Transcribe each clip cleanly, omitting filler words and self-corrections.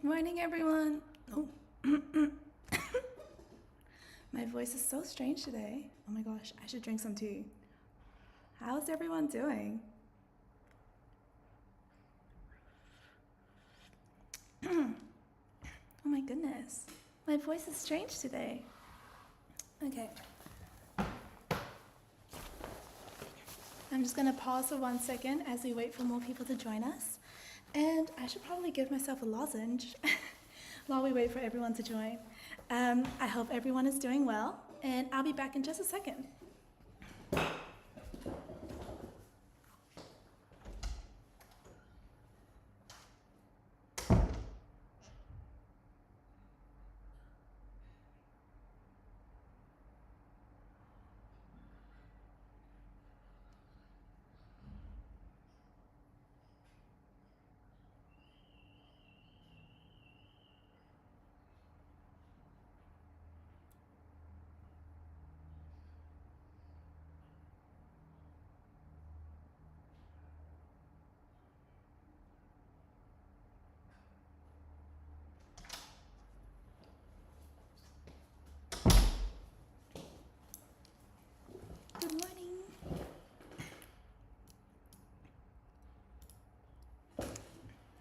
Good morning, everyone. Oh. My voice is so strange today. Oh my gosh, I should drink some tea. How's everyone doing? Oh my goodness. My voice is strange today. Okay. I'm just gonna pause for 1 second as we wait for more people to join us. And I should probably give myself a lozenge while we wait for everyone to join. I hope everyone is doing well, and I'll be back in just a second. Good morning.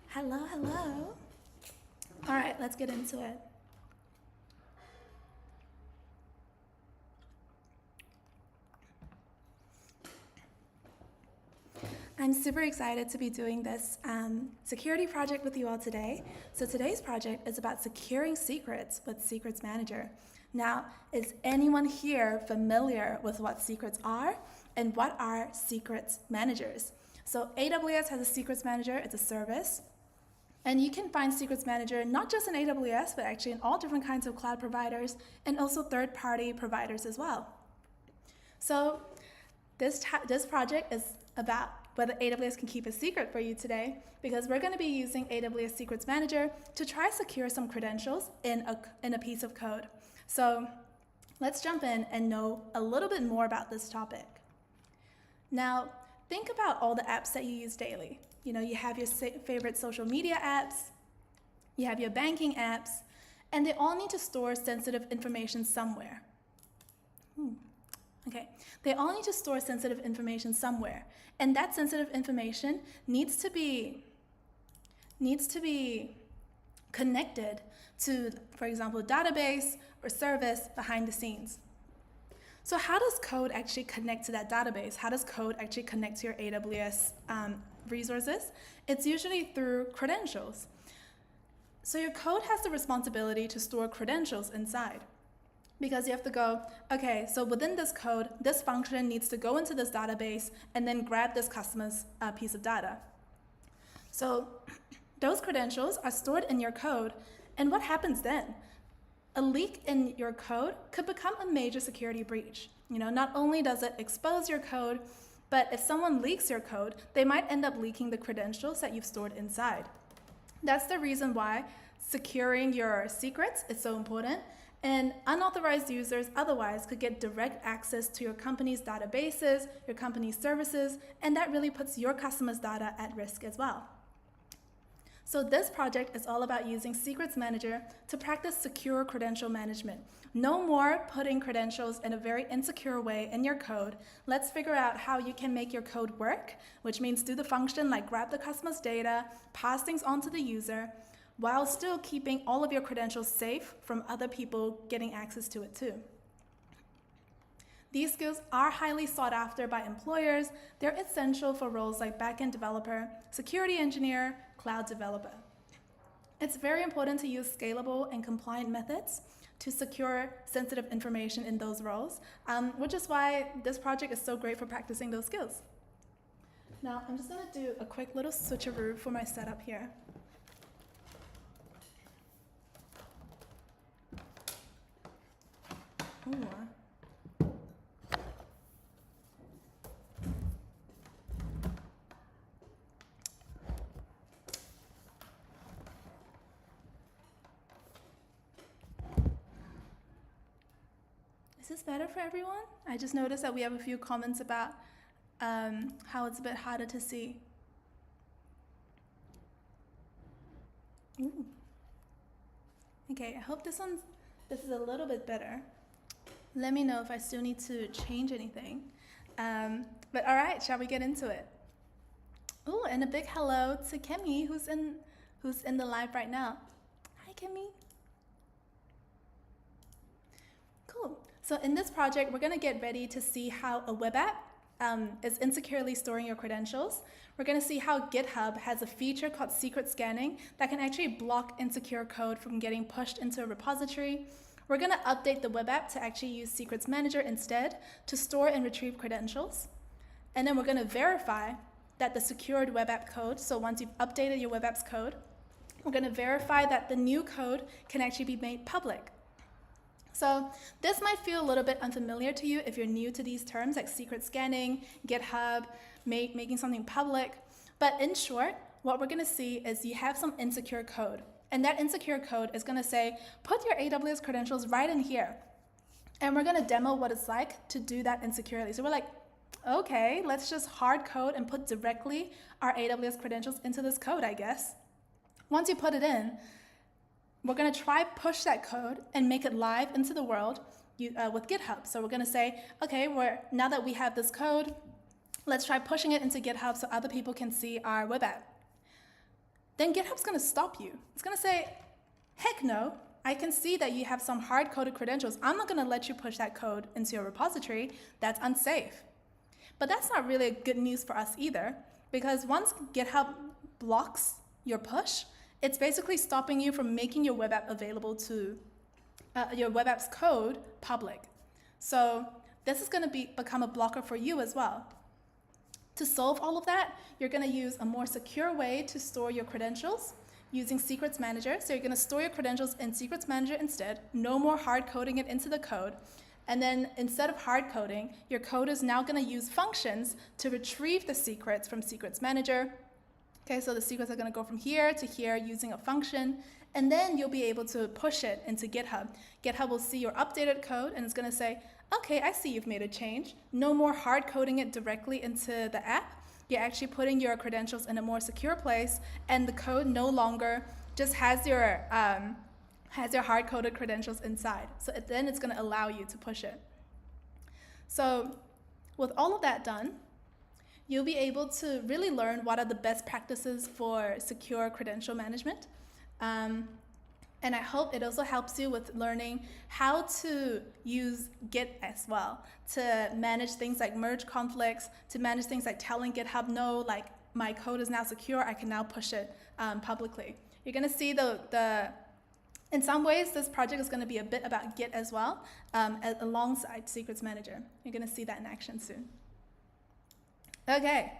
Hello, hello. All right, let's get into it. I'm super excited to be doing this security project with you all today. So today's project is about securing secrets with Secrets Manager. Now, is anyone here familiar with what secrets are and what are secrets managers? So AWS has a secrets manager, it's a service. And you can find Secrets Manager not just in AWS, but actually in all different kinds of cloud providers and also third-party providers as well. So this project is about whether AWS can keep a secret for you today, because we're going to be using AWS Secrets Manager to try secure some credentials in a piece of code. So let's jump in and know a little bit more about this topic. Now, think about all the apps that you use daily. You know, you have your favorite social media apps, you have your banking apps, and they all need to store sensitive information somewhere. Okay, they all need to store sensitive information somewhere, and that sensitive information needs to be connected to, for example, a database or service behind the scenes. So how does code actually connect to that database? How does code actually connect to your AWS resources? It's usually through credentials. So your code has the responsibility to store credentials inside, because you have to go, okay, so within this code, this function needs to go into this database and then grab this customer's piece of data. So those credentials are stored in your code, and what happens then? A leak in your code could become a major security breach. You know, not only does it expose your code, but if someone leaks your code, they might end up leaking the credentials that you've stored inside. That's the reason why securing your secrets is so important, and unauthorized users otherwise could get direct access to your company's databases, your company's services, and that really puts your customers' data at risk as well. So this project is all about using Secrets Manager to practice secure credential management. No more putting credentials in a very insecure way in your code. Let's figure out how you can make your code work, which means do the function like grab the customer's data, pass things on to the user, while still keeping all of your credentials safe from other people getting access to it too. These skills are highly sought after by employers. They're essential for roles like Backend Developer, Security Engineer, Cloud Developer. It's very important to use scalable and compliant methods to secure sensitive information in those roles, which is why this project is so great for practicing those skills. Now, I'm just gonna do a quick little switcheroo for my setup here. Ooh. Is this better for everyone? I just noticed that we have a few comments about how it's a bit harder to see. Ooh. Okay, I hope this is a little bit better. Let me know if I still need to change anything. But all right, shall we get into it? Oh, and a big hello to Kemi, who's in the live right now. Hi, Kemi. Cool. So in this project, we're going to get ready to see how a web app is insecurely storing your credentials. We're going to see how GitHub has a feature called secret scanning that can actually block insecure code from getting pushed into a repository. We're going to update the web app to actually use Secrets Manager instead to store and retrieve credentials. And then we're going to verify that the secured web app code, so once you've updated your web app's code, we're going to verify that the new code can actually be made public. So this might feel a little bit unfamiliar to you if you're new to these terms like secret scanning, GitHub, making something public. But in short, what we're going to see is you have some insecure code. And that insecure code is going to say, put your AWS credentials right in here. And we're going to demo what it's like to do that insecurely. So we're like, okay, let's just hard code and put directly our AWS credentials into this code, I guess. Once you put it in, we're going to try push that code and make it live into the world with GitHub. So we're going to say, okay, now that we have this code, let's try pushing it into GitHub so other people can see our web app. Then GitHub's going to stop you. It's going to say, heck no, I can see that you have some hard-coded credentials. I'm not going to let you push that code into your repository. That's unsafe. But that's not really good news for us either, because once GitHub blocks your push, it's basically stopping you from making your web app available to your web app's code public. So this is going to become a blocker for you as well. To solve all of that, you're going to use a more secure way to store your credentials using Secrets Manager. So you're going to store your credentials in Secrets Manager instead, no more hard coding it into the code. And then instead of hard coding, your code is now going to use functions to retrieve the secrets from Secrets Manager. Okay, so the secrets are going to go from here to here using a function, and then you'll be able to push it into GitHub. GitHub will see your updated code, and it's going to say, okay, I see you've made a change. No more hard coding it directly into the app. You're actually putting your credentials in a more secure place, and the code no longer just has your hard-coded credentials inside. So then it's going to allow you to push it. So with all of that done, you'll be able to really learn what are the best practices for secure credential management. And I hope it also helps you with learning how to use Git as well to manage things like merge conflicts, to manage things like telling GitHub, no, like my code is now secure, I can now push it publicly. You're going to see in some ways, this project is going to be a bit about Git as well, alongside Secrets Manager. You're going to see that in action soon. Okay.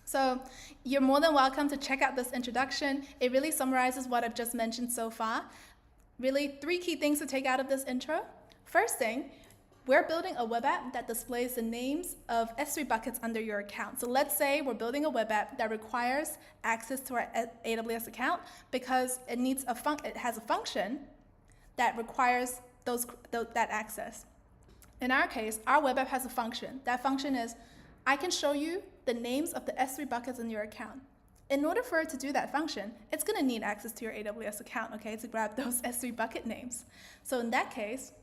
So you're more than welcome to check out this introduction. It really summarizes what I've just mentioned so far. Really, 3 key things to take out of this intro. First thing, we're building a web app that displays the names of S3 buckets under your account. So let's say we're building a web app that requires access to our AWS account because it has a function that requires that access. In our case, our web app has a function. That function is, I can show you the names of the S3 buckets in your account. In order for it to do that function, it's going to need access to your AWS account, okay, to grab those S3 bucket names. So in that case,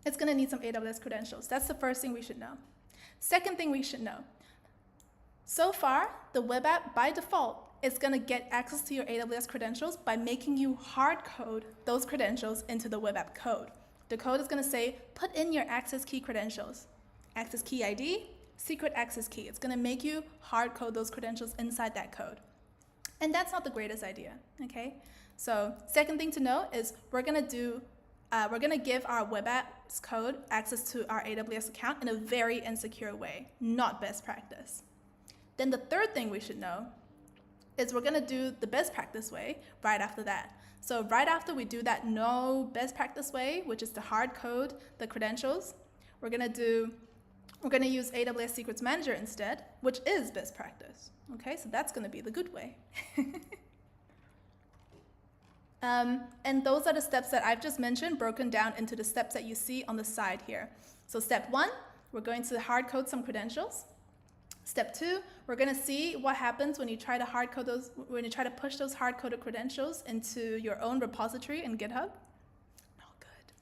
it's going to need some AWS credentials. That's the first thing we should know. Second thing we should know. So far, the web app, by default, is going to get access to your AWS credentials by making you hard code those credentials into the web app code. The code is going to say, put in your access key credentials. Access key ID, secret access key. It's going to make you hard code those credentials inside that code. And that's not the greatest idea, okay? So second thing to know is we're going to give our web app's code access to our AWS account in a very insecure way, not best practice. Then the third thing we should know is we're going to do the best practice way right after that. So right after we do that no best practice way, which is to hard code the credentials, we're going to use AWS Secrets Manager instead, which is best practice. Okay, so that's going to be the good way. And those are the steps that I've just mentioned, broken down into the steps that you see on the side here. So step 1, we're going to hard code some credentials. Step 2, we're going to see what happens when you try to push those hard-coded credentials into your own repository in GitHub. Not good.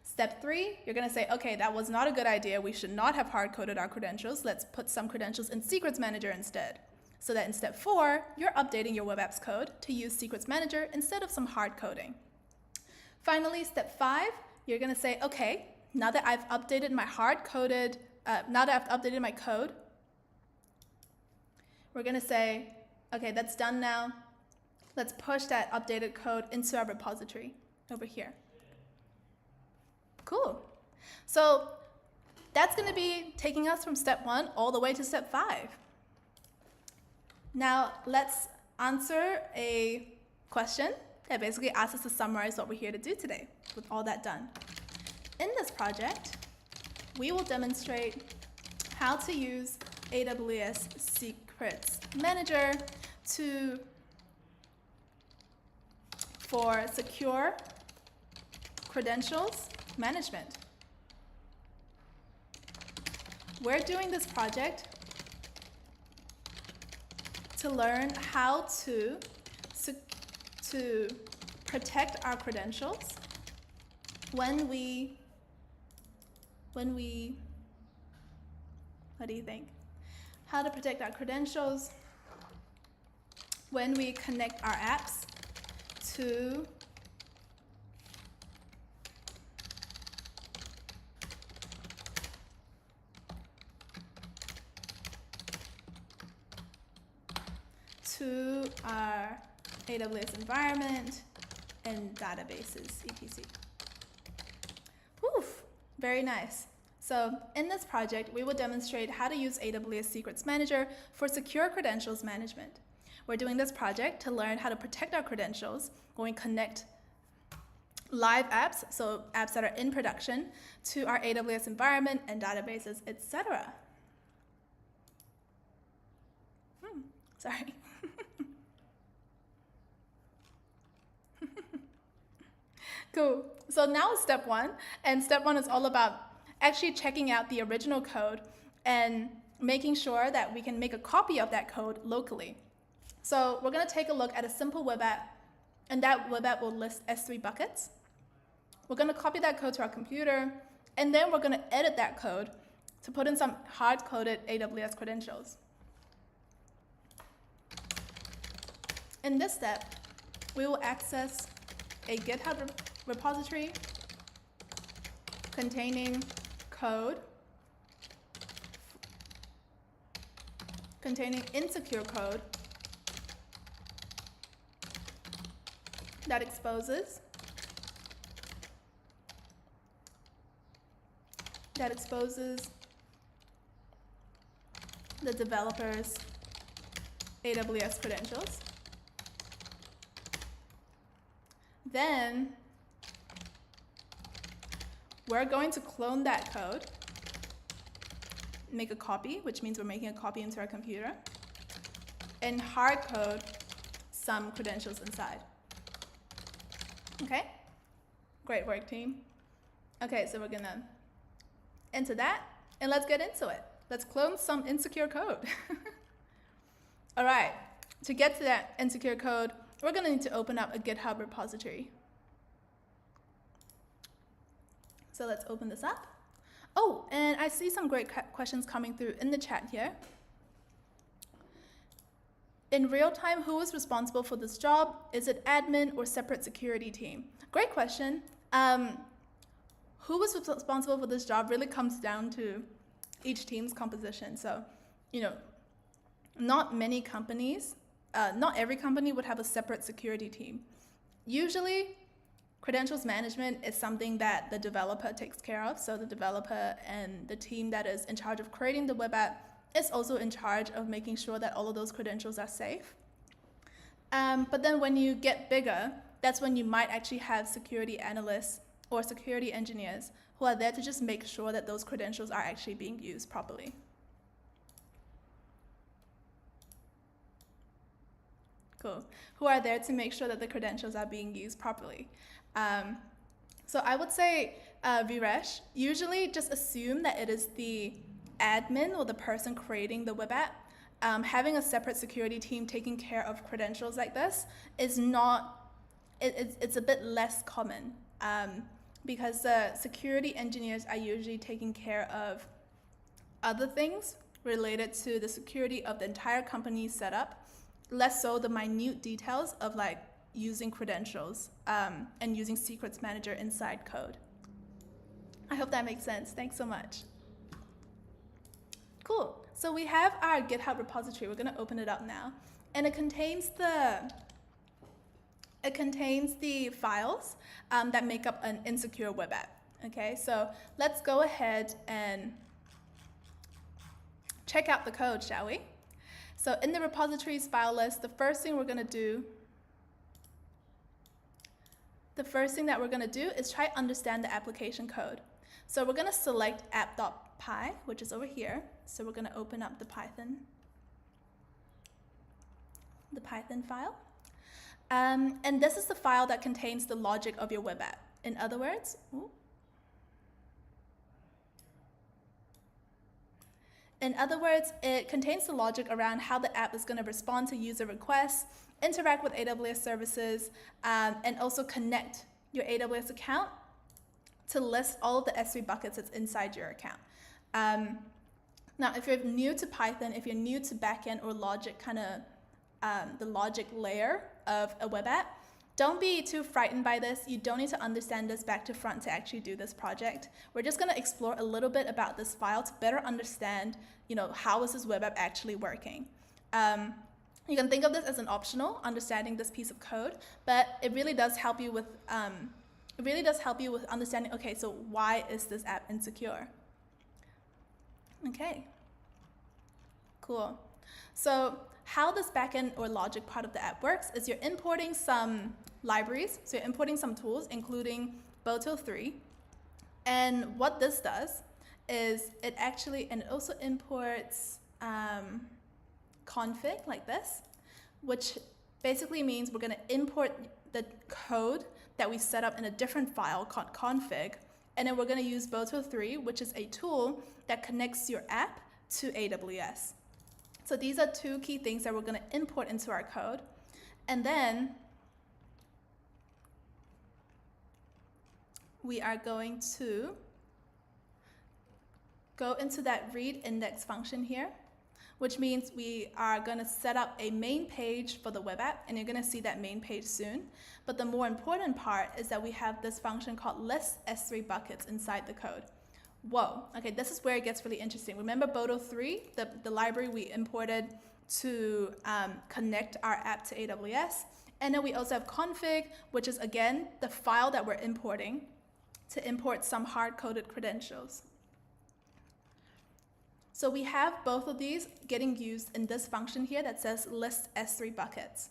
Step 3, you're going to say, okay, that was not a good idea. We should not have hard-coded our credentials. Let's put some credentials in Secrets Manager instead. So that in step 4, you're updating your web apps code to use Secrets Manager instead of some hard coding. Finally, step 5, you're going to say, okay, now that I've updated my my code, we're going to say, okay, that's done now. Let's push that updated code into our repository over here. Cool. So that's going to be taking us from step 1 all the way to step 5. Now let's answer a question that basically asks us to summarize what we're here to do today with all that done. In this project, we will demonstrate how to use AWS Secrets Manager for secure credentials management. We're doing this project to learn how to protect our credentials when we, what do you think? How to protect our credentials when we connect our apps to our AWS environment and databases, etc. Oof, very nice. So in this project, we will demonstrate how to use AWS Secrets Manager for secure credentials management. We're doing this project to learn how to protect our credentials when we connect live apps, so apps that are in production, to our AWS environment and databases, etc. Sorry. Cool. So now it's step 1, and step 1 is all about actually checking out the original code and making sure that we can make a copy of that code locally. So we're going to take a look at a simple web app, and that web app will list S3 buckets. We're going to copy that code to our computer, and then we're going to edit that code to put in some hard-coded AWS credentials. In this step, we will access a GitHub repository containing insecure code that exposes the developer's AWS credentials. Then we're going to clone that code, make a copy, which means we're making a copy into our computer, and hard code some credentials inside. Okay? Great work, team. Okay, so we're gonna enter that, and let's get into it. Let's clone some insecure code. All right, to get to that insecure code, we're gonna need to open up a GitHub repository. So let's open this up. Oh, and I see some great questions coming through in the chat here. In real time, who is responsible for this job? Is it admin or separate security team? Great question. Who is responsible for this job really comes down to each team's composition. So, not many companies, not every company would have a separate security team. Usually, credentials management is something that the developer takes care of. So the developer and the team that is in charge of creating the web app is also in charge of making sure that all of those credentials are safe. But then when you get bigger, that's when you might actually have security analysts or security engineers who are there to just make sure that those credentials are actually being used properly. Cool. Who are there to make sure that the credentials are being used properly. So I would say, Viresh, usually just assume that it is the admin or the person creating the web app, having a separate security team taking care of credentials like this is not, it's a bit less common, because the security engineers are usually taking care of other things related to the security of the entire company's setup, less so the minute details of like using credentials and using Secrets Manager inside code. I hope that makes sense. Thanks so much. Cool. So we have our GitHub repository. We're going to open it up now, and it contains the files that make up an insecure web app. Okay, so let's go ahead and check out the code, shall we? So in the repositories file list, the first thing that we're going to do is try to understand the application code. So we're going to select app.py, which is over here. So we're going to open up the Python file. And this is the file that contains the logic of your web app. In other words, it contains the logic around how the app is going to respond to user requests, interact with AWS services, and also connect your AWS account to list all of the S3 buckets that's inside your account. Now, if you're new to Python, if you're new to backend or logic, the logic layer of a web app, don't be too frightened by this. You don't need to understand this back to front to actually do this project. We're just going to explore a little bit about this file to better understand, how is this web app actually working. You can think of this as an optional, understanding this piece of code, but it really does help you with understanding, okay, so why is this app insecure? Okay, cool. So how this backend or logic part of the app works is you're importing some libraries, so you're importing some tools, including Boto3. And what this does is it also imports config like this, which basically means we're going to import the code that we set up in a different file called config, and then we're going to use Boto3, which is a tool that connects your app to AWS. So these are two key things that we're going to import into our code. And then we are going to go into that read index function here, which means we are going to set up a main page for the web app, and you're going to see that main page soon. But the more important part is that we have this function called list S3 buckets inside the code. Whoa, okay, this is where it gets really interesting. Remember Boto3, the library we imported to connect our app to AWS? And then we also have config, which is, again, the file that we're importing to import some hard-coded credentials. So we have both of these getting used in this function here that says list S3 buckets.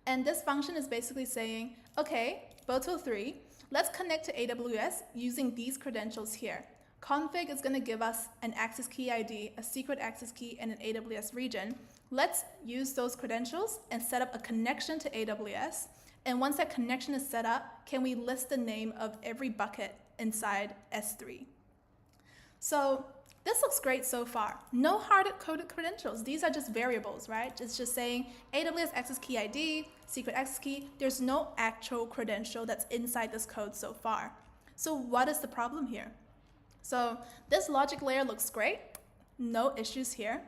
And this function is basically saying, okay, Boto3, let's connect to AWS using these credentials here. Config is going to give us an access key ID, a secret access key, and an AWS region. Let's use those credentials and set up a connection to AWS. And once that connection is set up, can we list the name of every bucket inside S3? So this looks great so far. No hard-coded credentials. These are just variables, right? It's just saying AWS access key ID, secret access key. There's no actual credential that's inside this code so far. So what is the problem here? So this logic layer looks great. No issues here.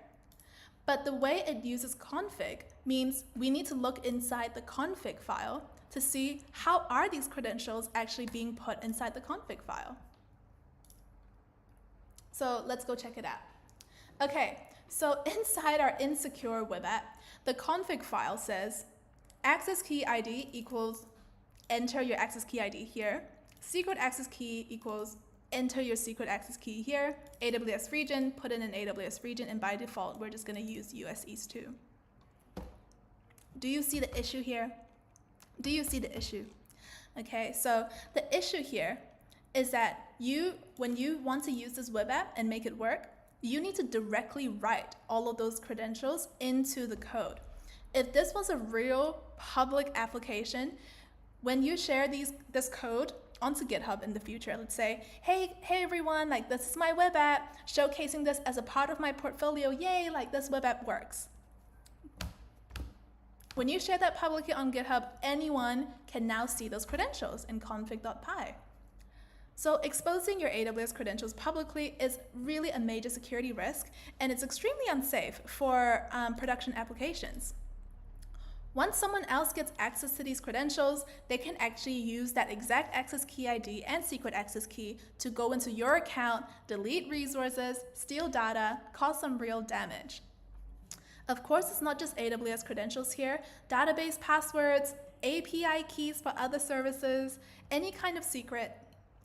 But the way it uses config means we need to look inside the config file to see how are these credentials actually being put inside the config file. So let's go check it out. Okay, so inside our insecure web app, the config file says access key ID equals enter your access key ID here. Secret access key equals enter your secret access key here. AWS region, put in an AWS region, and by default, we're just going to use US East 2. Do you see the issue here? Do you see the issue? Okay, so the issue here is that when you want to use this web app and make it work, you need to directly write all of those credentials into the code. If this was a real public application, when you share this code onto GitHub in the future. Let's say, hey everyone, like this is my web app, showcasing this as a part of my portfolio. Yay, like this web app works. When you share that publicly on GitHub, anyone can now see those credentials in config.py. So exposing your AWS credentials publicly is really a major security risk, and it's extremely unsafe for production applications. Once someone else gets access to these credentials, they can actually use that exact access key ID and secret access key to go into your account, delete resources, steal data, cause some real damage. Of course, it's not just AWS credentials here. Database passwords, API keys for other services, any kind of secret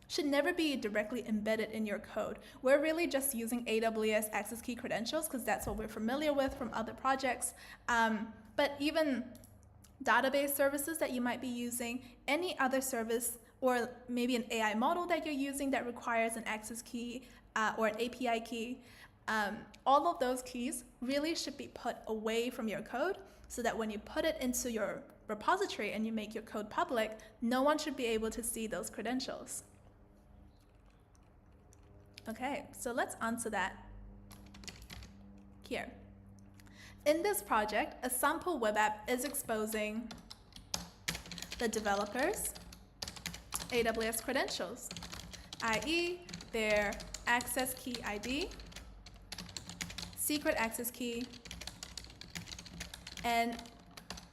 should never be directly embedded in your code. We're really just using AWS access key credentials because that's what we're familiar with from other projects. But even database services that you might be using, any other service, or maybe an AI model that you're using that requires an access key or an API key, all of those keys really should be put away from your code so that when you put it into your repository and you make your code public, no one should be able to see those credentials. Okay, so let's answer that here. In this project, a sample web app is exposing the developers' AWS credentials, i.e. their access key ID, secret access key, and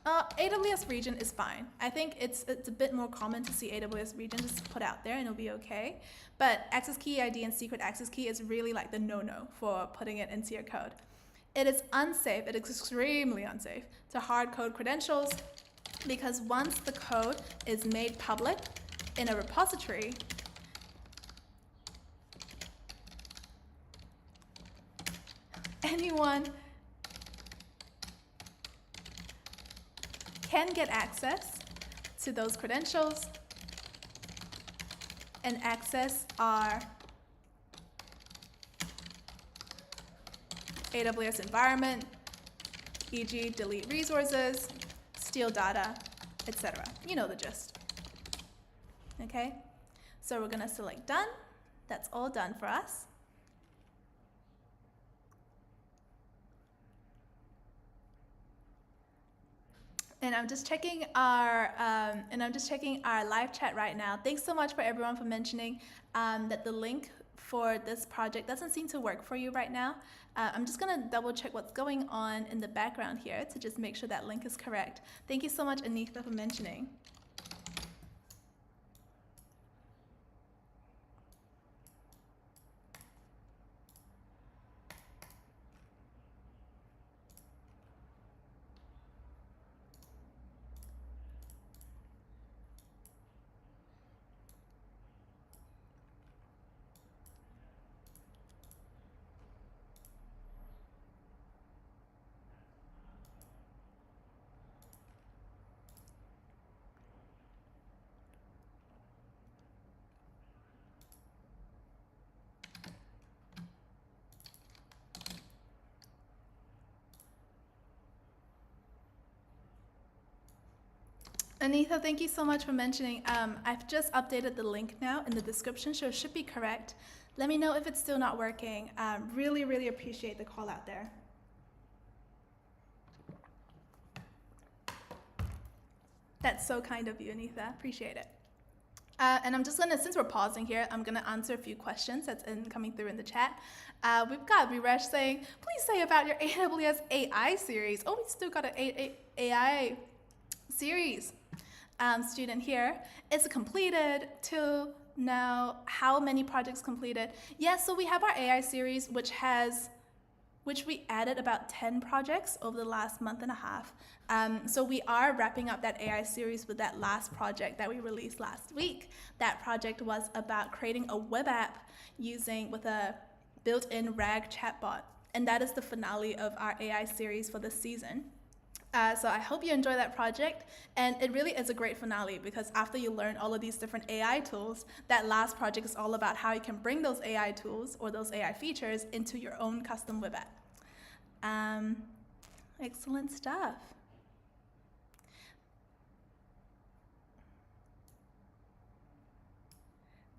AWS region is fine. I think it's a bit more common to see AWS region just put out there and it'll be okay. But access key ID and secret access key is really like the no-no for putting it into your code. It is unsafe, it is extremely unsafe to hard code credentials because once the code is made public in a repository, anyone can get access to those credentials and access our AWS environment, e.g. delete resources, steal data, etc. You know the gist. Okay, so we're gonna select done. That's all done for us. And I'm just checking our live chat right now. Thanks so much for everyone for mentioning that the link for this project doesn't seem to work for you right now. I'm just gonna double check what's going on in the background here to just make sure that link is correct. Thank you so much, Anitha, for mentioning. Anitha, thank you so much for mentioning. I've just updated the link now in the description, so it should be correct. Let me know if it's still not working. Really, really appreciate the call out there. That's so kind of you, Anitha. Appreciate it. And I'm just gonna, since we're pausing here, I'm gonna answer a few questions that's coming through in the chat. We've got Viresh saying, please say about your AWS AI series. Oh, we still got an AI series. Student here. It's completed till now. How many projects completed? Yes, so we have our AI series, which we added about 10 projects over the last month and a half. So we are wrapping up that AI series with that last project that we released last week. That project was about creating a web app with a built-in RAG chatbot. And that is the finale of our AI series for this season. So I hope you enjoy that project, and it really is a great finale because after you learn all of these different AI tools, that last project is all about how you can bring those AI tools or those AI features into your own custom web app. Excellent stuff.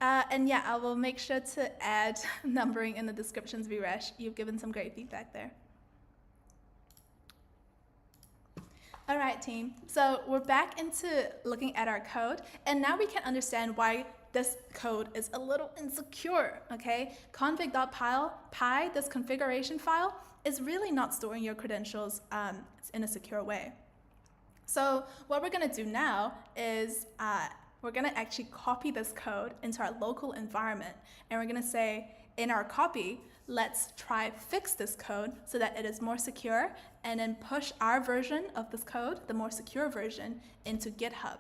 And yeah, I will make sure to add numbering in the descriptions, Viresh. You've given some great feedback there. All right, team. So we're back into looking at our code, and now we can understand why this code is a little insecure, okay? Config.py, this configuration file, is really not storing your credentials in a secure way. So what we're gonna do now is we're gonna actually copy this code into our local environment, and we're gonna say, in our copy, let's try fix this code so that it is more secure, and then push our version of this code, the more secure version, into GitHub.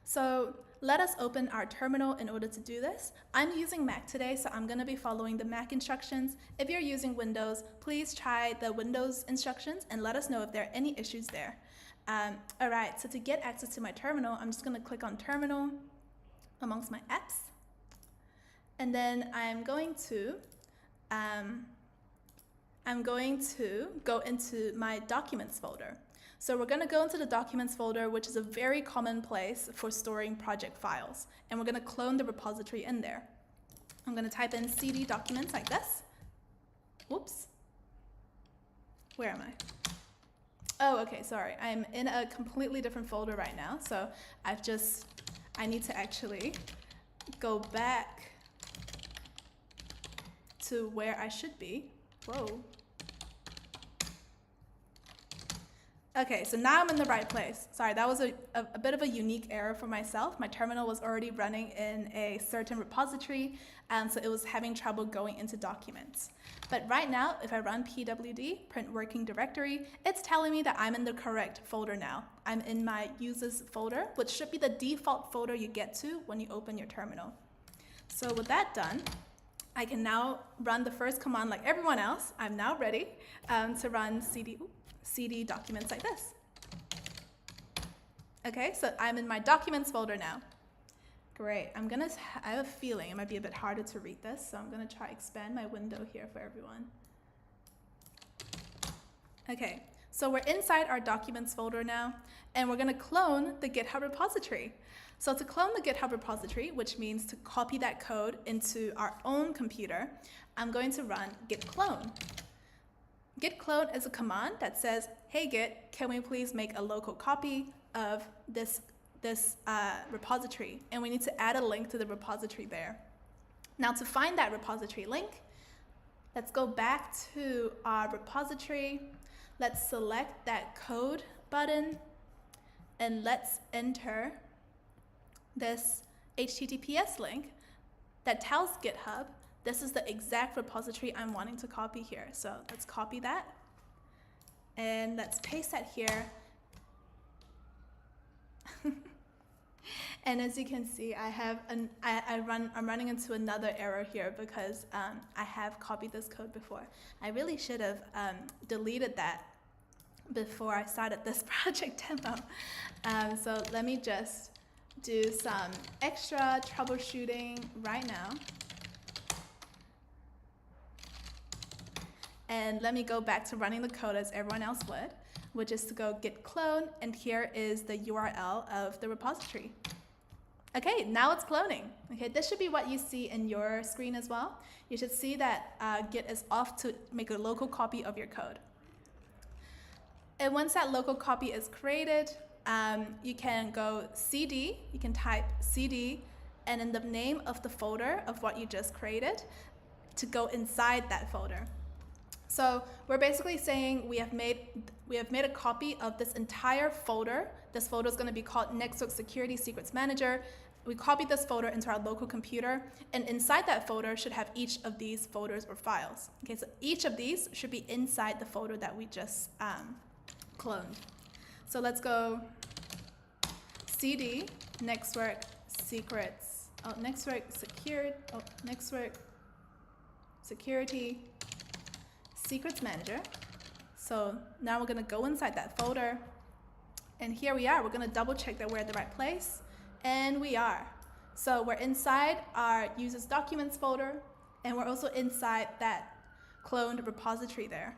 So let us open our terminal in order to do this. I'm using Mac today, so I'm gonna be following the Mac instructions. If you're using Windows, please try the Windows instructions and let us know if there are any issues there. All right, so to get access to my terminal, I'm just gonna click on terminal amongst my apps. And then I'm going to go into my documents folder. So we're gonna go into the documents folder, which is a very common place for storing project files. And we're gonna clone the repository in there. I'm gonna type in cd documents like this. Whoops. Where am I? Oh, okay, sorry. I'm in a completely different folder right now. So I need to actually go back to where I should be. Whoa. Okay, so now I'm in the right place. Sorry, that was a bit of a unique error for myself. My terminal was already running in a certain repository, and so it was having trouble going into documents. But right now, if I run pwd, print working directory, it's telling me that I'm in the correct folder now. I'm in my users folder, which should be the default folder you get to when you open your terminal. So with that done, I can now run the first command like everyone else. I'm now ready to run cd documents like this. Okay, so I'm in my documents folder now. Great, I have a feeling it might be a bit harder to read this, so I'm gonna try expand my window here for everyone. Okay, so we're inside our documents folder now, and we're gonna clone the GitHub repository. So to clone the GitHub repository, which means to copy that code into our own computer, I'm going to run git clone. Git clone is a command that says, hey Git, can we please make a local copy of this repository? And we need to add a link to the repository there. Now to find that repository link, let's go back to our repository. Let's select that code button, and let's enter this HTTPS link that tells GitHub this is the exact repository I'm wanting to copy here. So let's copy that, and let's paste that here. And as you can see, I'm running into another error here because I have copied this code before. I really should have deleted that before I started this project demo. So let me just do some extra troubleshooting right now. And let me go back to running the code as everyone else would, which is to go git clone, and here is the URL of the repository. Okay, now it's cloning. Okay, this should be what you see in your screen as well. You should see that Git is off to make a local copy of your code. And once that local copy is created, you can go cd, you can type cd, and in the name of the folder of what you just created to go inside that folder. So we're basically saying we have made a copy of this entire folder. This folder is going to be called Network Security Secrets Manager. We copied this folder into our local computer, and inside that folder should have each of these folders or files. Okay, so each of these should be inside the folder that we just cloned. So let's go cd network secrets, network security secrets manager. So now we're going to go inside that folder, and here we are. We're going to double check that we're at the right place, and we are. So we're inside our users documents folder, and we're also inside that cloned repository there.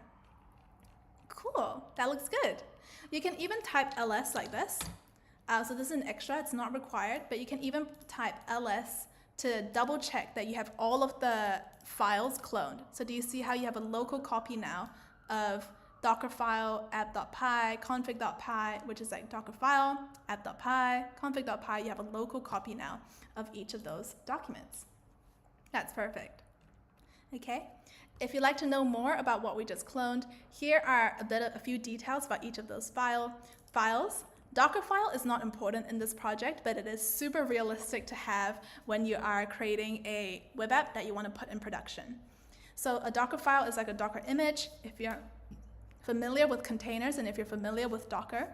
Cool, that looks good. You can even type ls like this, So this is an extra, it's not required, but you can even type ls to double check that you have all of the files cloned. So do you see how you have a local copy now of Dockerfile, app.py, config.py, which is like Dockerfile, app.py, config.py. You have a local copy now of each of those documents. That's perfect. Okay. If you'd like to know more about what we just cloned, here are a few details about each of those files. Dockerfile is not important in this project, but it is super realistic to have when you are creating a web app that you want to put in production. So a Dockerfile is like a Docker image. If you're familiar with containers and if you're familiar with Docker,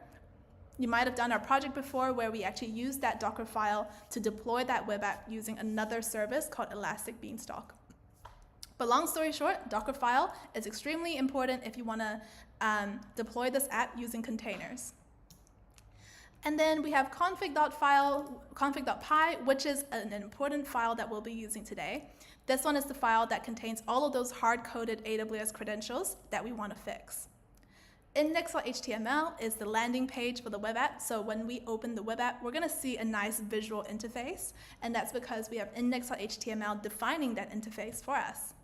you might have done our project before where we actually used that Docker file to deploy that web app using another service called Elastic Beanstalk. But long story short, Dockerfile is extremely important if you want to deploy this app using containers. And then we have config.py, which is an important file that we'll be using today. This one is the file that contains all of those hard-coded AWS credentials that we want to fix. Index.html is the landing page for the web app. So when we open the web app, we're going to see a nice visual interface. And that's because we have index.html defining that interface for us.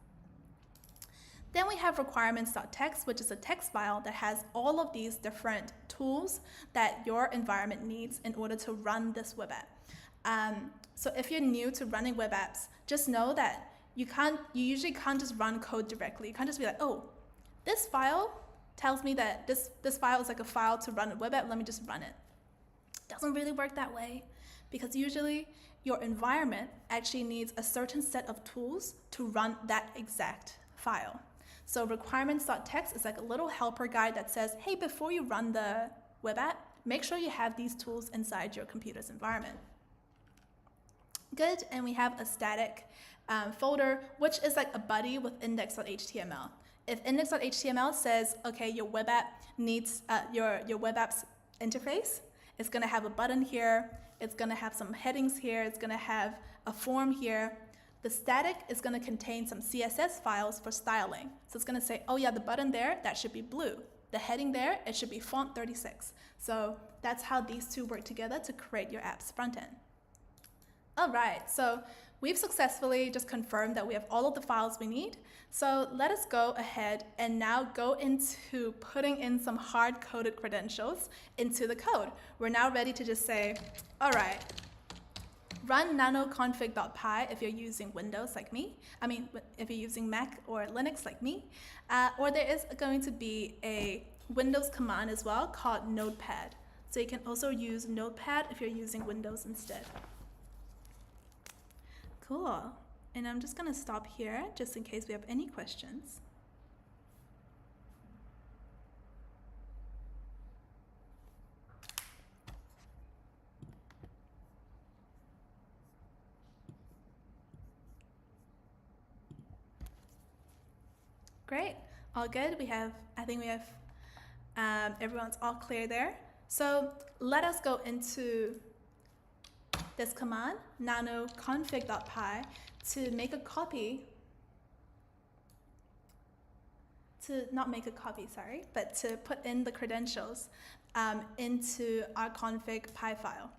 Then we have requirements.txt, which is a text file that has all of these different tools that your environment needs in order to run this web app. So if you're new to running web apps, just know that you usually can't just run code directly. You can't just be like, oh, this file tells me that this file is like a file to run a web app, let me just run it. It doesn't really work that way because usually your environment actually needs a certain set of tools to run that exact file. So requirements.txt is like a little helper guide that says, hey, before you run the web app, make sure you have these tools inside your computer's environment. Good, and we have a static folder, which is like a buddy with index.html. If index.html says, okay, your web app needs your web app's interface, it's going to have a button here, it's going to have some headings here, it's going to have a form here. The static is going to contain some CSS files for styling. So it's going to say, oh yeah, the button there, that should be blue. The heading there, it should be font 36. So that's how these two work together to create your app's front end. All right, so we've successfully just confirmed that we have all of the files we need. So let us go ahead and now go into putting in some hard-coded credentials into the code. We're now ready to just say, all right, run nanoconfig.py if you're using Windows like me. If you're using Mac or Linux like me. Or there is going to be a Windows command as well called Notepad. So you can also use Notepad if you're using Windows instead. Cool. And I'm just going to stop here just in case we have any questions. Great, all good. I think we have, everyone's all clear there. So let us go into this command, nanoconfig.py, to make a copy, but to put in the credentials into our config py file.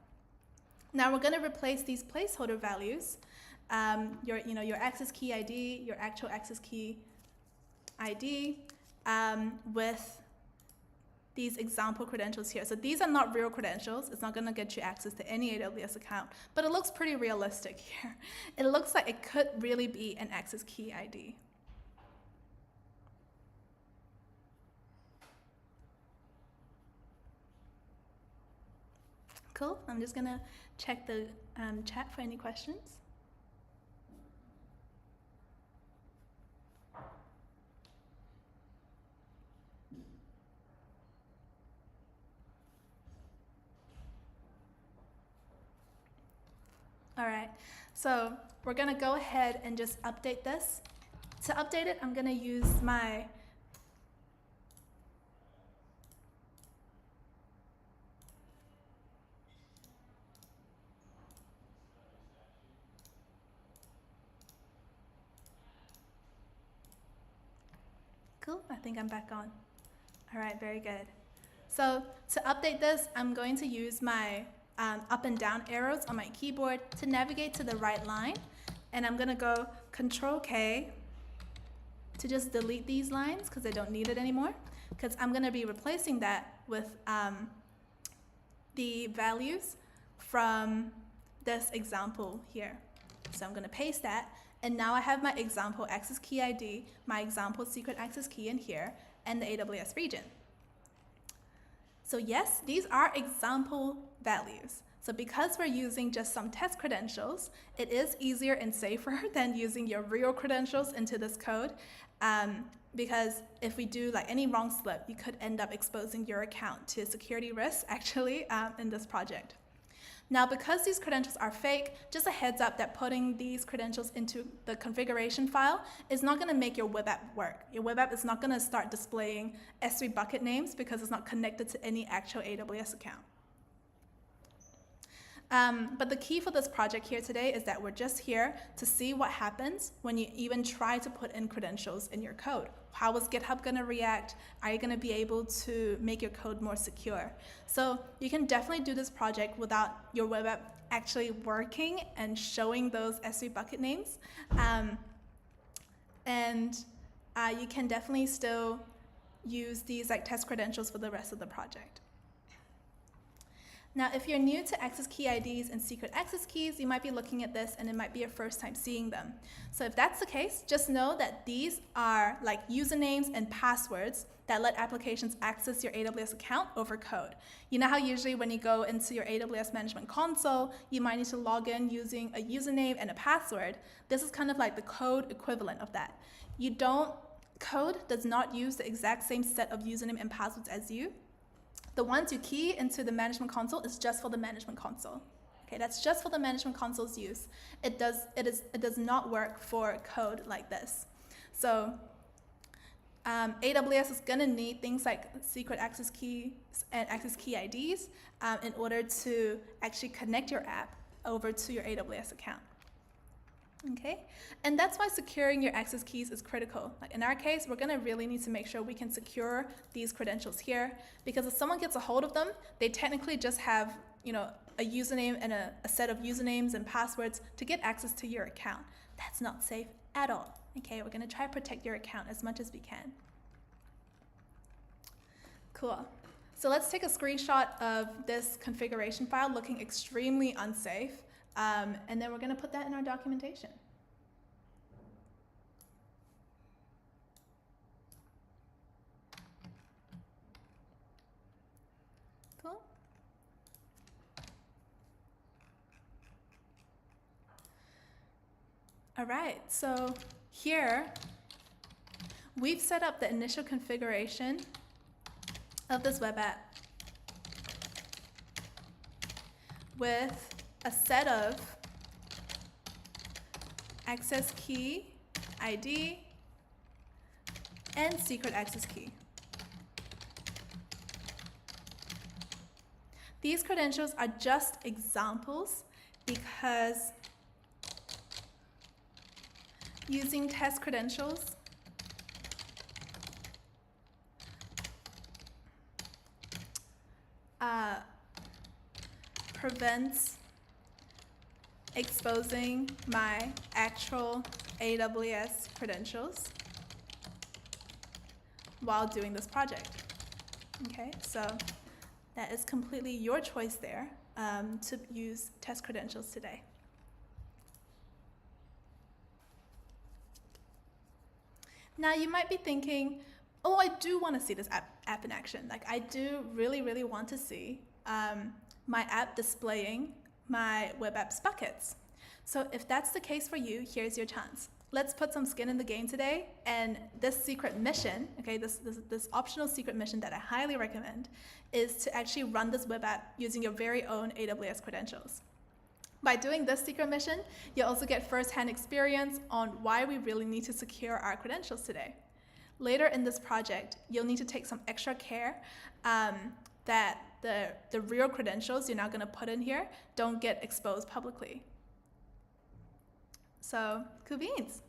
Now we're going to replace these placeholder values, your access key ID, your actual access key ID, with these example credentials here. So these are not real credentials. It's not going to get you access to any AWS account, but it looks pretty realistic here. It looks like it could really be an access key ID. Cool. I'm just going to check the chat for any questions. All right, so we're gonna go ahead and just update this. To update it, I'm gonna use my Cool, I think I'm back on. All right, very good. So to update this, I'm going to use my up and down arrows on my keyboard to navigate to the right line. And I'm gonna go Control K to just delete these lines because I don't need it anymore, because I'm gonna be replacing that with the values from this example here. So I'm gonna paste that, and now I have my example access key ID, my example secret access key in here, and the AWS region. So yes, these are example values. So because we're using just some test credentials, it is easier and safer than using your real credentials into this code, because if we do like any wrong slip, you could end up exposing your account to security risks actually in this project. Now, because these credentials are fake, just a heads up that putting these credentials into the configuration file is not going to make your web app work. Your web app is not going to start displaying S3 bucket names because it's not connected to any actual AWS account. But the key for this project here today is that we're just here to see what happens when you even try to put in credentials in your code. How is GitHub going to react? Are you going to be able to make your code more secure? So you can definitely do this project without your web app actually working and showing those S3 bucket names. You can definitely still use these like test credentials for the rest of the project. Now, if you're new to access key IDs and secret access keys, you might be looking at this and it might be your first time seeing them. So if that's the case, just know that these are like usernames and passwords that let applications access your AWS account over code. You know how usually when you go into your AWS management console, you might need to log in using a username and a password. This is kind of like the code equivalent of that. Code does not use the exact same set of username and passwords as you. The ones you key into the management console is just for the management console. Okay, that's just for the management console's use. It does not work for code like this. So AWS is going to need things like secret access keys and access key IDs in order to actually connect your app over to your AWS account. Okay, and that's why securing your access keys is critical. Like in our case, we're going to really need to make sure we can secure these credentials here, because if someone gets a hold of them, they technically just have, a username and a set of usernames and passwords to get access to your account. That's not safe at all. Okay, we're going to try to protect your account as much as we can. Cool. So let's take a screenshot of this configuration file looking extremely unsafe. And then we're going to put that in our documentation. Cool. All right, so here we've set up the initial configuration of this web app with a set of access key ID and secret access key. These credentials are just examples because using test credentials prevents exposing my actual AWS credentials while doing this project. Okay, so that is completely your choice there to use test credentials today. Now you might be thinking, oh, I do want to see this app in action. Like I do really, really want to see my app displaying my web apps buckets. So if that's the case for you, here's your chance. Let's put some skin in the game today, and this secret mission, okay, this optional secret mission that I highly recommend is to actually run this web app using your very own AWS credentials. By doing this secret mission, you'll also get first-hand experience on why we really need to secure our credentials today. Later in this project, you'll need to take some extra care that the real credentials you're now going to put in here don't get exposed publicly. So, cool beans.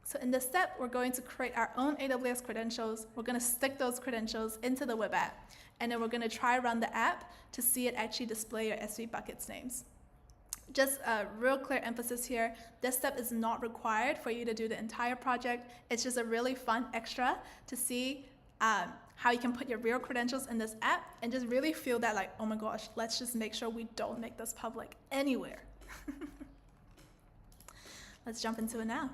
So in this step, we're going to create our own AWS credentials. We're going to stick those credentials into the web app, and then we're going to try run the app to see it actually display your S3 buckets names. Just a real clear emphasis here, this step is not required for you to do the entire project. It's just a really fun extra to see how you can put your real credentials in this app and just really feel that like, oh my gosh, let's just make sure we don't make this public anywhere. Let's jump into it now.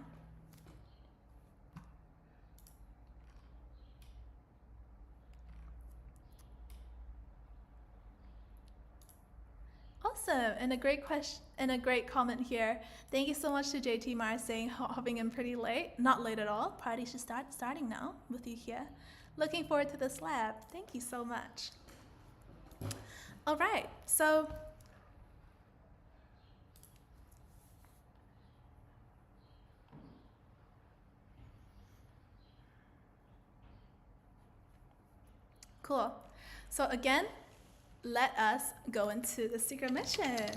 Awesome, and a great question and a great comment here. Thank you so much to JT Mars saying hopping in pretty late. Not late at all. Party should starting now with you here. Looking forward to this lab. Thank you so much. All right, so cool. So again, let us go into the secret mission.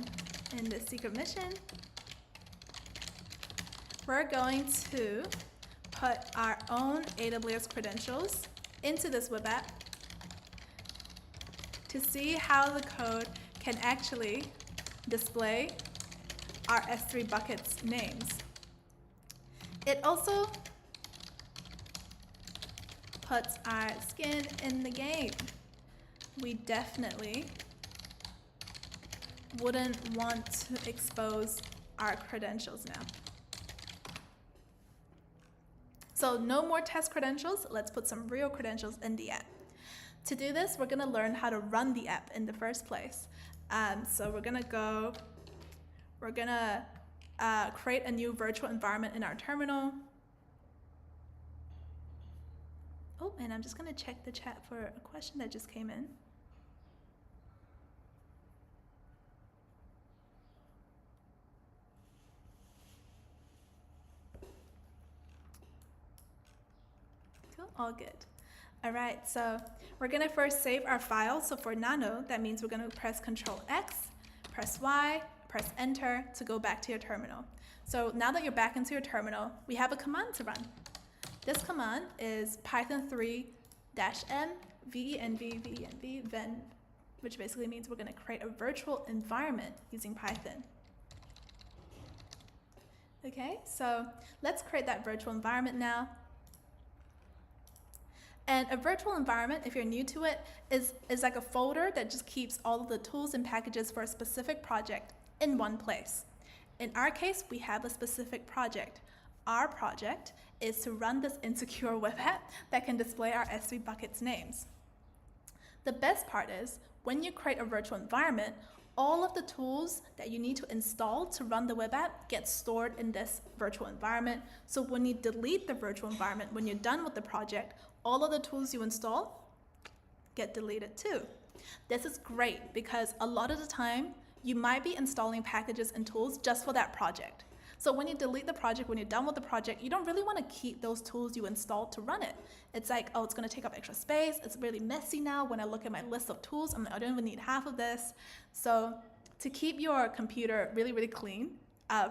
In the secret mission, we're going to put our own AWS credentials into this web app to see how the code can actually display our S3 buckets names. It also puts our skin in the game. We definitely wouldn't want to expose our credentials now. So no more test credentials, let's put some real credentials in the app. To do this, we're gonna learn how to run the app in the first place. So we're gonna create a new virtual environment in our terminal. Oh, and I'm just gonna check the chat for a question that just came in. Cool, all good. All right, so we're gonna first save our file. So for nano, that means we're gonna press Control X, press Y, press Enter to go back to your terminal. So now that you're back into your terminal, we have a command to run. This command is Python 3-m venv, ven, which basically means we're gonna create a virtual environment using Python. Okay, so let's create that virtual environment now. And a virtual environment, if you're new to it, is like a folder that just keeps all of the tools and packages for a specific project in one place. In our case, we have a specific project. Our project is to run this insecure web app that can display our S3 buckets names. The best part is, when you create a virtual environment, all of the tools that you need to install to run the web app get stored in this virtual environment. So when you delete the virtual environment, when you're done with the project, all of the tools you install get deleted too. This is great because a lot of the time, you might be installing packages and tools just for that project. So when you delete the project, when you're done with the project, you don't really want to keep those tools you installed to run it. It's like, oh, it's going to take up extra space. It's really messy now. When I look at my list of tools, I don't even need half of this. So to keep your computer really, really clean,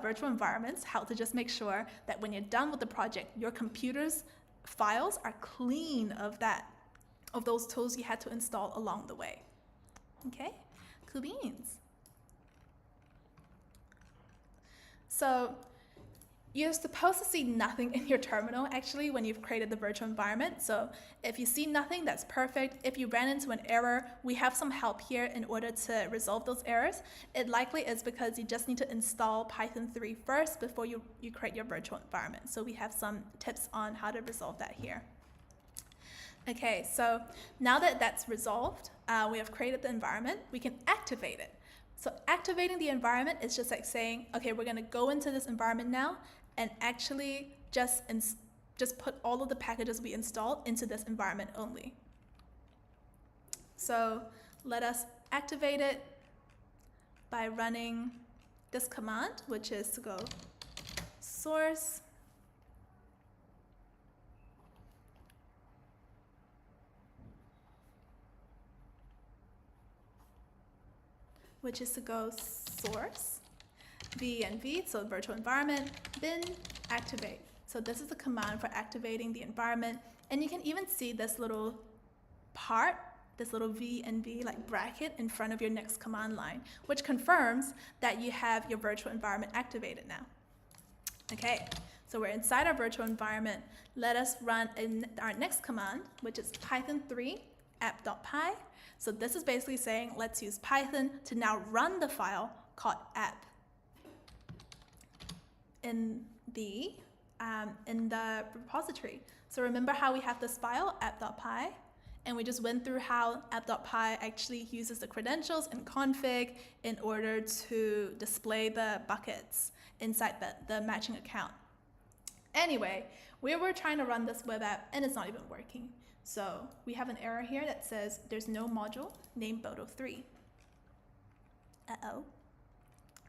virtual environments help to just make sure that when you're done with the project, your computer's files are clean of those tools you had to install along the way. Okay, cool beans. So you're supposed to see nothing in your terminal actually when you've created the virtual environment. So if you see nothing, that's perfect. If you ran into an error, we have some help here in order to resolve those errors. It likely is because you just need to install Python 3 first before you create your virtual environment. So we have some tips on how to resolve that here. Okay, so now that that's resolved, we have created the environment, we can activate it. So activating the environment is just like saying, okay, we're gonna go into this environment now and actually just put all of the packages we installed into this environment only. So let us activate it by running this command, which is to go source source venv, so virtual environment, bin activate. So this is the command for activating the environment. And you can even see this little part, this little V and V like bracket in front of your next command line, which confirms that you have your virtual environment activated now. Okay, so we're inside our virtual environment. Let us run our next command, which is Python 3 app.py. So this is basically saying, let's use Python to now run the file called app in the repository. So remember how we have this file, app.py, and we just went through how app.py actually uses the credentials and config in order to display the buckets inside the matching account. Anyway, we were trying to run this web app and it's not even working. So we have an error here that says there's no module named Boto3. Uh-oh,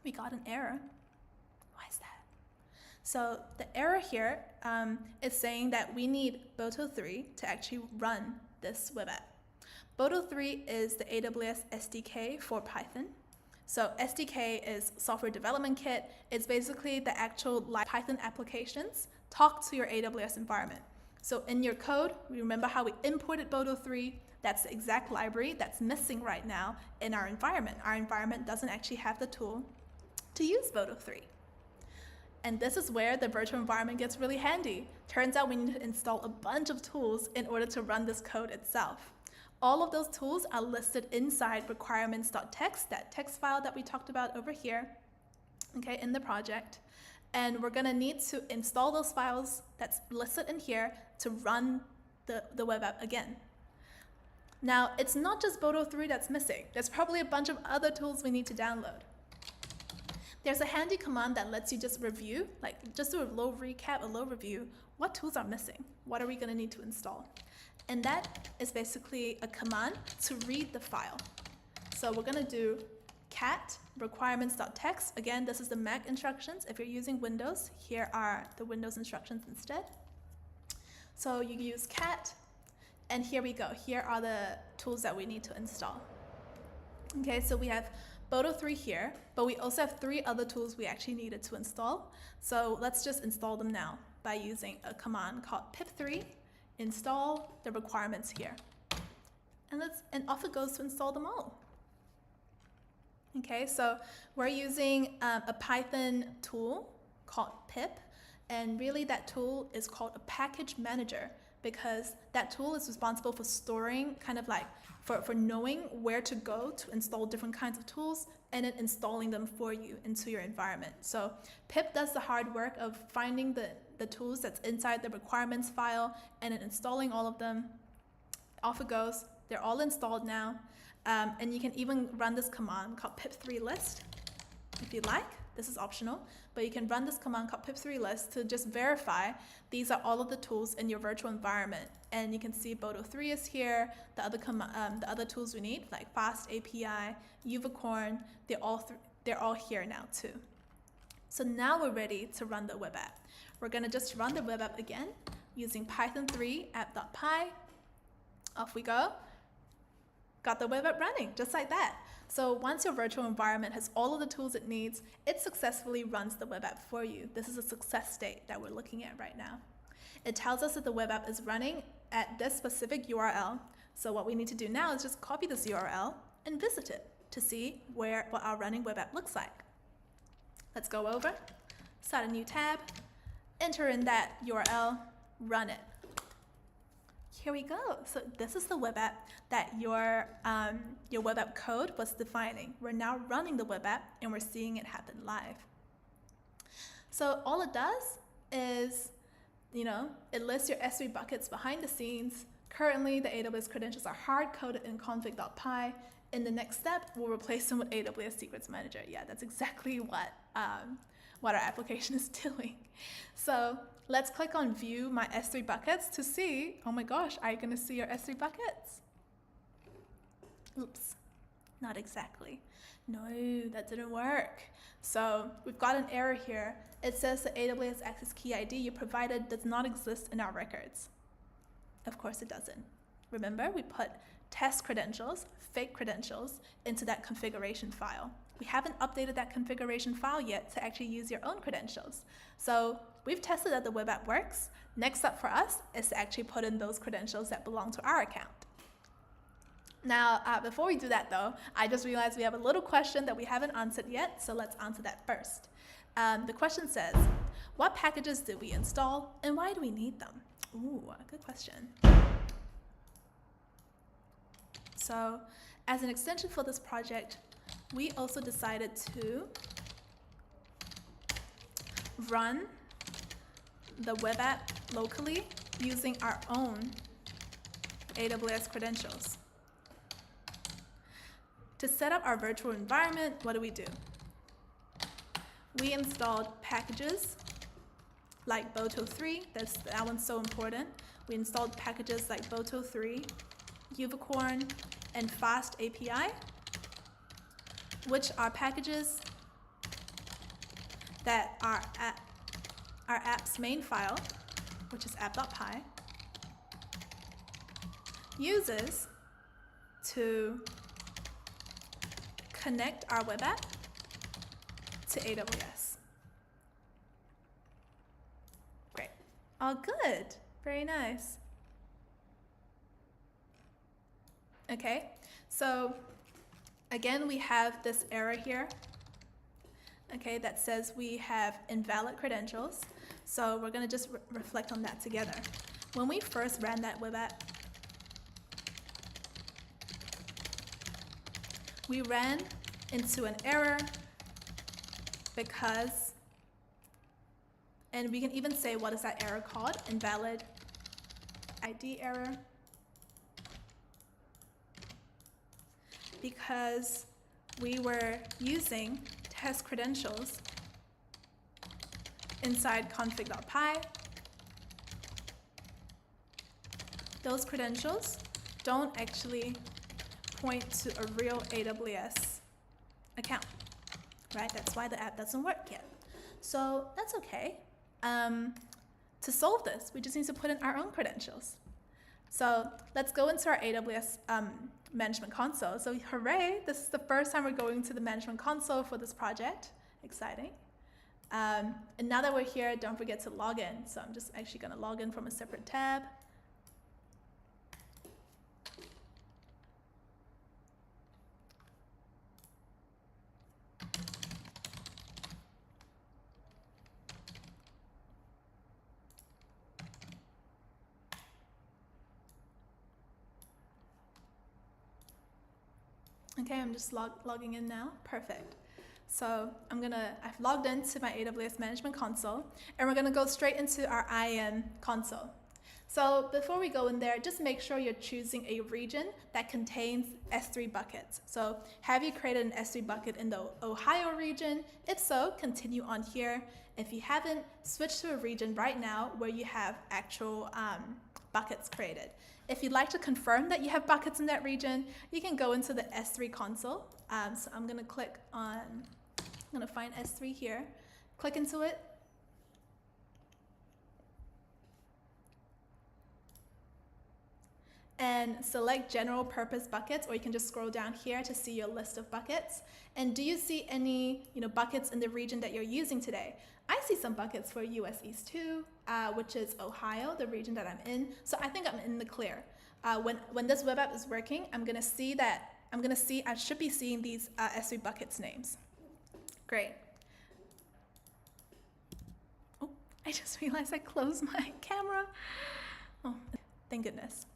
we got an error. Why is that? So the error here is saying that we need Boto3 to actually run this web app. Boto3 is the AWS SDK for Python. So SDK is software development kit. It's basically the actual Python applications talk to your AWS environment. So in your code, remember how we imported Boto3? That's the exact library that's missing right now in our environment. Our environment doesn't actually have the tool to use Boto3. And this is where the virtual environment gets really handy. Turns out we need to install a bunch of tools in order to run this code itself. All of those tools are listed inside requirements.txt, that text file that we talked about over here, okay, in the project. And we're gonna need to install those files that's listed in here to run the web app again. Now, it's not just Boto3 that's missing. There's probably a bunch of other tools we need to download. There's a handy command that lets you just review, like just do a low recap, a low review. What tools are missing? What are we gonna need to install? And that is basically a command to read the file. So we're gonna do cat requirements.txt. Again, this is the Mac instructions. If you're using Windows, here are the Windows instructions instead. So you use cat, and here we go. Here are the tools that we need to install. Okay, so we have Boto3 here, but we also have 3 other tools we actually needed to install. So let's just install them now by using a command called pip3 install the requirements here. And off it goes to install them all. Okay, so we're using a Python tool called pip, and really that tool is called a package manager because that tool is responsible for storing, kind of like for knowing where to go to install different kinds of tools and then installing them for you into your environment. So pip does the hard work of finding the tools that's inside the requirements file and then installing all of them. Off it goes. They're all installed now. And you can even run this command called pip3list if you'd like. This is optional, but you can run this command called pip3list to just verify these are all of the tools in your virtual environment. And you can see Boto3 is here, the other tools we need, like Fast API, Unicorn, they're all here now too. So now we're ready to run the web app. We're gonna just run the web app again using Python 3 app.py. Off we go. Got the web app running, just like that. So once your virtual environment has all of the tools it needs, it successfully runs the web app for you. This is a success state that we're looking at right now. It tells us that the web app is running at this specific URL. So what we need to do now is just copy this URL and visit it to see what our running web app looks like. Let's go over, start a new tab, enter in that URL, run it. Here we go. So this is the web app that your web app code was defining. We're now running the web app and we're seeing it happen live. So all it does is, it lists your S3 buckets behind the scenes. Currently, the AWS credentials are hard-coded in config.py. In the next step, we'll replace them with AWS Secrets Manager. Yeah, that's exactly what our application is doing. So let's click on View My S3 Buckets to see, oh my gosh, are you going to see your S3 buckets? Oops, not exactly. No, that didn't work. So we've got an error here. It says the AWS Access Key ID you provided does not exist in our records. Of course it doesn't. Remember, we put test credentials, fake credentials, into that configuration file. We haven't updated that configuration file yet to actually use your own credentials. So we've tested that the web app works. Next up for us is to actually put in those credentials that belong to our account. Now, before we do that though, I just realized we have a little question that we haven't answered yet, so let's answer that first. The question says, what packages did we install and why do we need them? Ooh, good question. So, as an extension for this project, we also decided to run the web app locally using our own AWS credentials. To set up our virtual environment, what do? We installed packages like Boto3, that one's so important. We installed packages like Boto3, Unicorn, and Fast API, which are packages that are at our app's main file, which is app.py, uses to connect our web app to AWS. Great. All good. Very nice. Okay, so again, we have this error here, okay, that says we have invalid credentials. So we're going to just reflect on that together. When we first ran that web app, we ran into an error because, and we can even say what is that error called, invalid ID error, because we were using test credentials inside config.py. Those credentials don't actually point to a real AWS account, right? That's why the app doesn't work yet. So that's okay. To solve this, we just need to put in our own credentials. So let's go into our AWS management console. So hooray, this is the first time we're going to the management console for this project. Exciting. And now that we're here, don't forget to log in. So I'm just actually going to log in from a separate tab. Okay, I'm just logging in now. Perfect. So I've logged into my AWS Management Console, and we're gonna go straight into our IAM console. So before we go in there, just make sure you're choosing a region that contains S3 buckets. So have you created an S3 bucket in the Ohio region? If so, continue on here. If you haven't, switch to a region right now where you have actual buckets created. If you'd like to confirm that you have buckets in that region, you can go into the S3 console. So I'm gonna click on, I'm gonna find S3 here, click into it. And select general purpose buckets, or you can just scroll down here to see your list of buckets. And do you see any buckets in the region that you're using today? I see some buckets for US East 2, which is Ohio, the region that I'm in. So I think I'm in the clear. When this web app is working, I should be seeing these S3 buckets names. Great. Oh, I just realized I closed my camera. Oh, thank goodness.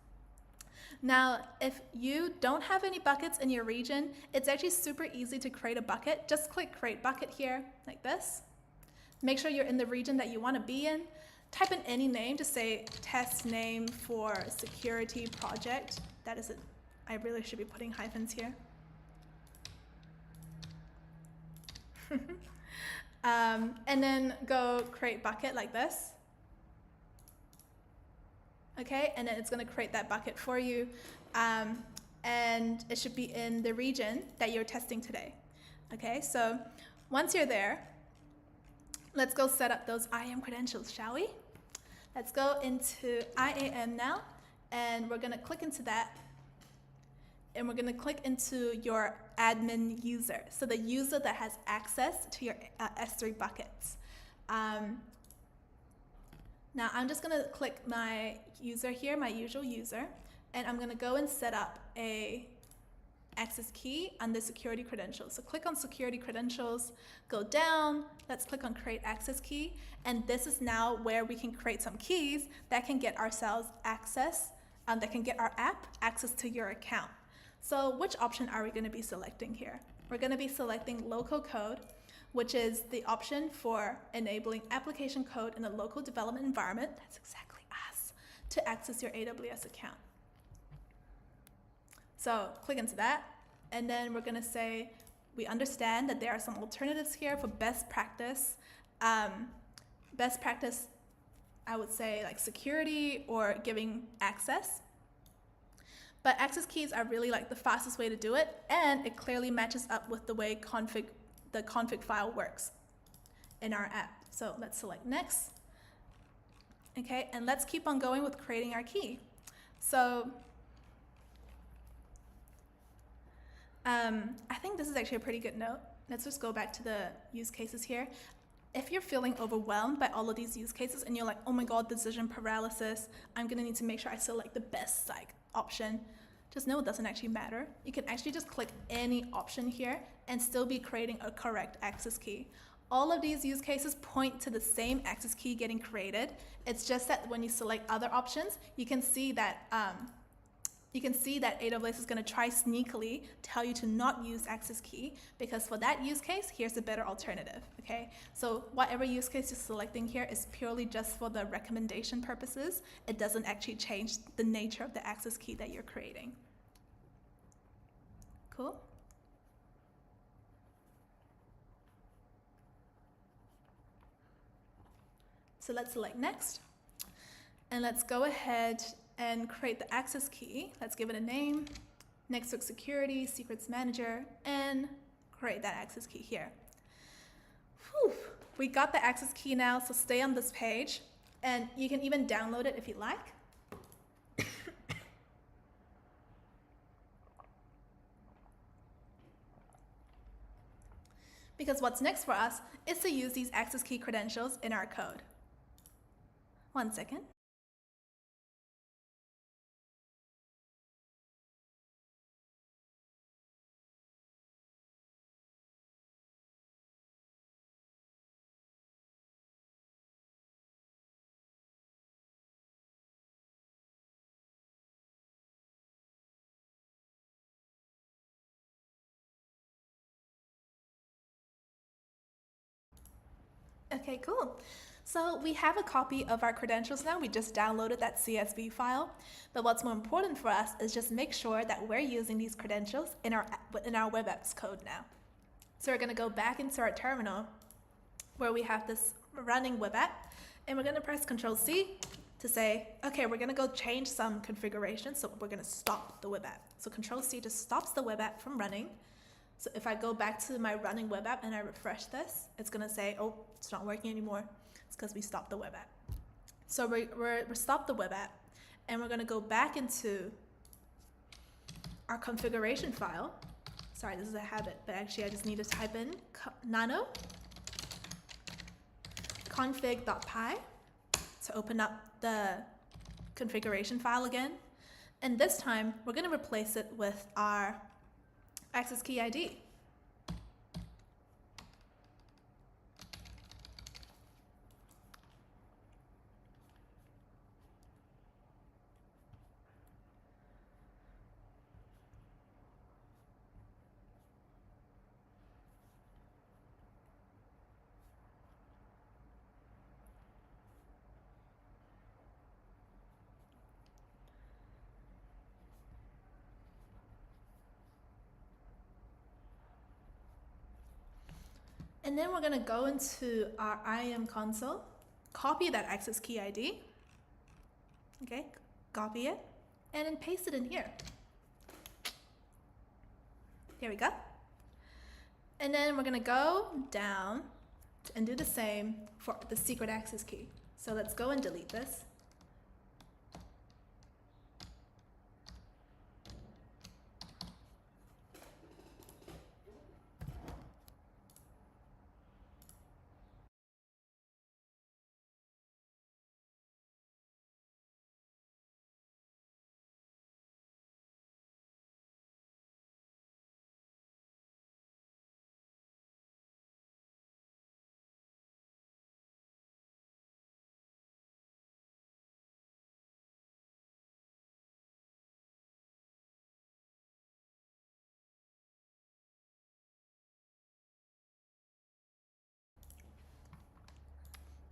Now, if you don't have any buckets in your region, it's actually super easy to create a bucket. Just click Create Bucket here, like this. Make sure you're in the region that you want to be in. Type in any name to say test name for security project. That is it. I really should be putting hyphens here. And then go create bucket like this. Okay, and then it's going to create that bucket for you. And it should be in the region that you're testing today. Okay, so once you're there, let's go set up those IAM credentials, shall we? Let's go into IAM now, and we're going to click into that. And we're going to click into your admin user, so the user that has access to your S3 buckets. Now I'm just gonna click my user here, my usual user, and I'm gonna go and set up a access key under security credentials. So click on security credentials, go down, let's click on create access key, and this is now where we can create some keys that can get ourselves access, that can get our app access to your account. So which option are we going to be selecting here? We're going to be selecting local code, which is the option for enabling application code in a local development environment, that's exactly us, to access your AWS account. So click into that, and then we're gonna say, we understand that there are some alternatives here for best practice. Best practice, I would say like security or giving access. But access keys are really like the fastest way to do it, and it clearly matches up with the way the config file works in our app. So let's select next. Okay, and let's keep on going with creating our key. So I think this is actually a pretty good note. Let's just go back to the use cases here. If you're feeling overwhelmed by all of these use cases and you're like, oh my God, decision paralysis, I'm gonna need to make sure I select the best option, just know it doesn't actually matter. You can actually just click any option here and still be creating a correct access key. All of these use cases point to the same access key getting created. It's just that when you select other options, you can see that AWS is going to try sneakily tell you to not use access key, because for that use case, here's a better alternative, okay? So whatever use case you're selecting here is purely just for the recommendation purposes. It doesn't actually change the nature of the access key that you're creating. Cool? So let's select next, and let's go ahead and create the access key. Let's give it a name, Network Security, Secrets Manager, and create that access key here. Whew. We got the access key now, so stay on this page, and you can even download it if you like. Because what's next for us is to use these access key credentials in our code. 1 second. Okay, cool. So we have a copy of our credentials now. We just downloaded that CSV file. But what's more important for us is just make sure that we're using these credentials in our web apps code now. So we're going to go back into our terminal where we have this running web app, and we're going to press Control-C to say, okay, we're going to go change some configuration. So we're going to stop the web app. So Control-C just stops the web app from running. So if I go back to my running web app and I refresh this, it's going to say, oh, it's not working anymore. It's because we stopped the web app. So we stopped the web app, and we're going to go back into our configuration file. Sorry, this is a habit, but actually I just need to type in nano config.py to open up the configuration file again. And this time, we're going to replace it with our access key ID. And then we're going to go into our IAM console, copy that access key ID, okay, copy it, and then paste it in here. There we go. And then we're going to go down and do the same for the secret access key. So let's go and delete this.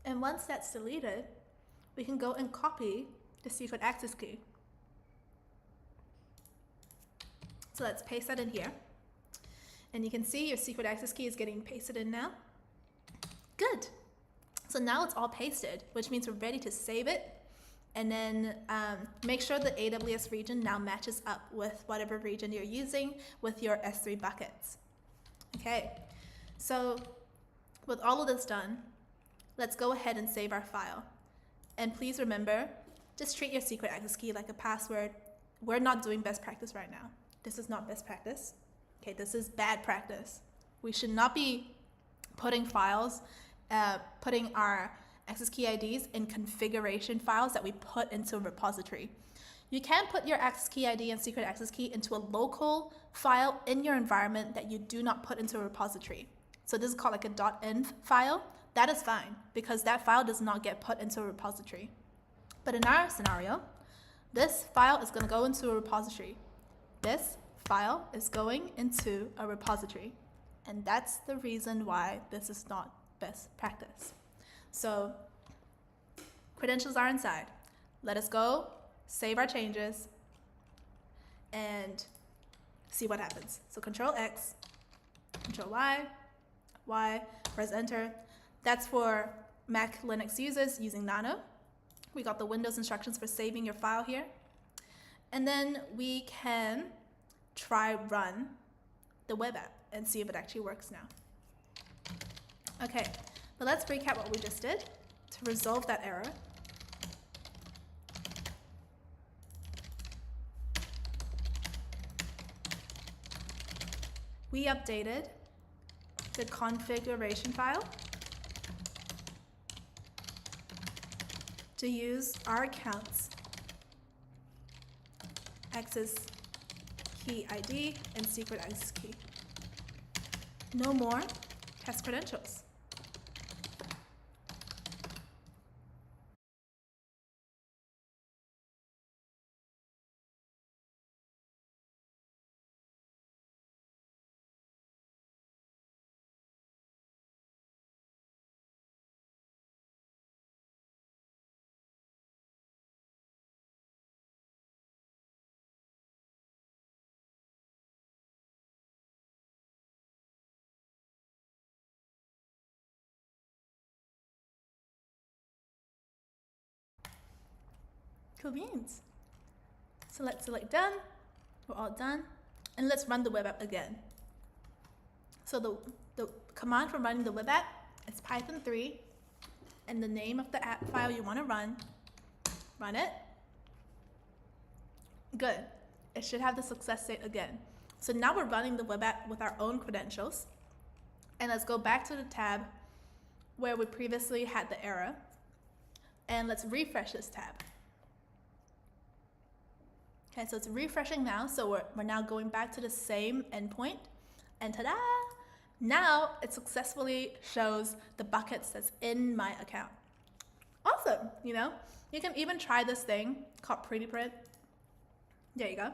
And once that's deleted, we can go and copy the secret access key. So let's paste that in here. And you can see your secret access key is getting pasted in now. Good. So now it's all pasted, which means we're ready to save it. And then make sure the AWS region now matches up with whatever region you're using with your S3 buckets. Okay, so with all of this done, let's go ahead and save our file. And please remember, just treat your secret access key like a password. We're not doing best practice right now. This is not best practice. Okay, this is bad practice. We should not be putting files, putting our access key IDs in configuration files that we put into a repository. You can put your access key ID and secret access key into a local file in your environment that you do not put into a repository. So this is called like a .env file. That is fine because that file does not get put into a repository. But in our scenario, this file is going to go into a repository. This file is going into a repository. And that's the reason why this is not best practice. So credentials are inside. Let us go, save our changes, and see what happens. So Control X, Control Y, press enter. That's for Mac Linux users using Nano. We got the Windows instructions for saving your file here. And then we can try run the web app and see if it actually works now. Okay, but let's recap what we just did to resolve that error. We updated the configuration file to use our account's access key ID and secret access key. No more test credentials. Cool beans. So let's select done. We're all done. And let's run the web app again. So the command for running the web app is Python 3 and the name of the app file you want to run it. Good. It should have the success state again. So now we're running the web app with our own credentials. And let's go back to the tab where we previously had the error. And let's refresh this tab. Okay, so it's refreshing now. So we're now going back to the same endpoint. And ta-da! Now it successfully shows the buckets that's in my account. Awesome, you know? You can even try this thing called Pretty Print. There you go.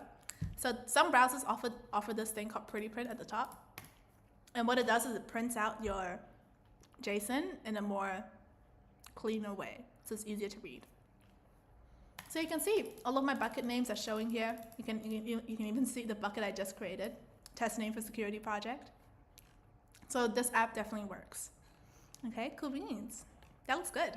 So some browsers offer this thing called Pretty Print at the top. And what it does is it prints out your JSON in a more cleaner way. So it's easier to read. So you can see all of my bucket names are showing here. You can even see the bucket I just created, test name for security project. So this app definitely works. Okay, cool beans. That looks good.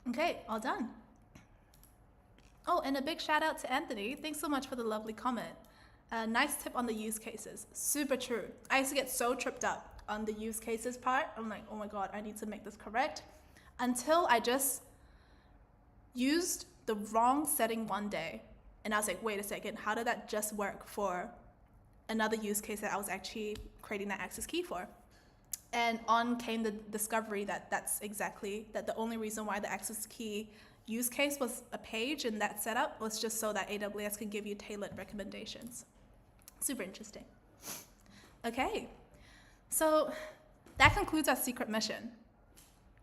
Okay, all done. Oh, and a big shout out to Anthony. Thanks so much for the lovely comment. Nice tip on the use cases. Super true. I used to get so tripped up on the use cases part. I'm like, oh my God, I need to make this correct. Until I just used the wrong setting one day. And I was like, wait a second, how did that just work for another use case that I was actually creating that access key for? And on came the discovery that the only reason why the access key use case was a page in that setup was just so that AWS could give you tailored recommendations. Super interesting. Okay, so that concludes our secret mission.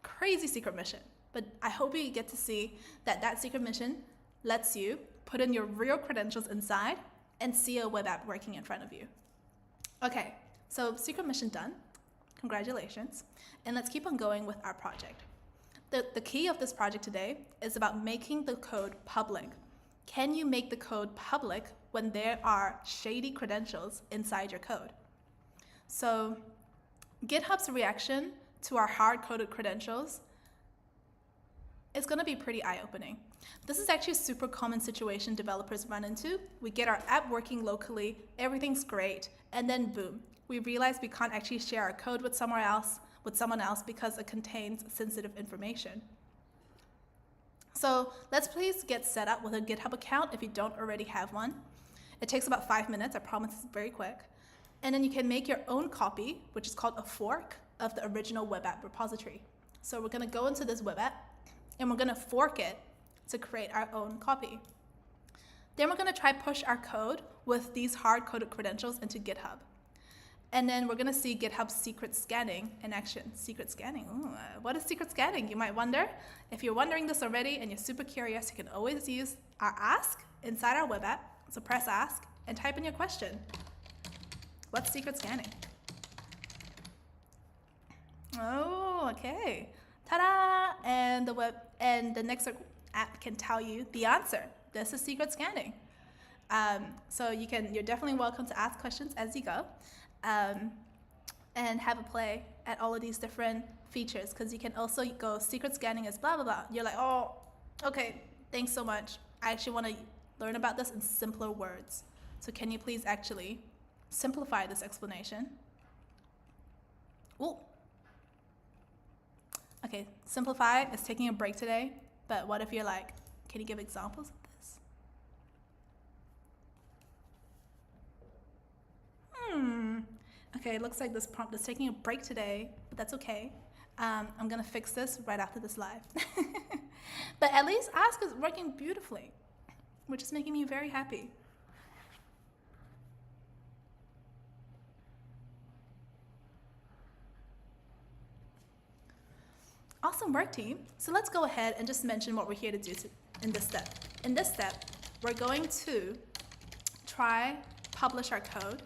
Crazy secret mission. but I hope you get to see that that secret mission lets you put in your real credentials inside and see a web app working in front of you. Okay, so secret mission done. Congratulations. And let's keep on going with our project. The key of this project today is about making the code public. Can you make the code public when there are shady credentials inside your code? So GitHub's reaction to our hard-coded credentials is going to be pretty eye-opening. This is actually a super common situation developers run into. We get our app working locally, everything's great, and then boom, we realize we can't actually share our code with someone else because it contains sensitive information. So let's please get set up with a GitHub account if you don't already have one. It takes about 5 minutes, I promise it's very quick. And then you can make your own copy, which is called a fork of the original web app repository. So we're gonna go into this web app and we're gonna fork it to create our own copy. Then we're gonna try push our code with these hard-coded credentials into GitHub. And then we're gonna see GitHub's secret scanning in action. Secret scanning, ooh, what is secret scanning? You might wonder. If you're wondering this already and you're super curious, you can always use our ask inside our web app. So press ask and type in your question. What's secret scanning? Oh, okay. Ta-da! And the next app can tell you the answer. This is secret scanning. So you're definitely welcome to ask questions as you go. And have a play at all of these different features, because you can also go secret scanning is blah, blah, blah. You're like, oh, okay, thanks so much. I actually want to learn about this in simpler words. So can you please actually simplify this explanation? Ooh. Okay, simplify is taking a break today, but what if you're like, can you give examples of this? Okay, it looks like this prompt is taking a break today, but that's okay. I'm gonna fix this right after this live. But at least Ask is working beautifully, which is making me very happy. Awesome work, team. So let's go ahead and just mention what we're here to do in this step. In this step, we're going to try publish our code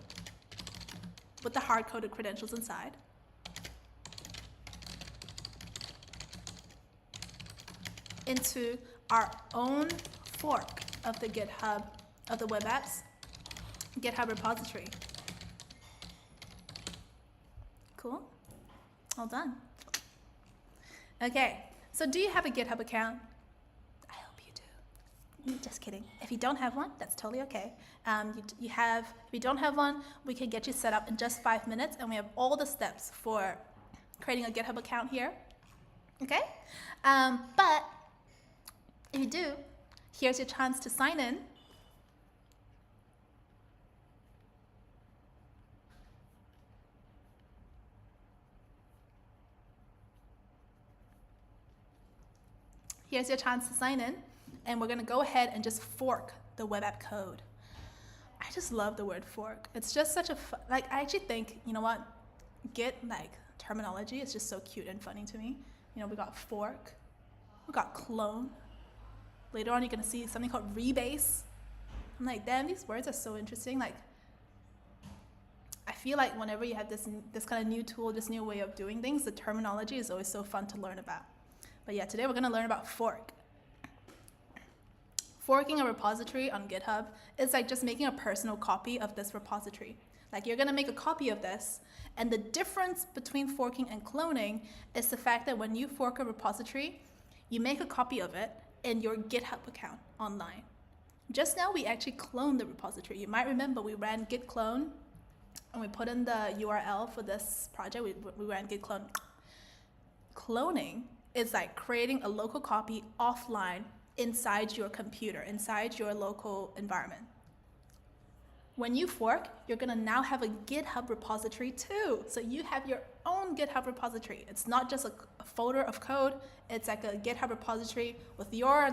with the hard-coded credentials inside. Into our own fork of the GitHub, of the web apps, GitHub repository. Cool? All done. Okay, so do you have a GitHub account? I hope you do. Just kidding. If you don't have one, that's totally okay. If you don't have one, we can get you set up in just 5 minutes, and we have all the steps for creating a GitHub account here. Okay? But if you do, here's your chance to sign in. Here's your chance to sign in, and we're gonna go ahead and just fork the web app code. I just love the word fork. It's just such a, I actually think, you know what, Git, terminology is just so cute and funny to me. You know, we got fork, we got clone. Later on, you're gonna see something called rebase. I'm like, damn, these words are so interesting. I feel like whenever you have this kind of new tool, this new way of doing things, the terminology is always so fun to learn about. But yeah, today we're gonna learn about fork. Forking a repository on GitHub is like just making a personal copy of this repository. Like you're gonna make a copy of this, and the difference between forking and cloning is the fact that when you fork a repository, you make a copy of it in your GitHub account online. Just now we actually cloned the repository. You might remember we ran git clone, and we put in the URL for this project. We ran git clone. Cloning is like creating a local copy offline inside your computer, inside your local environment. When you fork, you're gonna now have a GitHub repository too. So you have your own GitHub repository. It's not just a folder of code, it's like a GitHub repository with your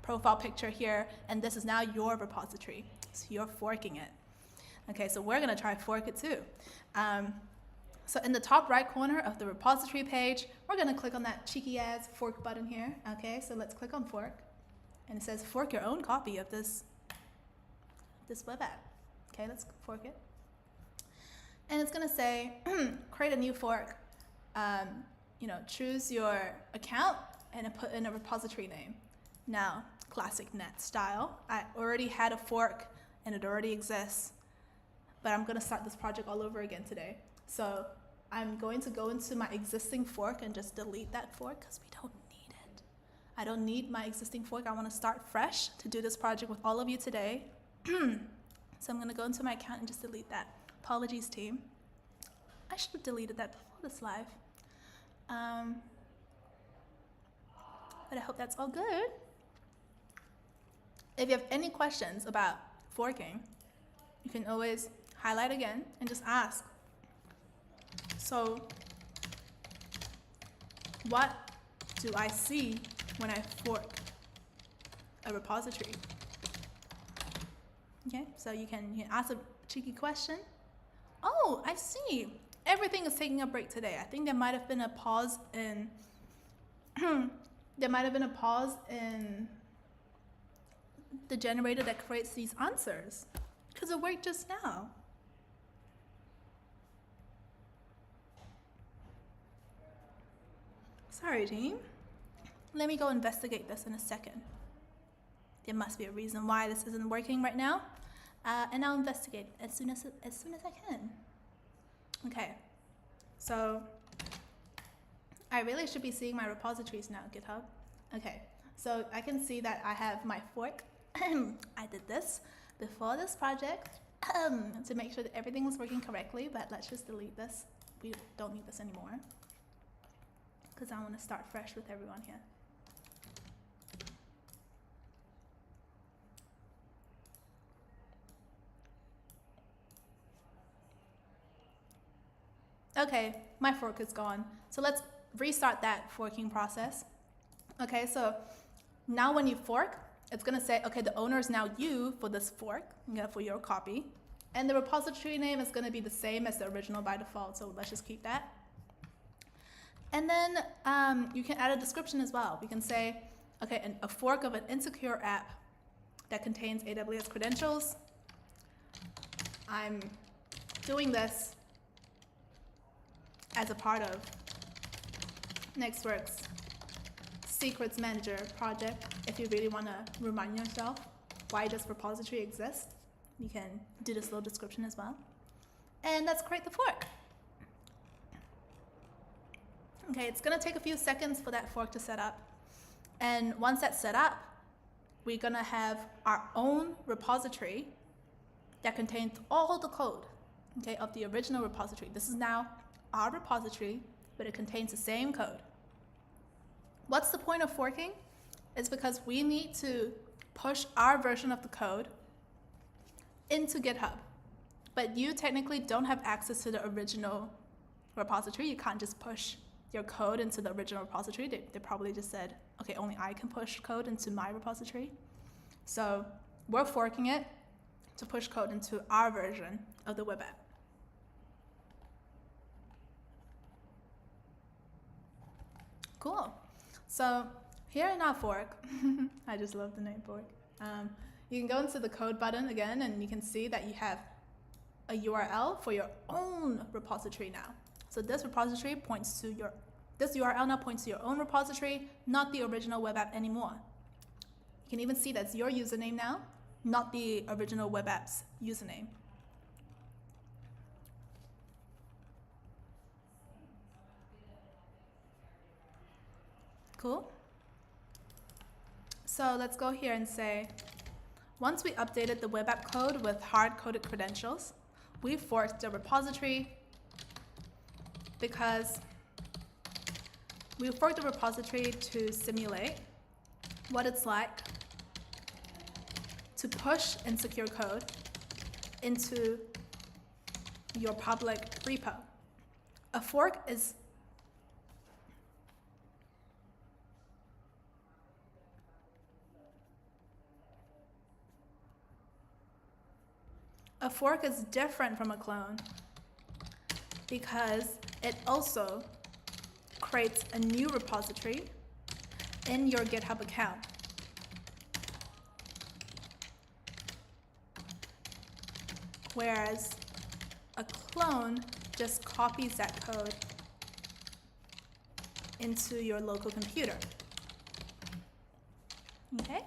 profile picture here, and this is now your repository. So you're forking it. Okay, so we're gonna try fork it too. So in the top right corner of the repository page, we're going to click on that cheeky ass fork button here. Okay, so let's click on fork. And it says fork your own copy of this web app. Okay, let's fork it. And it's going to say, create a new fork. Choose your account and put in a repository name. Now, classic net style. I already had a fork and it already exists, but I'm going to start this project all over again today. So I'm going to go into my existing fork and just delete that fork because we don't need it. I don't need my existing fork. I want to start fresh to do this project with all of you today. So I'm going to go into my account and just delete that. Apologies, team. I should have deleted that before this live. But I hope that's all good. If you have any questions about forking, you can always highlight again and just ask. So, what do I see when I fork a repository? Okay, so you can ask a cheeky question. Oh, I see. Everything is taking a break today. I think there might have been a pause in the generator that creates these answers because it worked just now. Sorry, team. Let me go investigate this in a second. There must be a reason why this isn't working right now, and I'll investigate as soon as I can. Okay, so I really should be seeing my repositories now, GitHub. Okay, so I can see that I have my fork. I did this before this project to make sure that everything was working correctly, but let's just delete this. We don't need this anymore because I want to start fresh with everyone here. Okay, my fork is gone. So let's restart that forking process. Okay, so now when you fork, it's gonna say, okay, the owner is now you for this fork, for your copy. And the repository name is gonna be the same as the original by default, so let's just keep that. And then you can add a description as well. We can say, okay, a fork of an insecure app that contains AWS credentials. I'm doing this as a part of Nextworks Secrets Manager project. If you really want to remind yourself why this repository exists, you can do this little description as well. And let's create the fork. Okay, it's going to take a few seconds for that fork to set up. And once that's set up, we're going to have our own repository that contains all the code, okay, of the original repository. This is now our repository, but it contains the same code. What's the point of forking? It's because we need to push our version of the code into GitHub, but you technically don't have access to the original repository. You can't just push your code into the original repository. They probably just said, okay, only I can push code into my repository. So we're forking it to push code into our version of the web app. Cool. So here in our fork, I just love the name fork. You can go into the code button again, and you can see that you have a URL for your own repository now. So this repository points to this URL now points to your own repository, not the original web app anymore. You can even see that's your username now, not the original web app's username. Cool. So let's go here and say, once we updated the web app code with hard-coded credentials, we forked the repository because we forked the repository to simulate what it's like to push insecure code into your public repo. A fork is different from a clone because it also creates a new repository in your GitHub account. Whereas a clone just copies that code into your local computer. Okay?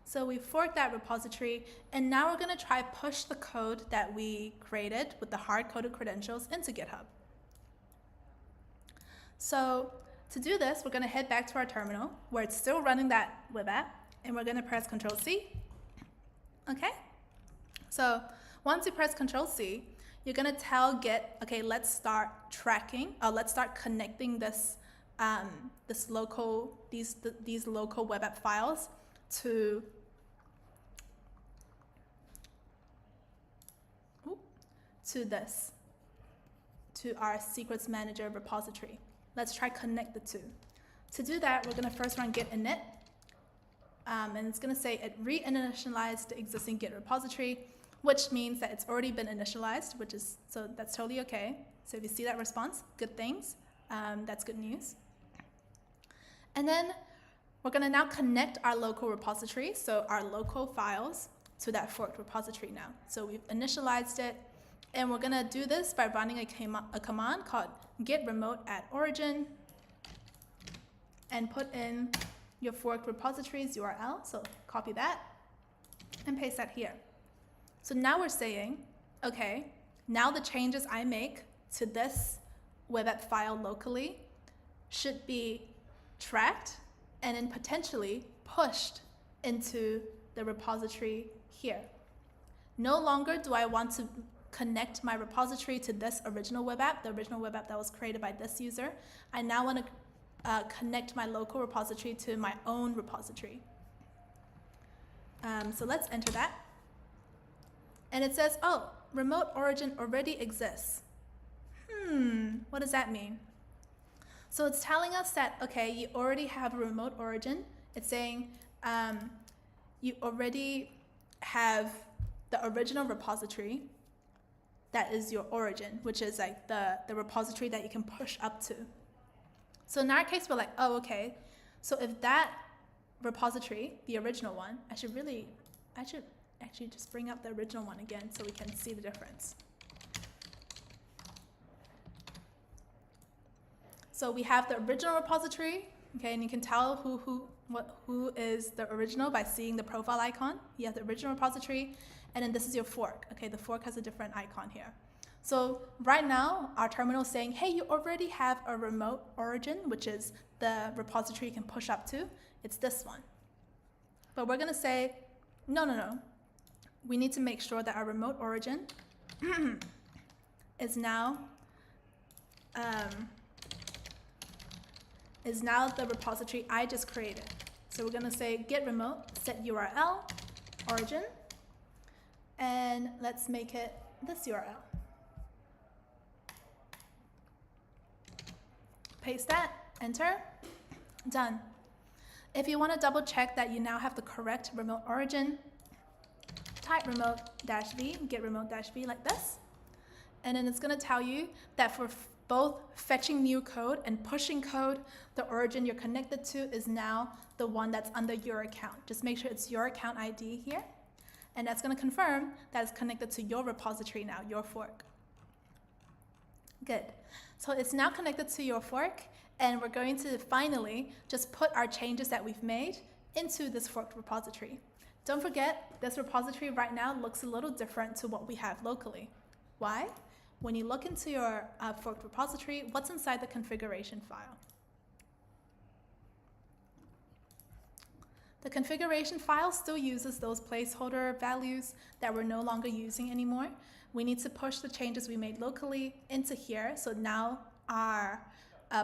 So we forked that repository, and now we're going to try push the code that we created with the hard-coded credentials into GitHub. So to do this, we're going to head back to our terminal where it's still running that web app, and we're going to press Control-C. Okay? So once you press Control-C, you're going to tell Git, okay, let's start tracking, let's start connecting this, these local web app files to our Secrets Manager repository. Let's try connect the two. To do that, we're going to first run git init, and it's going to say it reinitialized the existing Git repository, which means that it's already been initialized, so that's totally okay. So if you see that response, good things. That's good news. And then we're going to now connect our local repository, so our local files, to that forked repository now. So we've initialized it, and we're going to do this by running a command called git remote at origin, and put in your forked repository's URL. So copy that and paste that here. So now we're saying, okay, now the changes I make to this web app file locally should be tracked and then potentially pushed into the repository here. No longer do I want to connect my repository to this original web app, the original web app that was created by this user. I now want to connect my local repository to my own repository. So let's enter that. And it says, oh, remote origin already exists. What does that mean? So it's telling us that, okay, you already have a remote origin. It's saying you already have the original repository that is your origin, which is like the repository that you can push up to. So in our case, we're like, oh, okay. So if that repository, the original one, I should actually just bring up the original one again so we can see the difference. So we have the original repository, okay, and you can tell who is the original by seeing the profile icon. You have the original repository, and then this is your fork. Okay, the fork has a different icon here. So right now, our terminal is saying, hey, you already have a remote origin, which is the repository you can push up to. It's this one. But we're going to say, no. We need to make sure that our remote origin is now the repository I just created. So we're going to say git remote set URL origin, and let's make it this URL. Paste that, enter, done. If you want to double check that you now have the correct remote origin, type remote-v, git remote-v like this. And then it's going to tell you that for both fetching new code and pushing code, the origin you're connected to is now the one that's under your account. Just make sure it's your account ID here. And that's going to confirm that it's connected to your repository now, your fork. Good. So it's now connected to your fork, and we're going to finally just put our changes that we've made into this forked repository. Don't forget, this repository right now looks a little different to what we have locally. Why? When you look into your forked repository, what's inside the configuration file? The configuration file still uses those placeholder values that we're no longer using anymore. We need to push the changes we made locally into here, so now our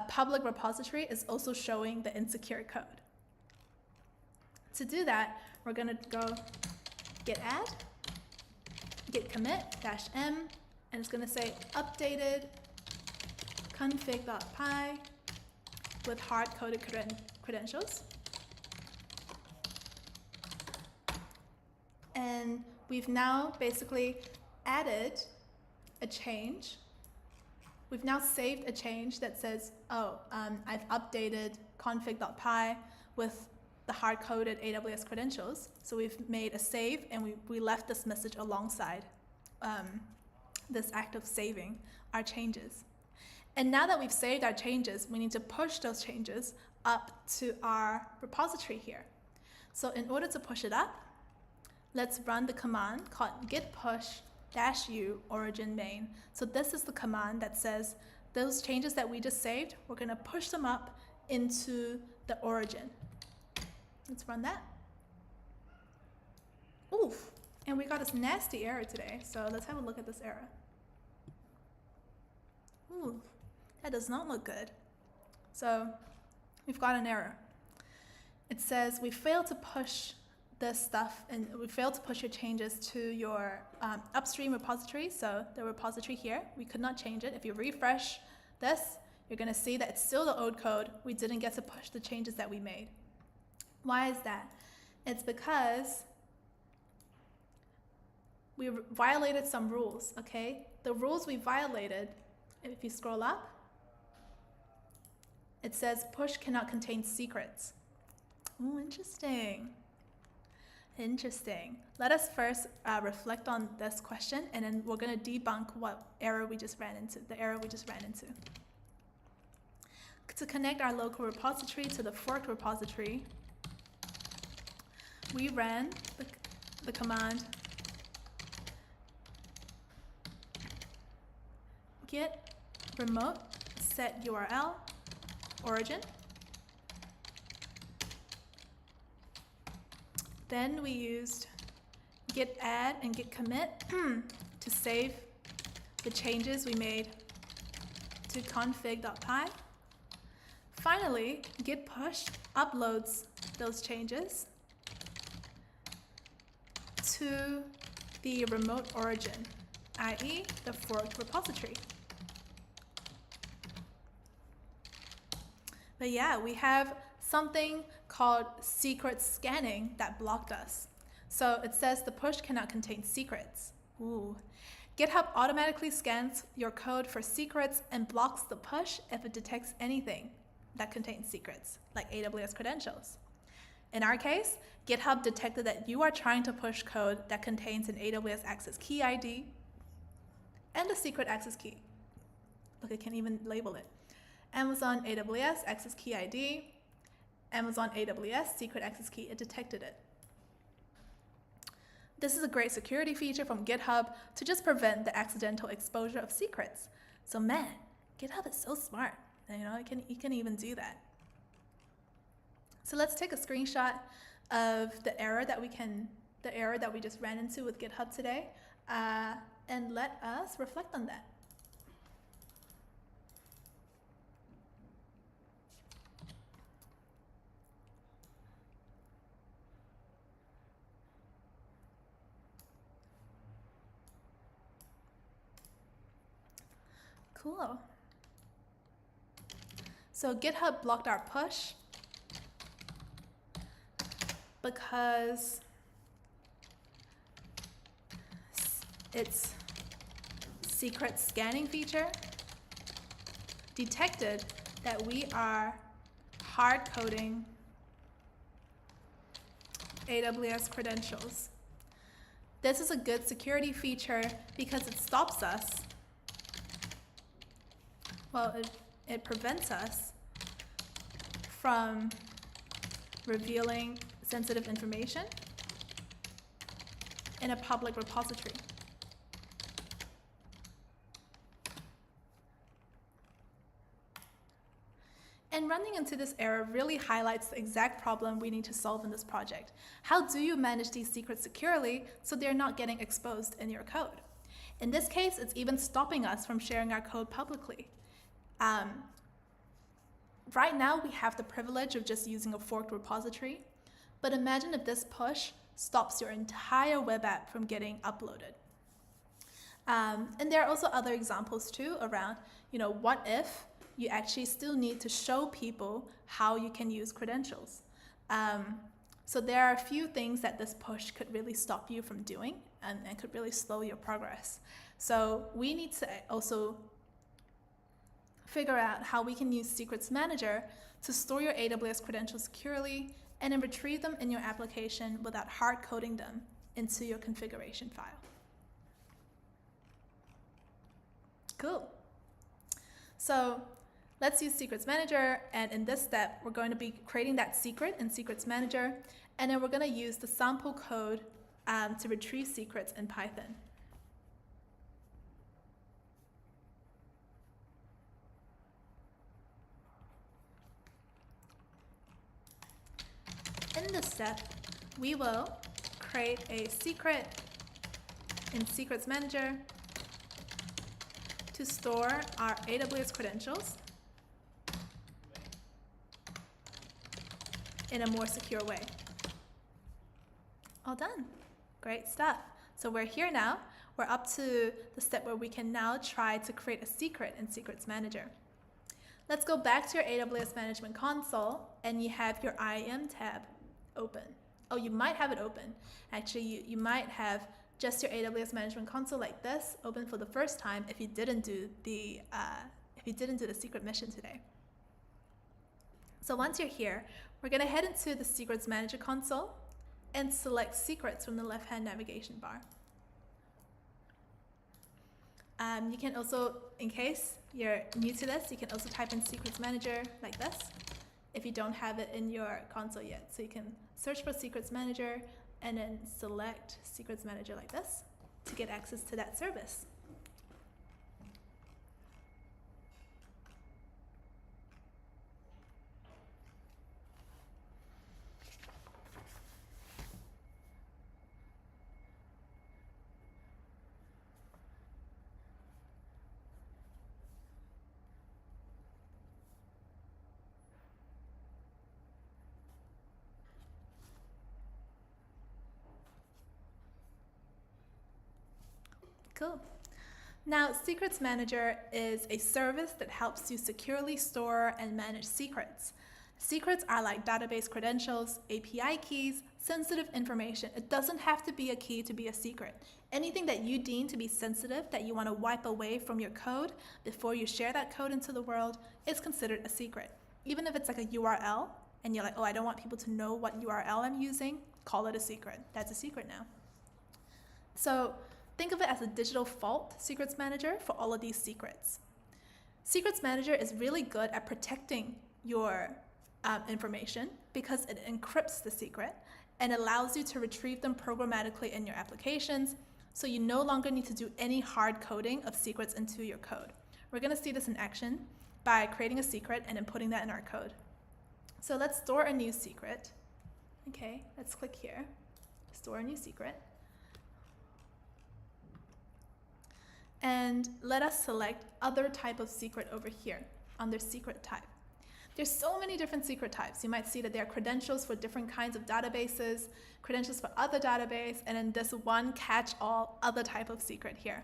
public repository is also showing the insecure code. To do that, we're going to go git add, git commit -m, and it's going to say updated config.py with hard-coded credentials. And we've now basically added a change we've now saved a change that says, oh, I've updated config.py with the hard-coded AWS credentials. So we've made a save, and we left this message alongside this act of saving our changes. And now that we've saved our changes, we need to push those changes up to our repository here. So in order to push it up, let's run the command called git push -u origin main. So this is the command that says those changes that we just saved, we're going to push them up into the origin. Let's run that. Oof, and we got this nasty error today. So let's have a look at this error. Ooh, that does not look good. So we've got an error. It says we failed to push this stuff, and we failed to push your changes to your upstream repository. So the repository here, we could not change it. If you refresh this, you're going to see that it's still the old code. We didn't get to push the changes that we made. Why is that? It's because we violated some rules, okay? The rules we violated, if you scroll up, it says push cannot contain secrets. Oh, interesting. Interesting. Let us first reflect on this question, and then we're going to debunk what error we just ran into, the error we just ran into. To connect our local repository to the forked repository, we ran the command git remote set URL origin. Then we used git add and git commit to save the changes we made to config.py. Finally, git push uploads those changes to the remote origin, i.e. the forked repository. But yeah, we have something called secret scanning that blocked us. So it says the push cannot contain secrets. Ooh. GitHub automatically scans your code for secrets and blocks the push if it detects anything that contains secrets, like AWS credentials. In our case, GitHub detected that you are trying to push code that contains an AWS access key ID and a secret access key. Look, I can't even label it. Amazon AWS access key ID, Amazon AWS secret access key, it detected it. This is a great security feature from GitHub to just prevent the accidental exposure of secrets. So man, GitHub is so smart. You know, it can even do that. So let's take a screenshot of the error that we just ran into with GitHub today, and let us reflect on that. Cool. So GitHub blocked our push because its secret scanning feature detected that we are hard coding AWS credentials. This is a good security feature because it stops us. Well, it prevents us from revealing sensitive information in a public repository. And running into this error really highlights the exact problem we need to solve in this project. How do you manage these secrets securely so they're not getting exposed in your code? In this case, it's even stopping us from sharing our code publicly. Right now, we have the privilege of just using a forked repository, but imagine if this push stops your entire web app from getting uploaded. And there are also other examples too around, what if you actually still need to show people how you can use credentials? So there are a few things that this push could really stop you from doing and could really slow your progress. So we need to also figure out how we can use Secrets Manager to store your AWS credentials securely and then retrieve them in your application without hard coding them into your configuration file. Cool. So let's use Secrets Manager, and in this step, we're going to be creating that secret in Secrets Manager, and then we're going to use the sample code to retrieve secrets in Python. In this step, we will create a secret in Secrets Manager to store our AWS credentials in a more secure way. All done. Great stuff. So we're here now. We're up to the step where we can now try to create a secret in Secrets Manager. Let's go back to your AWS Management Console, and you have your IAM tab open. Oh, you might have it open. Actually, you might have just your AWS Management Console like this open for the first time if you didn't do the secret mission today. So once you're here, we're going to head into the Secrets Manager console and select Secrets from the left-hand navigation bar. You can also, in case you're new to this, you can also type in Secrets Manager like this if you don't have it in your console yet. So you can search for Secrets Manager and then select Secrets Manager like this to get access to that service. Cool. Now, Secrets Manager is a service that helps you securely store and manage secrets. Secrets are like database credentials, API keys, sensitive information. It doesn't have to be a key to be a secret. Anything that you deem to be sensitive that you want to wipe away from your code before you share that code into the world is considered a secret. Even if it's like a URL and you're like, oh, I don't want people to know what URL I'm using, call it a secret. That's a secret now. So think of it as a digital vault, Secrets Manager, for all of these secrets. Secrets Manager is really good at protecting your information because it encrypts the secret and allows you to retrieve them programmatically in your applications, so you no longer need to do any hard coding of secrets into your code. We're going to see this in action by creating a secret and then putting that in our code. So let's store a new secret. Okay, let's click here, store a new secret. And let us select other type of secret over here under secret type. There's so many different secret types. You might see that there are credentials for different kinds of databases, credentials for other database, and then this one catch-all other type of secret here.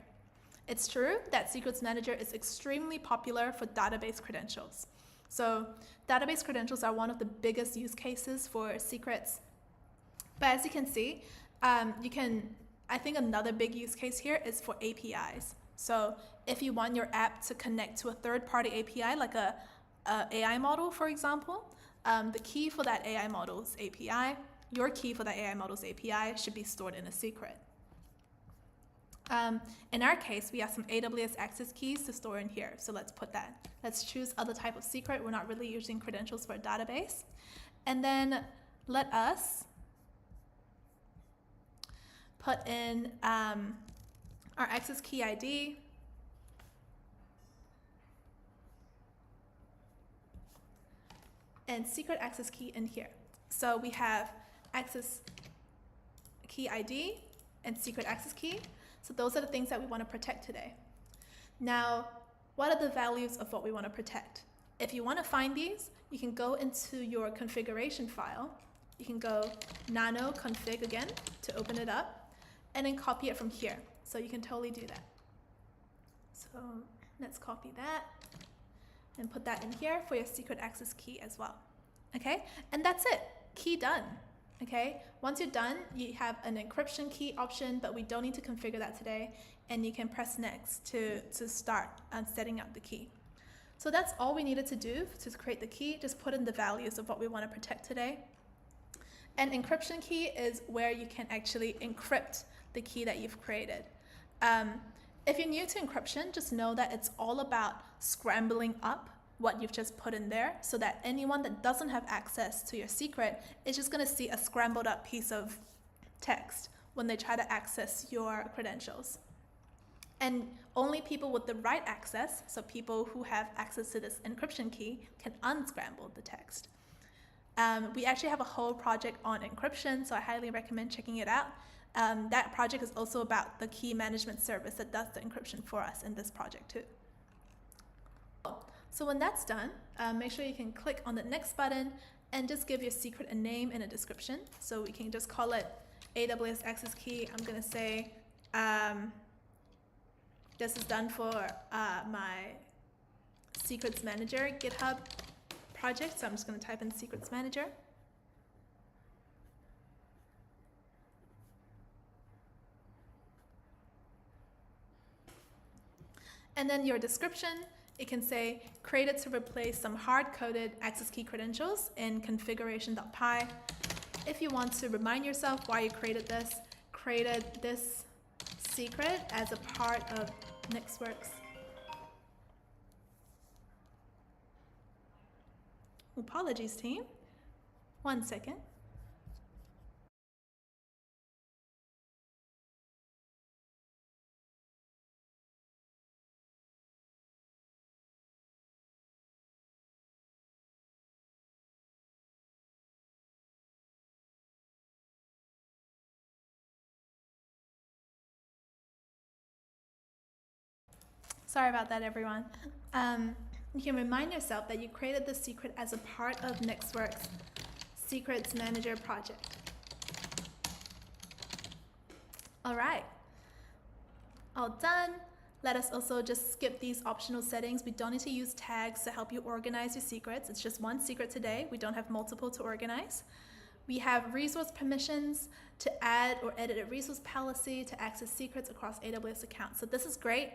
It's true that Secrets Manager is extremely popular for database credentials. So database credentials are one of the biggest use cases for secrets. But as you can see, I think another big use case here is for APIs. So if you want your app to connect to a third-party API, like a AI model, for example, the key for that AI model's API, your key for that AI model's API should be stored in a secret. In our case, we have some AWS access keys to store in here. So let's put that. Let's choose other type of secret. We're not really using credentials for a database. And then let us put in our access key ID, and secret access key in here. So we have access key ID and secret access key. So those are the things that we want to protect today. Now, what are the values of what we want to protect? If you want to find these, you can go into your configuration file. You can go nano config again to open it up, and then copy it from here. So you can totally do that. So let's copy that and put that in here for your secret access key as well. Okay, and that's it. Key done. Okay, once you're done, you have an encryption key option, but we don't need to configure that today, and you can press next to start setting up the key. So that's all we needed to do to create the key. Just put in the values of what we want to protect today. An encryption key is where you can actually encrypt the key that you've created. If you're new to encryption, just know that it's all about scrambling up what you've just put in there so that anyone that doesn't have access to your secret is just going to see a scrambled up piece of text when they try to access your credentials. And only people with the right access, so people who have access to this encryption key, can unscramble the text. We actually have a whole project on encryption, so I highly recommend checking it out. That project is also about the key management service that does the encryption for us in this project too. So when that's done, make sure you can click on the next button and just give your secret a name and a description. So we can just call it AWS Access Key. I'm going to say this is done for my Secrets Manager GitHub project. So I'm just going to type in Secrets Manager. And then your description, it can say, created to replace some hard-coded access key credentials in configuration.py. If you want to remind yourself why you created this secret as a part of NixWorks. Apologies, team. 1 second. Sorry about that, everyone. You can remind yourself that you created this secret as a part of NixWorks Secrets Manager project. All right, all done. Let us also just skip these optional settings. We don't need to use tags to help you organize your secrets. It's just one secret today. We don't have multiple to organize. We have resource permissions to add or edit a resource policy to access secrets across AWS accounts. So this is great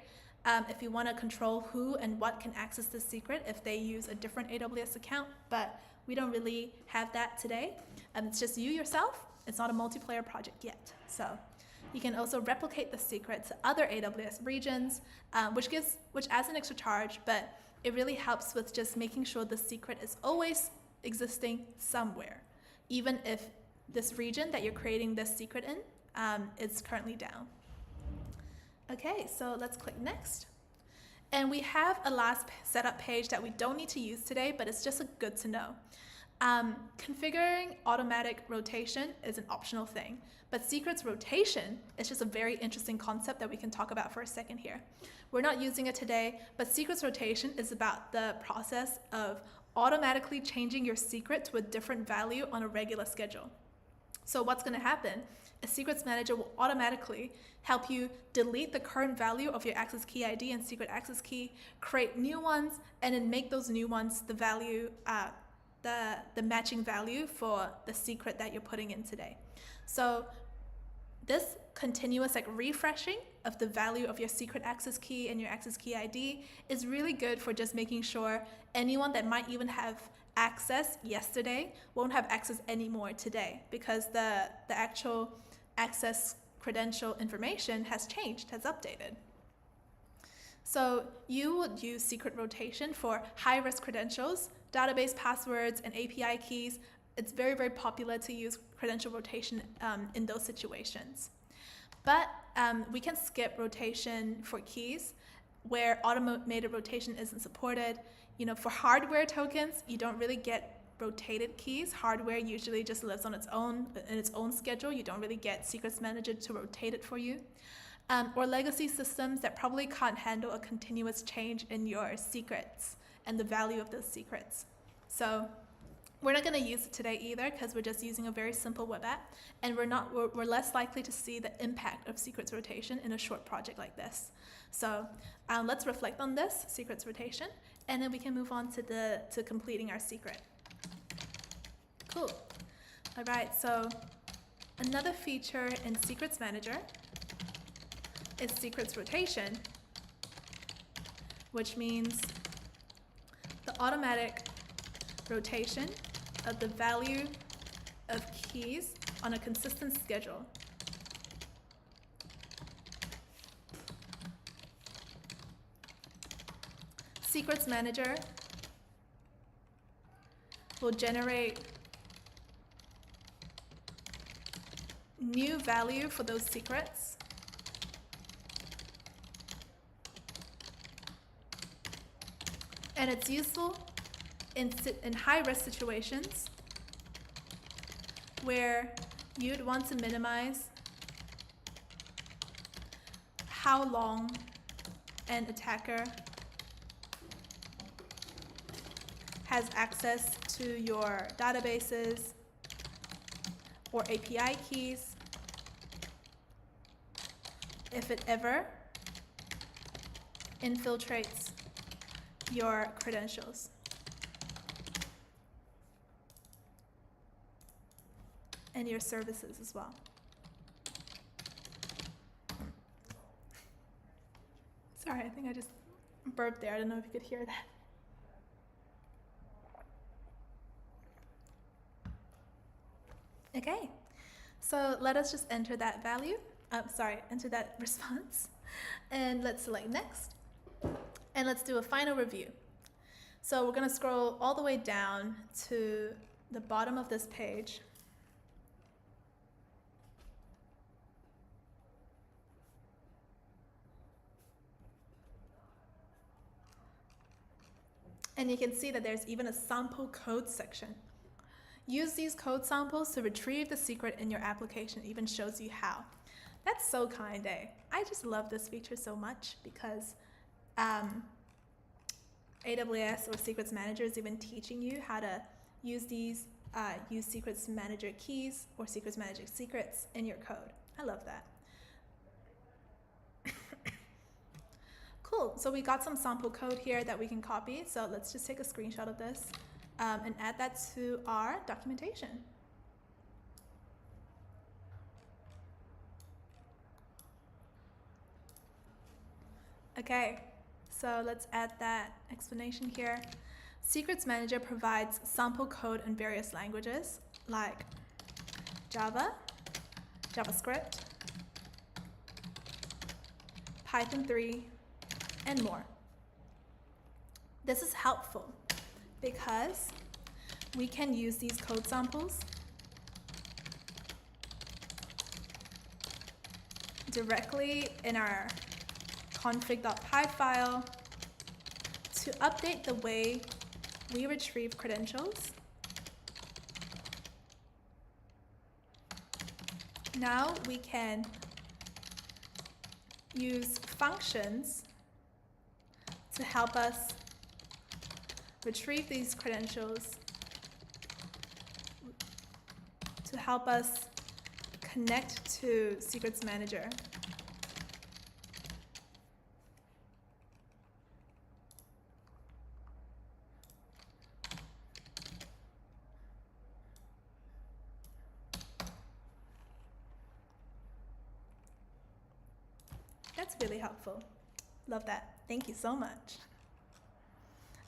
if you want to control who and what can access this secret if they use a different AWS account, but we don't really have that today. It's just you yourself. It's not a multiplayer project yet. So you can also replicate the secret to other AWS regions, which adds an extra charge, but it really helps with just making sure the secret is always existing somewhere, even if this region that you're creating this secret in is currently down. Okay, so let's click next. And we have a last setup page that we don't need to use today, but it's just good to know. Configuring automatic rotation is an optional thing, but secrets rotation is just a very interesting concept that we can talk about for a second here. We're not using it today, but secrets rotation is about the process of automatically changing your secret to a different value on a regular schedule. So what's going to happen? A Secrets Manager will automatically help you delete the current value of your access key ID and secret access key, create new ones, and then make those new ones the value, the matching value for the secret that you're putting in today. So this continuous refreshing of the value of your secret access key and your access key ID is really good for just making sure anyone that might even have access yesterday won't have access anymore today, because the actual access credential information has changed, has updated. So you would use secret rotation for high-risk credentials, database passwords, and API keys. It's very, very popular to use credential rotation in those situations. But we can skip rotation for keys where automated rotation isn't supported. You know, for hardware tokens, you don't really get rotated keys. Hardware usually just lives on its own schedule. You don't really get Secrets Manager to rotate it for you. Or legacy systems that probably can't handle a continuous change in your secrets and the value of those secrets. So we're not going to use it today either, because we're just using a very simple web app, and we're less likely to see the impact of secrets rotation in a short project like this. So let's reflect on this secrets rotation, and then we can move on to completing our secret. Cool. All right, so another feature in Secrets Manager is secrets rotation, which means the automatic rotation of the value of keys on a consistent schedule. Secrets Manager will generate new value for those secrets. And it's useful in high-risk situations where you'd want to minimize how long an attacker has access to your databases or API keys if it ever infiltrates your credentials. And your services as well. Sorry, I think I just burped there. I don't know if you could hear that. Okay, so let us just enter that value. Enter that response. And let's select next. And let's do a final review. So we're going to scroll all the way down to the bottom of this page. And you can see that there's even a sample code section. Use these code samples to retrieve the secret in your application. It even shows you how. That's so kind, eh? I just love this feature so much because AWS or Secrets Manager is even teaching you how to use these, use Secrets Manager keys or Secrets Manager secrets in your code. I love that. Cool, so we got some sample code here that we can copy. So let's just take a screenshot of this and add that to our documentation. Okay, so let's add that explanation here. Secrets Manager provides sample code in various languages like Java, JavaScript, Python 3, and more. This is helpful because we can use these code samples directly in our config.py file to update the way we retrieve credentials. Now we can use functions to help us retrieve these credentials, to help us connect to Secrets Manager. That's really helpful. Love that. Thank you so much.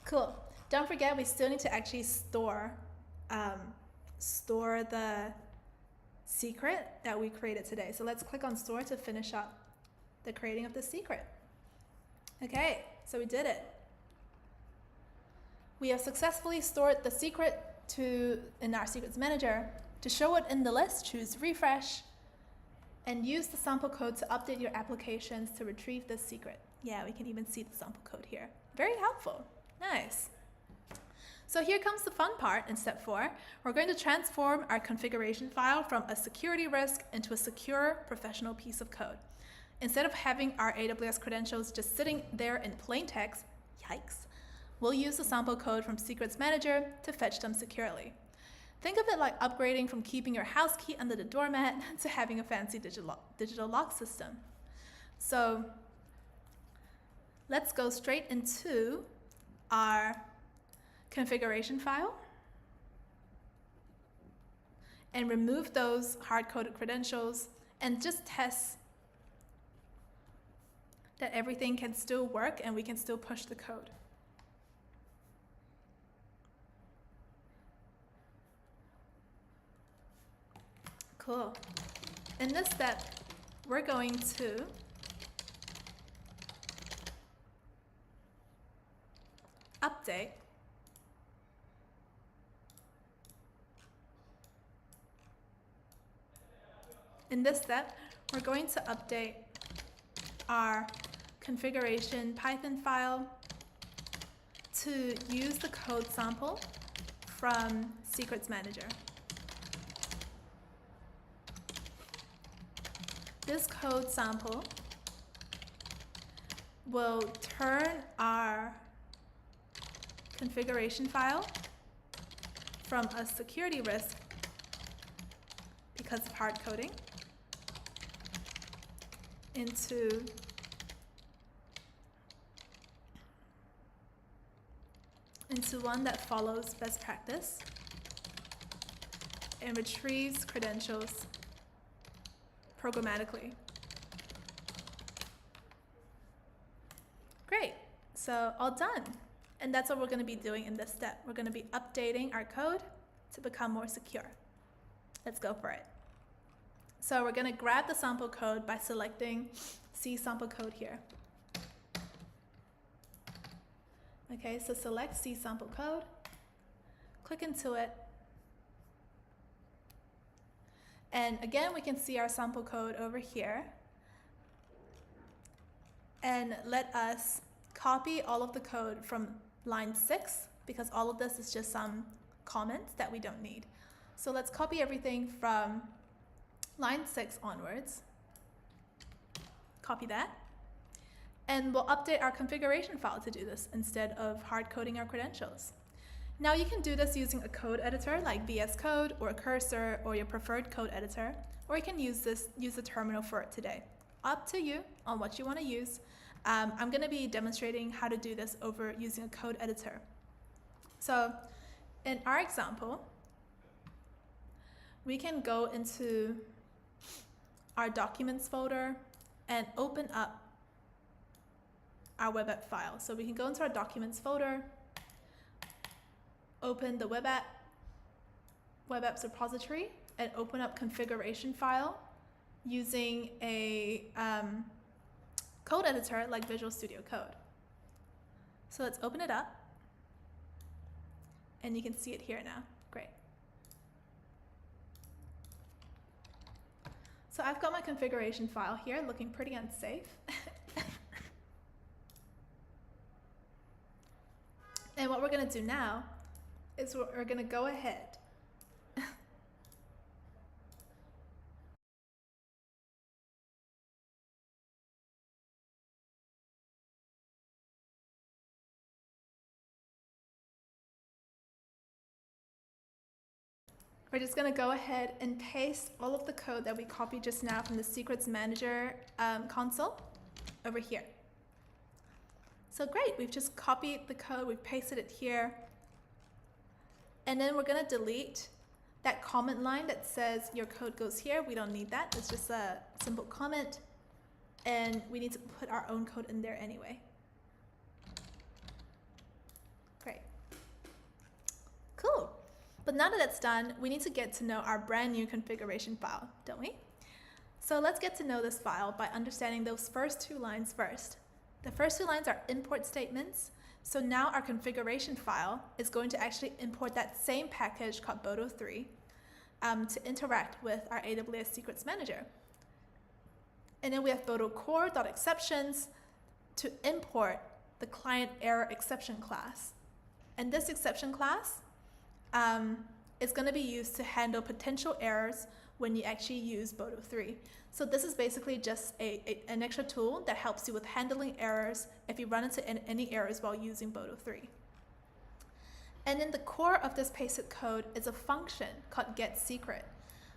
Cool. Don't forget, we still need to actually store the secret that we created today. So let's click on store to finish up the creating of the secret. Okay, so we did it. We have successfully stored the secret in our Secrets Manager. To show it in the list, choose refresh and use the sample code to update your applications to retrieve this secret. Yeah, we can even see the sample code here. Very helpful. Nice. So here comes the fun part in step 4. We're going to transform our configuration file from a security risk into a secure professional piece of code. Instead of having our AWS credentials just sitting there in plain text, yikes, we'll use the sample code from Secrets Manager to fetch them securely. Think of it like upgrading from keeping your house key under the doormat to having a fancy digital lock system. So let's go straight into our configuration file and remove those hard-coded credentials and just test that everything can still work and we can still push the code. Cool. In this step, we're going to update our configuration Python file to use the code sample from Secrets Manager. This code sample will turn our configuration file from a security risk because of hard coding into one that follows best practice and retrieves credentials programmatically. Great, so all done. And that's what we're going to be doing in this step. We're going to be updating our code to become more secure. Let's go for it. So we're going to grab the sample code by selecting C sample code here. Okay, so select C sample code, click into it, and again we can see our sample code over here, and let us copy all of the code from line 6 because all of this is just some comments that we don't need. So let's copy everything from line 6 onwards, copy that. And we'll update our configuration file to do this instead of hard coding our credentials. Now you can do this using a code editor like VS Code or Cursor or your preferred code editor, or you can use the terminal for it today. Up to you on what you want to use. I'm going to be demonstrating how to do this over using a code editor. So in our example, we can go into our documents folder and open up our web app file. So we can go into our documents folder, open the web apps repository, and open up configuration file using a code editor like Visual Studio Code. So let's open it up, and you can see it here now. Great. So I've got my configuration file here looking pretty unsafe. And what we're going to do now is we're going to go ahead we're just going to go ahead and paste all of the code that we copied just now from the Secrets Manager console over here. So great, we've just copied the code, we've pasted it here, and then we're going to delete that comment line that says your code goes here. We don't need that, it's just a simple comment, and we need to put our own code in there anyway. Great. Cool. But now that that's done, we need to get to know our brand new configuration file, don't we? So let's get to know this file by understanding those first 2 lines first. The first 2 lines are import statements. So now our configuration file is going to actually import that same package called Boto3 to interact with our AWS Secrets Manager. And then we have Boto core.exceptions to import the client error exception class. And this exception class is going to be used to handle potential errors when you actually use Boto3. So this is basically just an extra tool that helps you with handling errors if you run into any errors while using Boto3. And then the core of this pasted code is a function called getSecret.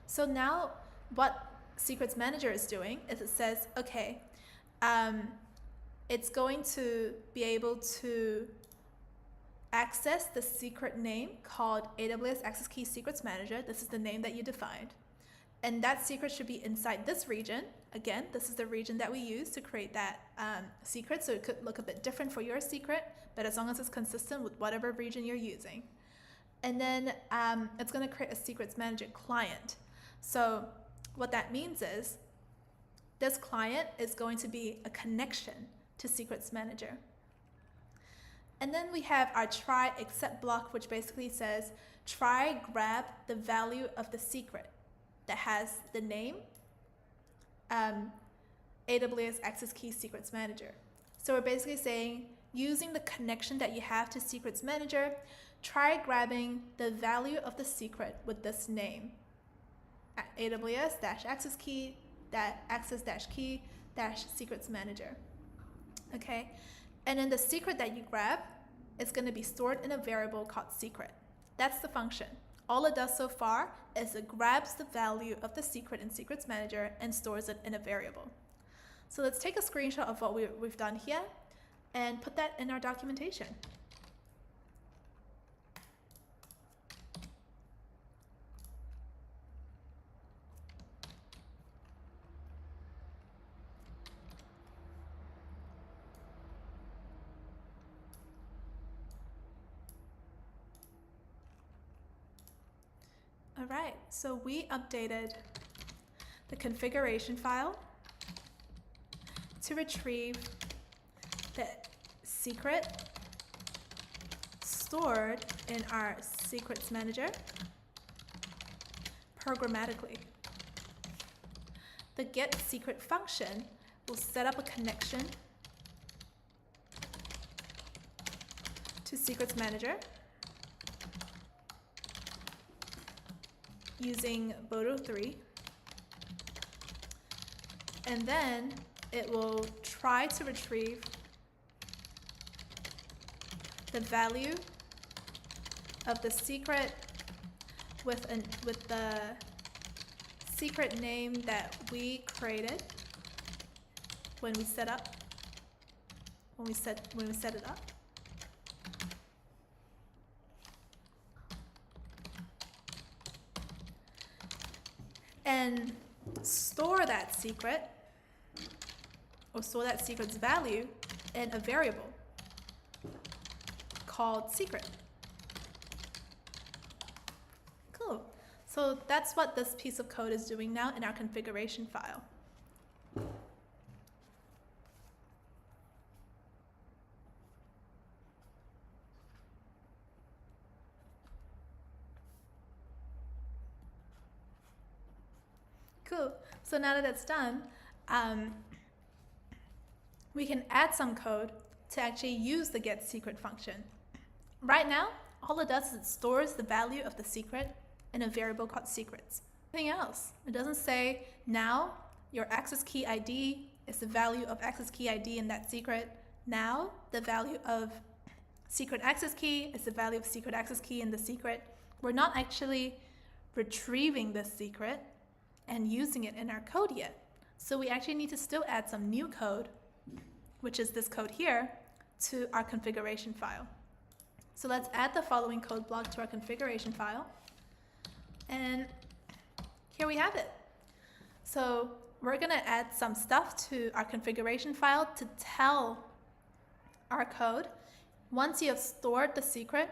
So now what Secrets Manager is doing is it says, okay, it's going to be able to access the secret name called AWS Access Key Secrets Manager. This is the name that you defined. And that secret should be inside this region. Again, this is the region that we use to create that secret, so it could look a bit different for your secret, but as long as it's consistent with whatever region you're using. And then it's going to create a Secrets Manager client. So what that means is this client is going to be a connection to Secrets Manager. And then we have our try except block, which basically says try grab the value of the secret that has the name AWS Access Key Secrets Manager. So we're basically saying using the connection that you have to Secrets Manager, try grabbing the value of the secret with this name, AWS-access key, access-key secrets manager. Okay, and then the secret that you grab is going to be stored in a variable called secret. That's the function. All it does so far is it grabs the value of the secret in Secrets Manager and stores it in a variable. So let's take a screenshot of what we've done here and put that in our documentation. All right, so we updated the configuration file to retrieve the secret stored in our Secrets Manager programmatically. The get secret function will set up a connection to Secrets Manager using Boto 3, and then it will try to retrieve the value of the secret with the secret name that we created when we set it up. And store that secret, or store that secret's value in a variable called secret. Cool. So that's what this piece of code is doing now in our configuration file. Cool. So now that that's done, we can add some code to actually use the get secret function. Right now, all it does is it stores the value of the secret in a variable called secrets. Nothing else. It doesn't say now your access key ID is the value of access key ID in that secret. Now the value of secret access key is the value of secret access key in the secret. We're not actually retrieving this secret and using it in our code yet. So we actually need to still add some new code, which is this code here, to our configuration file. So let's add the following code block to our configuration file. And here we have it. So we're gonna add some stuff to our configuration file to tell our code, once you have stored the secret,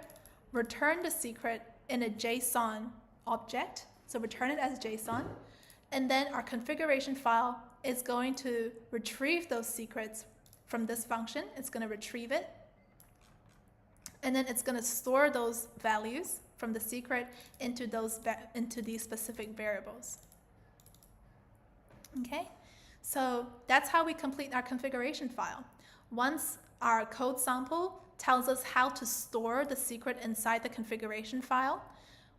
return the secret in a JSON object. So return it as JSON. And then our configuration file is going to retrieve those secrets from this function. It's going to retrieve it. And then it's going to store those values from the secret into these specific variables. Okay, so that's how we complete our configuration file. Once our code sample tells us how to store the secret inside the configuration file,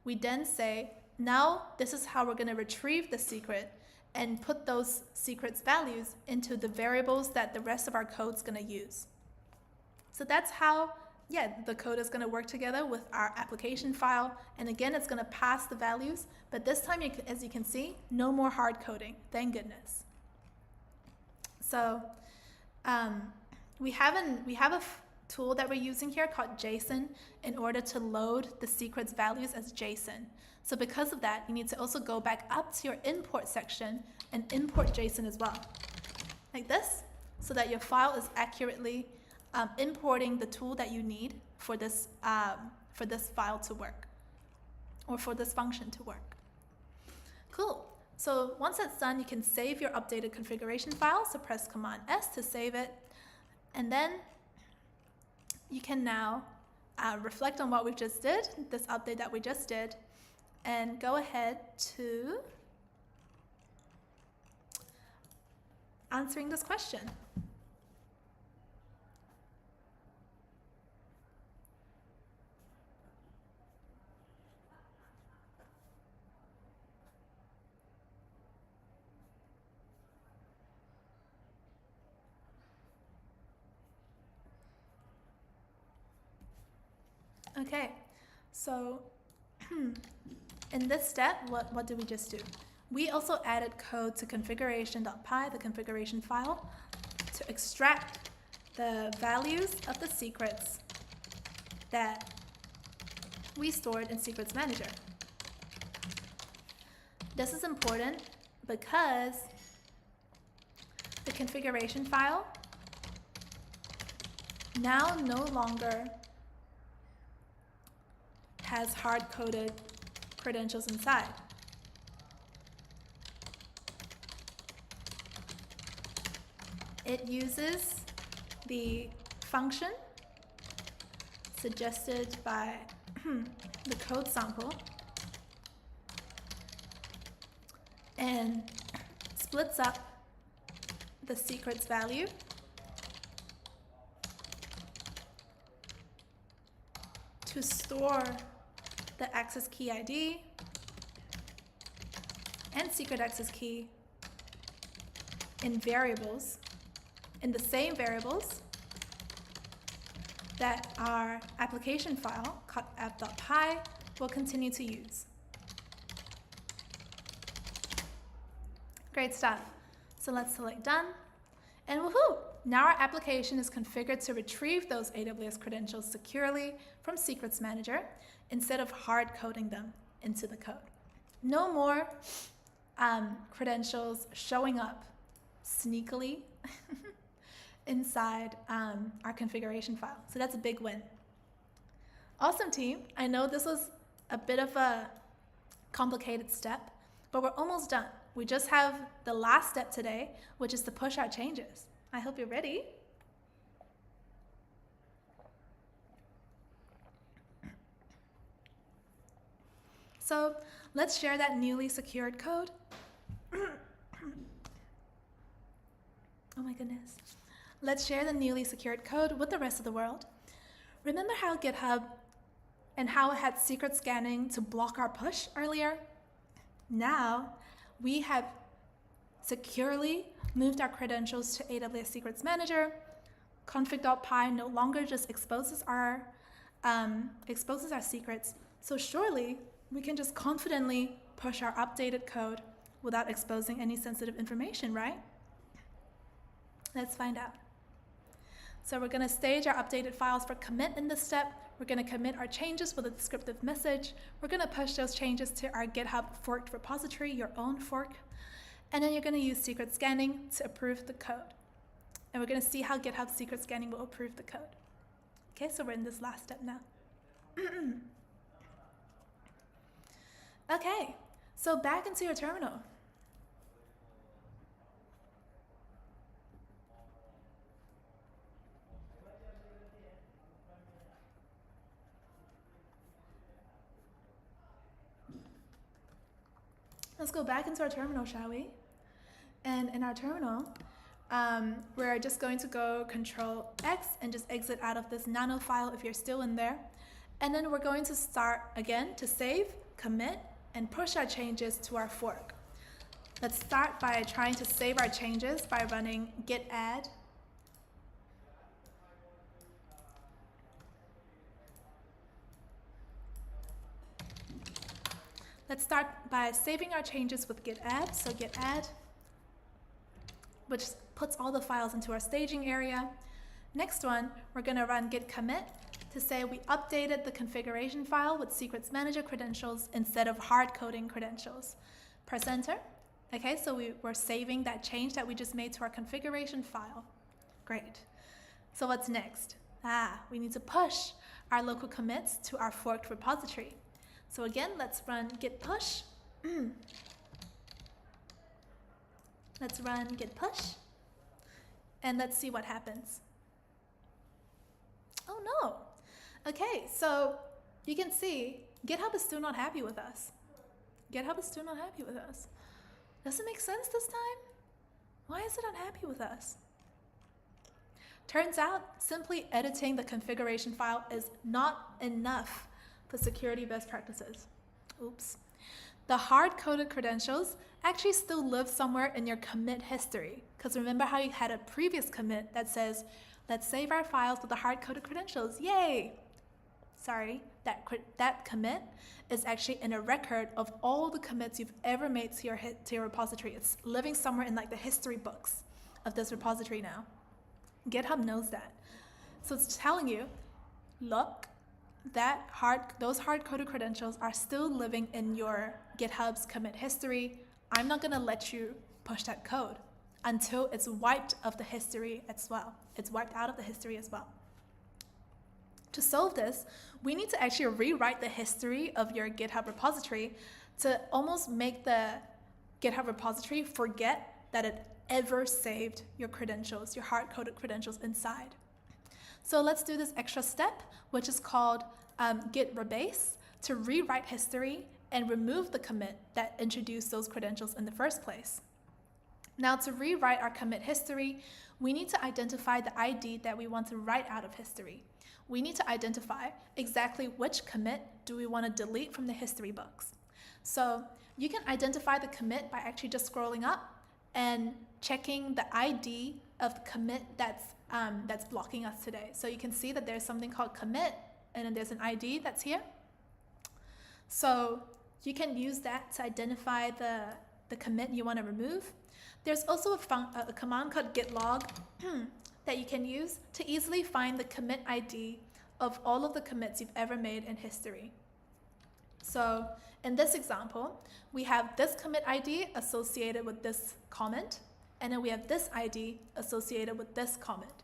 we then say, now this is how we're going to retrieve the secret and put those secrets values into the variables that the rest of our code is going to use. So that's how, the code is going to work together with our application file. And again, it's going to pass the values, but this time, as you can see, no more hard coding, thank goodness. So we have a tool that we're using here called JSON in order to load the secrets values as JSON. So because of that, you need to also go back up to your import section and import JSON as well, like this, so that your file is accurately importing the tool that you need for this file to work, or for this function to work. Cool. So once that's done, you can save your updated configuration file. So press Command S to save it. And then you can now reflect on what we just did, this update that we just did, and go ahead to answering this question. Okay, so in this step, what did we just do? We also added code to configuration.py, the configuration file, to extract the values of the secrets that we stored in Secrets Manager. This is important because the configuration file now no longer has hard-coded credentials inside. It uses the function suggested by the code sample and splits up the secrets value to store the access key ID and secret access key in variables, in the same variables that our application file, called app.py, will continue to use. Great stuff. So let's select done, and woohoo! Now our application is configured to retrieve those AWS credentials securely from Secrets Manager instead of hard coding them into the code. No more credentials showing up sneakily inside our configuration file. So that's a big win. Awesome, team. I know this was a bit of a complicated step, but we're almost done. We just have the last step today, which is to push our changes. I hope you're ready. So let's share that newly secured code. Oh my goodness. Let's share the newly secured code with the rest of the world. Remember how GitHub and how it had secret scanning to block our push earlier? Now we have securely moved our credentials to AWS Secrets Manager. Config.py no longer just exposes our secrets. So surely we can just confidently push our updated code without exposing any sensitive information, right? Let's find out. So we're going to stage our updated files for commit in this step. We're going to commit our changes with a descriptive message. We're going to push those changes to our GitHub forked repository, your own fork. And then you're going to use secret scanning to approve the code. And we're going to see how GitHub secret scanning will approve the code. Okay, so we're in this last step now. Okay, so back into your terminal. Let's go back into our terminal, shall we? And in our terminal, we're just going to go Control X and just exit out of this nano file if you're still in there. And then we're going to start again to save, commit, and push our changes to our fork. Let's start by trying to save our changes by running git add. Let's start by saving our changes with git add. So git add, which puts all the files into our staging area. Next one, we're going to run git commit to say we updated the configuration file with Secrets Manager credentials instead of hard coding credentials. Press enter. Okay, so we're saving that change that we just made to our configuration file. Great. So what's next? We need to push our local commits to our forked repository. So again, let's run git push. Let's run git push, and let's see what happens. Oh no. Okay, so you can see GitHub is still not happy with us. GitHub is still not happy with us. Does it make sense this time? Why is it unhappy with us? Turns out simply editing the configuration file is not enough for security best practices. Oops. The hard-coded credentials actually still live somewhere in your commit history. Because remember how you had a previous commit that says, let's save our files with the hard-coded credentials, yay! Sorry, that commit is actually in a record of all the commits you've ever made to your repository. It's living somewhere in like the history books of this repository now. GitHub knows that. So it's telling you, look, those hard-coded credentials are still living in your GitHub's commit history. I'm not gonna let you push that code until it's wiped of the history as well. It's wiped out of the history as well. To solve this, we need to actually rewrite the history of your GitHub repository to almost make the GitHub repository forget that it ever saved your credentials, your hard-coded credentials inside. So let's do this extra step, which is called git rebase, to rewrite history and remove the commit that introduced those credentials in the first place. Now to rewrite our commit history, we need to identify the ID that we want to write out of history. We need to identify exactly which commit do we want to delete from the history books. So you can identify the commit by actually just scrolling up and checking the ID of the commit that's blocking us today. So you can see that there's something called commit, and then there's an ID that's here. So you can use that to identify the commit you want to remove. There's also a command called git log that you can use to easily find the commit ID of all of the commits you've ever made in history. So in this example, we have this commit ID associated with this comment, and then we have this ID associated with this comment.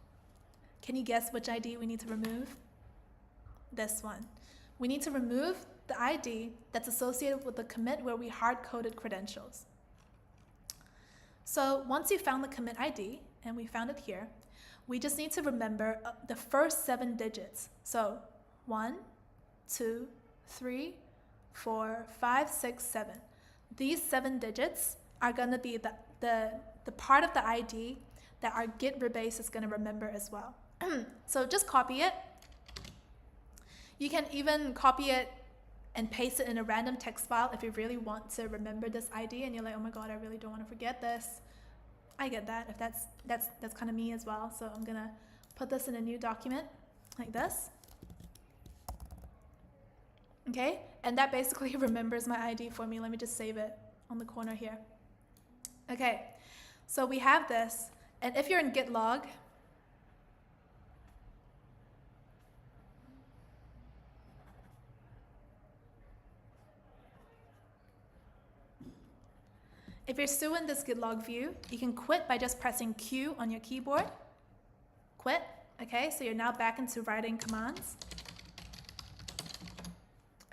Can you guess which ID we need to remove? This one. We need to remove the ID that's associated with the commit where we hard-coded credentials. So once you found the commit ID, and we found it here, we just need to remember the first 7 digits. So 1, 2, 3, 4, 5, 6, 7. These 7 digits are going to be the part of the ID that our git rebase is going to remember as well. So just copy it. You can even copy it and paste it in a random text file if you really want to remember this ID and you're like, oh my god, I really don't want to forget this. I get that. If that's kind of me as well. So I'm gonna put this in a new document like this. Okay, and that basically remembers my ID for me. Let me just save it on the corner here. Okay, so we have this, and if you're in git log, if you're still in this git log view, you can quit by just pressing Q on your keyboard. Quit. Okay, so you're now back into writing commands.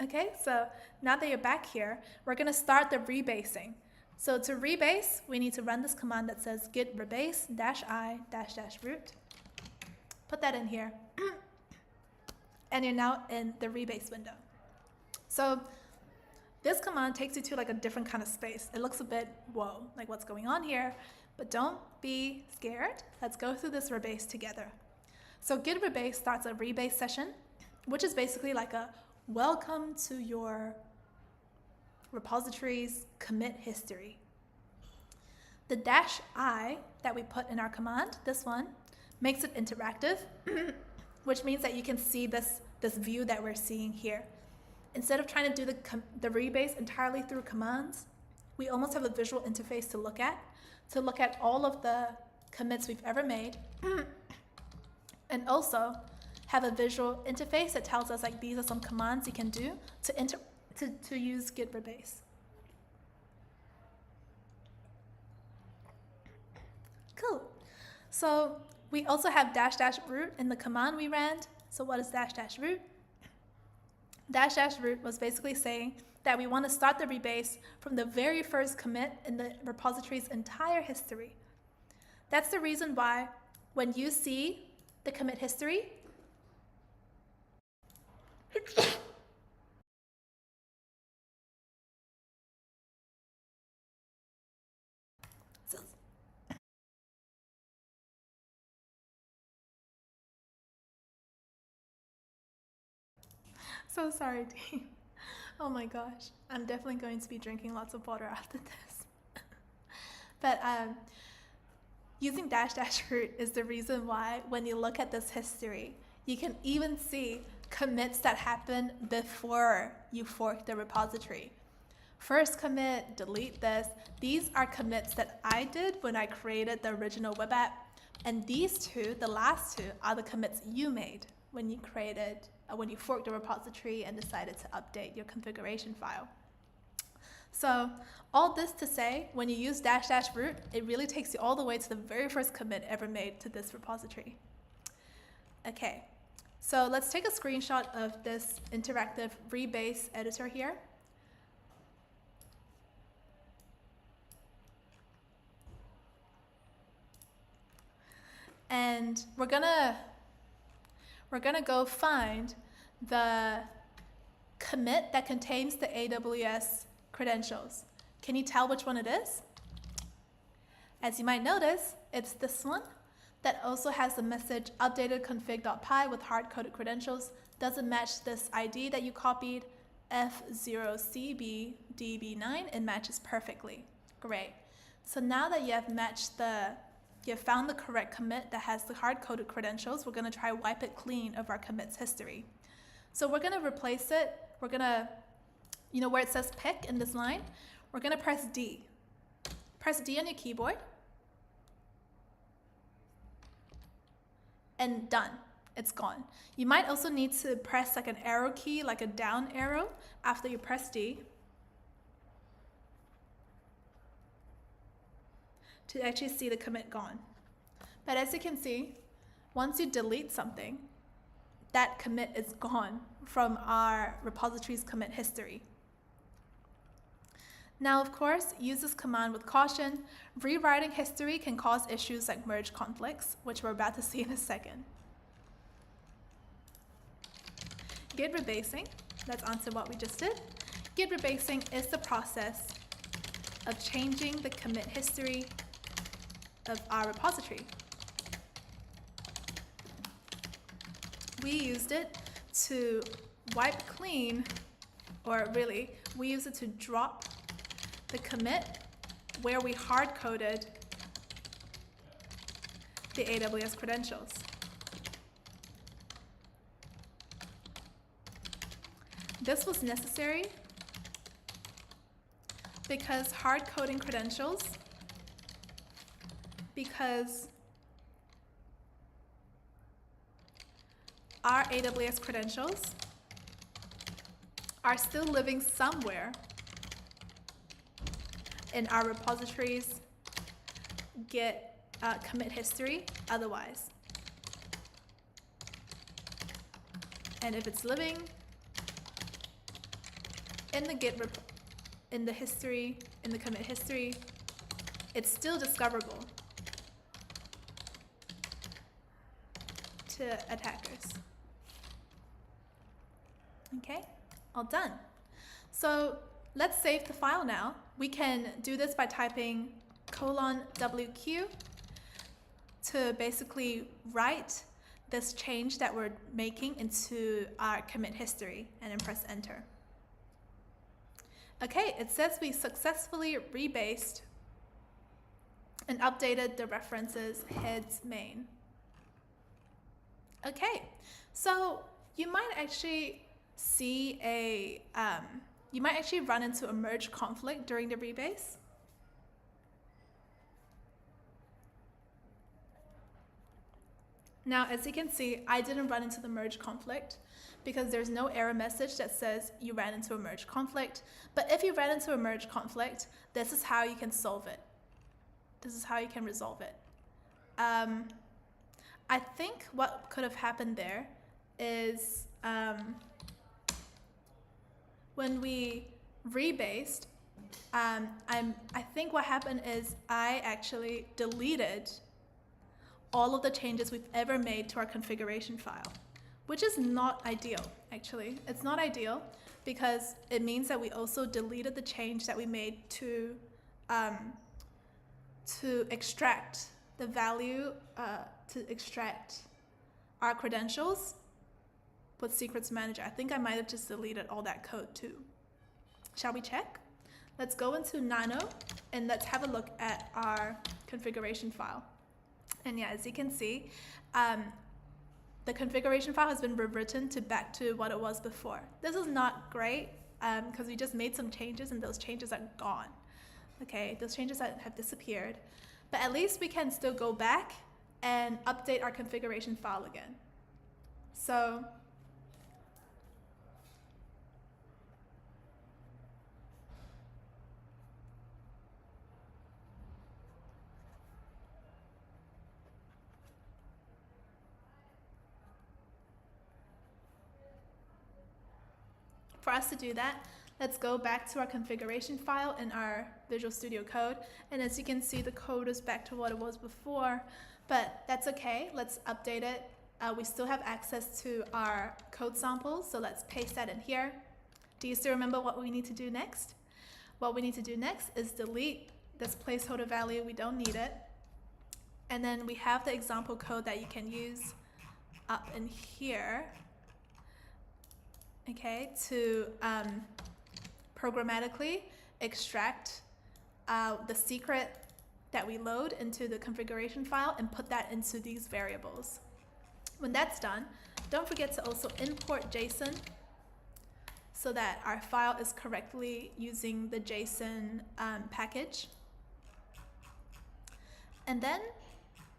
Okay, so now that you're back here, we're going to start the rebasing. So to rebase, we need to run this command that says git rebase -i --root. Put that in here. And you're now in the rebase window. So this command takes you to like a different kind of space. It looks a bit, whoa, like what's going on here? But don't be scared. Let's go through this rebase together. So git rebase starts a rebase session, which is basically like a welcome to your repository's commit history. The -i that we put in our command, this one, makes it interactive, which means that you can see this view that we're seeing here. Instead of trying to do the rebase entirely through commands, we almost have a visual interface to look at all of the commits we've ever made, and also have a visual interface that tells us like these are some commands you can do to use git rebase. Cool. So we also have --root in the command we ran. So what is --root? root was basically saying that we want to start the rebase from the very first commit in the repository's entire history. That's the reason why when you see the commit history, so sorry, team. Oh my gosh, I'm definitely going to be drinking lots of water after this. But using -- root is the reason why when you look at this history, you can even see commits that happen before you fork the repository. First commit, delete this. These are commits that I did when I created the original web app. And these two, the last two, are the commits you made when you when you forked the repository and decided to update your configuration file. So all this to say, when you use -- root, it really takes you all the way to the very first commit ever made to this repository. Okay, so let's take a screenshot of this interactive rebase editor here. And we're gonna go find the commit that contains the AWS credentials. Can you tell which one it is? As you might notice, it's this one that also has the message updated config.py with hard-coded credentials. Doesn't match this ID that you copied, F0CBDB9. It matches perfectly. Great. So now that you have found the correct commit that has the hard-coded credentials, we're going to try wipe it clean of our commits history. So we're going to replace it. We're going to, where it says pick in this line, we're going to press D. Press D on your keyboard. And done. It's gone. You might also need to press like an arrow key, like a down arrow, after you press D to actually see the commit gone. But as you can see, once you delete something, that commit is gone from our repository's commit history. Now, of course, use this command with caution. Rewriting history can cause issues like merge conflicts, which we're about to see in a second. Git rebasing, let's answer what we just did. Git rebasing is the process of changing the commit history of our repository. We used it to wipe clean, or really, we use it to drop the commit where we hard-coded the AWS credentials. This was necessary because hard-coding credentials, because our AWS credentials are still living somewhere in our repository's Git commit history otherwise. And if it's living in the Git in the commit history, it's still discoverable to attackers. Okay, all done. So let's save the file now. We can do this by typing :WQ to basically write this change that we're making into our commit history, and then press enter. Okay, it says we successfully rebased and updated the references heads main. Okay, so you might actually see you might actually run into a merge conflict during the rebase. Now, as you can see, I didn't run into the merge conflict because there's no error message that says you ran into a merge conflict. But if you ran into a merge conflict, this is how you can solve it. This is how you can resolve it. I think what could have happened there is when we rebased, I think what happened is I actually deleted all of the changes we've ever made to our configuration file, which is not ideal, actually. It's not ideal because it means that we also deleted the change that we made to extract the value, to extract our credentials with Secrets Manager. I think I might have just deleted all that code too. Shall we check? Let's go into Nano and let's have a look at our configuration file. And yeah, as you can see, the configuration file has been rewritten back to what it was before. This is not great because we just made some changes and those changes are gone. Okay, those changes have disappeared, but at least we can still go back and update our configuration file again. So for us to do that, let's go back to our configuration file in our Visual Studio Code. And as you can see, the code is back to what it was before, but that's okay. Let's update it. We still have access to our code samples, so let's paste that in here. Do you still remember what we need to do next? What we need to do next is delete this placeholder value. We don't need it. And then we have the example code that you can use up in here, okay, to programmatically extract the secret that we load into the configuration file and put that into these variables. When that's done, don't forget to also import JSON so that our file is correctly using the JSON package. And then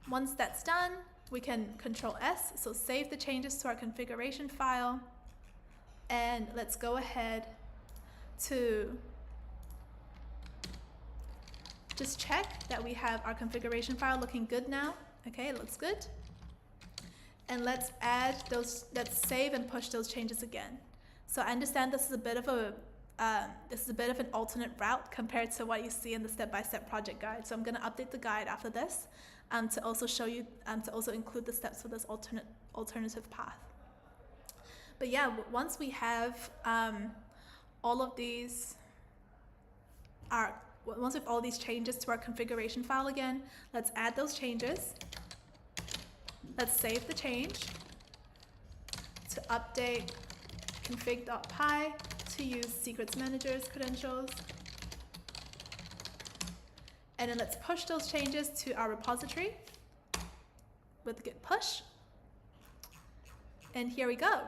once that's done, we can Control S, so save the changes to our configuration file. And let's go ahead to just check that we have our configuration file looking good now. Okay, it looks good. And let's add those, let's save and push those changes again. So I understand this is a bit of an alternate route compared to what you see in the step-by-step project guide. So I'm going to update the guide after this to also show you, to also include the steps for this alternative path. But yeah, once we have all of these, once we have all these changes to our configuration file again, let's add those changes. Let's save the change to update config.py to use Secrets Manager's credentials. And then let's push those changes to our repository with git push. And here we go.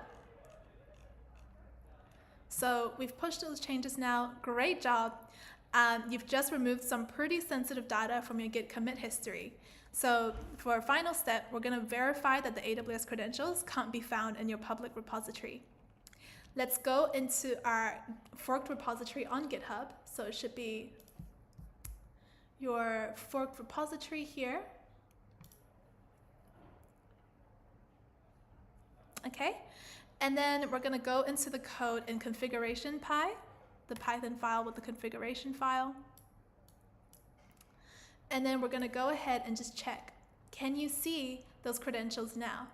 So we've pushed those changes now. Great job. You've just removed some pretty sensitive data from your Git commit history. So for our final step, we're going to verify that the AWS credentials can't be found in your public repository. Let's go into our forked repository on GitHub. So it should be your forked repository here. Okay. And then we're going to go into the code in configuration py, the Python file with the configuration file. And then we're going to go ahead and just check. Can you see those credentials now?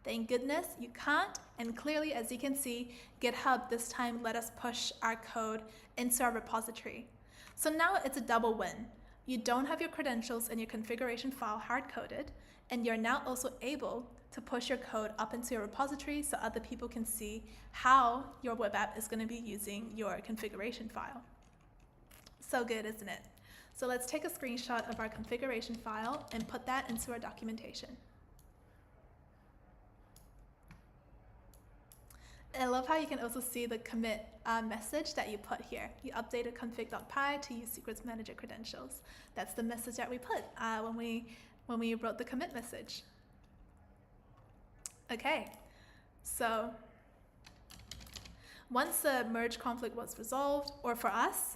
Thank goodness you can't. And clearly, as you can see, GitHub this time let us push our code into our repository. So now it's a double win. You don't have your credentials in your configuration file hard-coded, and you're now also able to push your code up into your repository so other people can see how your web app is going to be using your configuration file. So good, isn't it? So let's take a screenshot of our configuration file and put that into our documentation. And I love how you can also see the commit message that you put here. You updated config.py to use Secrets Manager credentials. That's the message that we put when we wrote the commit message. Okay, so once the merge conflict was resolved, or for us,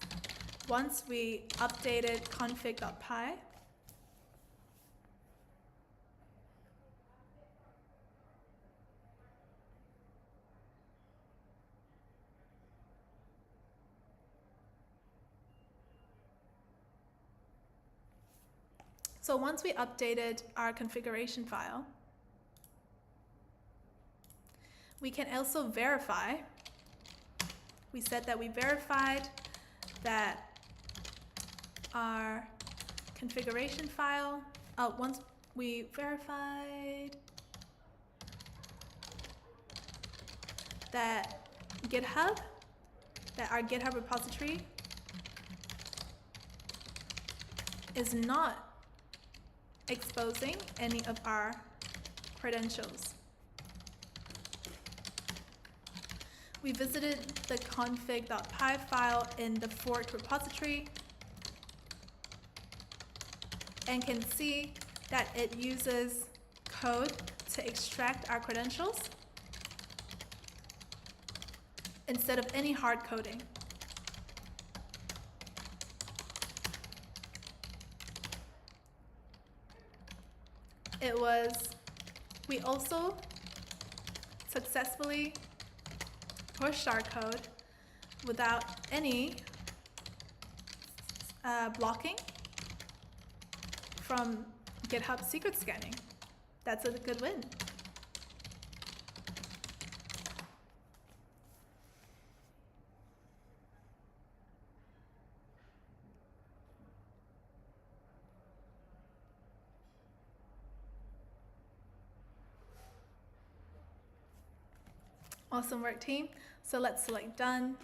once we updated config.py, So once we updated our configuration file, we can also verify. We said that we verified that our configuration file, once we verified that our GitHub repository is not exposing any of our credentials. We visited the config.py file in the forked repository and can see that it uses code to extract our credentials instead of any hard coding. We also successfully pushed our code without any blocking from GitHub secret scanning. That's a good win. Awesome work, team. So let's select done,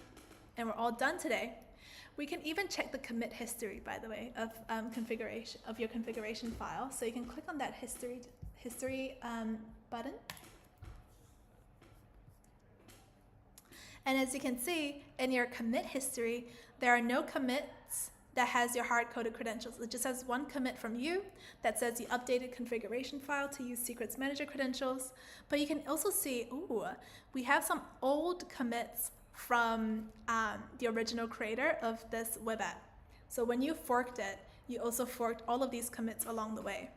and we're all done today. We can even check the commit history, by the way, of your configuration file. So you can click on that history button. And as you can see, in your commit history, there are no commits that has your hard-coded credentials. It just has one commit from you that says you updated configuration file to use Secrets Manager credentials. But you can also see, we have some old commits from the original creator of this web app. So when you forked it, you also forked all of these commits along the way.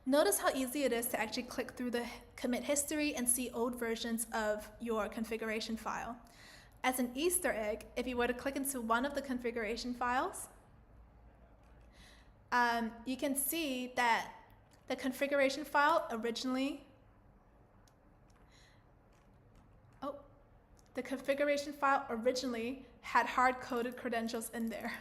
Notice how easy it is to actually click through the commit history and see old versions of your configuration file. As an Easter egg, if you were to click into one of the configuration files, you can see that the configuration file originally had hard-coded credentials in there.